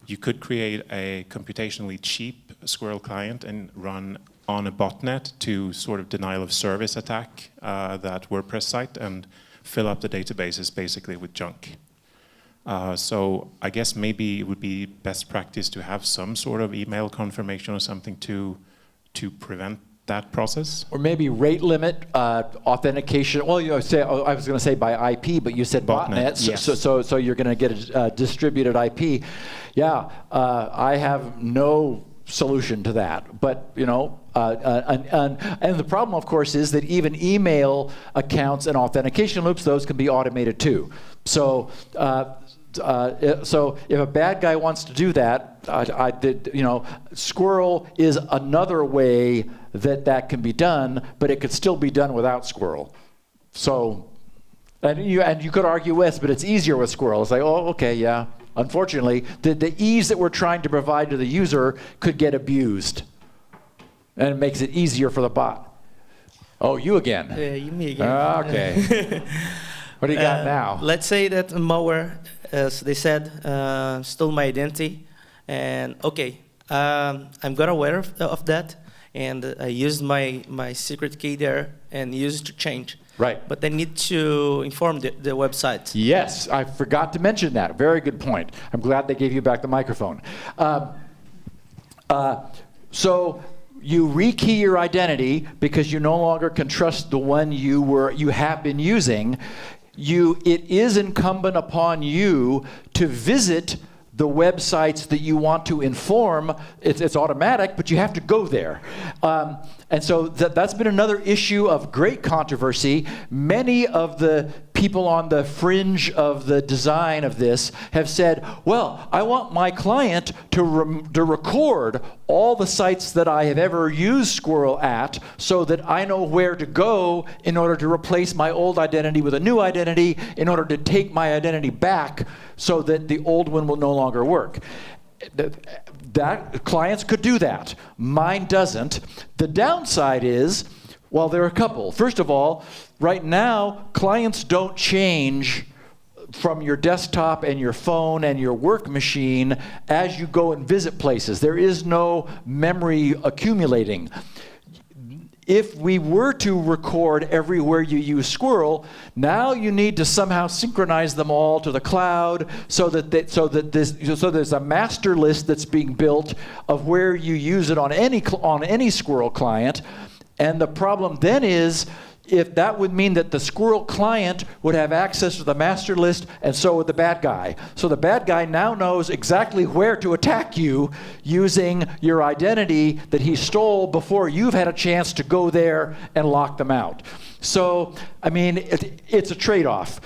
You could create a computationally cheap SQRL client and run on a botnet to sort of denial of service attack that WordPress site and fill up the databases basically with junk. So I guess maybe it would be best practice to have some sort of email confirmation or something to prevent that process? Or maybe rate limit authentication. Well, I was going to say by IP, but you said botnet. Yes. So you're going to get a distributed IP. Yeah, I have no solution to that. But, you know, and the problem, of course, is that even email accounts and authentication loops, those can be automated too. So, so if a bad guy wants to do that, you know, SQRL is another way that can be done, but it could still be done without SQRL. So, and you could argue with, but it's easier with SQRL. It's like, oh, okay, yeah. Unfortunately, the ease that we're trying to provide to the user could get abused. And it makes it easier for the bot. Oh, you again. You me again. Okay. What do you got now? Let's say that a malware, as they said, stole my identity. And okay, I'm got aware of that. And I used my secret key there and used to change. Right. But they need to inform the website. Yes, I forgot to mention that. Very good point. I'm glad they gave you back the microphone. So you rekey your identity because you no longer can trust the one you have been using. It is incumbent upon you to visit the websites that you want to inform. It's automatic, but you have to go there. And so that's been another issue of great controversy. Many of the people on the fringe of the design of this have said, well, I want my client to record all the sites that I have ever used SQRL at so that I know where to go in order to replace my old identity with a new identity, in order to take my identity back so that the old one will no longer work. That clients could do that. Mine doesn't. The downside is, well, there are a couple. First of all, right now, clients don't change from your desktop and your phone and your work machine as you go and visit places. There is no memory accumulating. If we were to record everywhere you use SQRL, now you need to somehow synchronize them all to the cloud so that there's a master list that's being built of where you use it on any SQRL client. And the problem then is, if that would mean that the SQRL client would have access to the master list, and so would the bad guy. So the bad guy now knows exactly where to attack you using your identity that he stole before you've had a chance to go there and lock them out. So, I mean, it's a trade-off.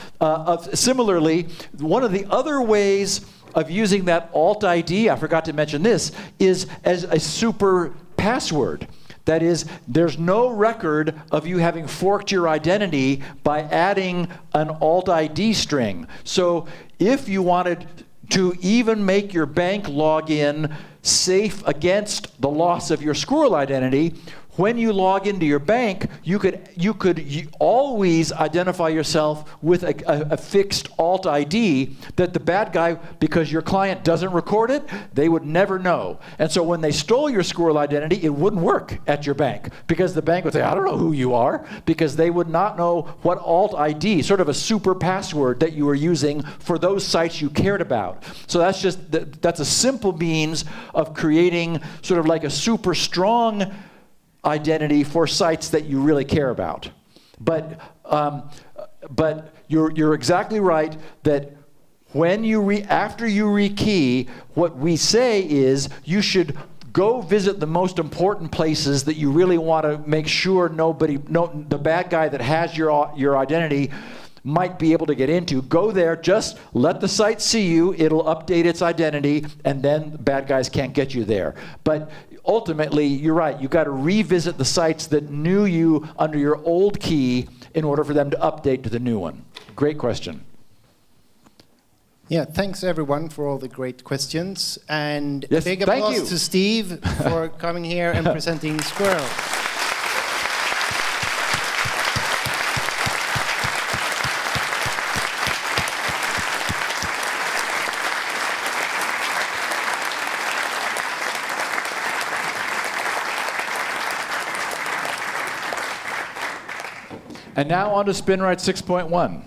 Similarly, one of the other ways of using that alt ID, I forgot to mention this, is as a super password. That is, there's no record of you having forked your identity by adding an alt ID string. So if you wanted to even make your bank login safe against the loss of your SQRL identity, when you log into your bank, you could always identify yourself with a fixed alt ID that the bad guy, because your client doesn't record it, they would never know. And so when they stole your SQRL identity, it wouldn't work at your bank because the bank would say, I don't know who you are, because they would not know what alt ID, sort of a super password that you were using for those sites you cared about. So that's a simple means of creating sort of like a super strong identity for sites that you really care about. But you're exactly right that when after you rekey, what we say is you should go visit the most important places that you really want to make sure the bad guy that has your identity might be able to get into. Go there, just let the site see you, it'll update its identity, and then bad guys can't get you there. But ultimately, you're right, you've got to revisit the sites that knew you under your old key in order for them to update to the new one. Great question. Yeah, thanks everyone for all the great questions. And yes, big applause to Steve for coming here and presenting SQRL. And now on to SpinRite 6.1.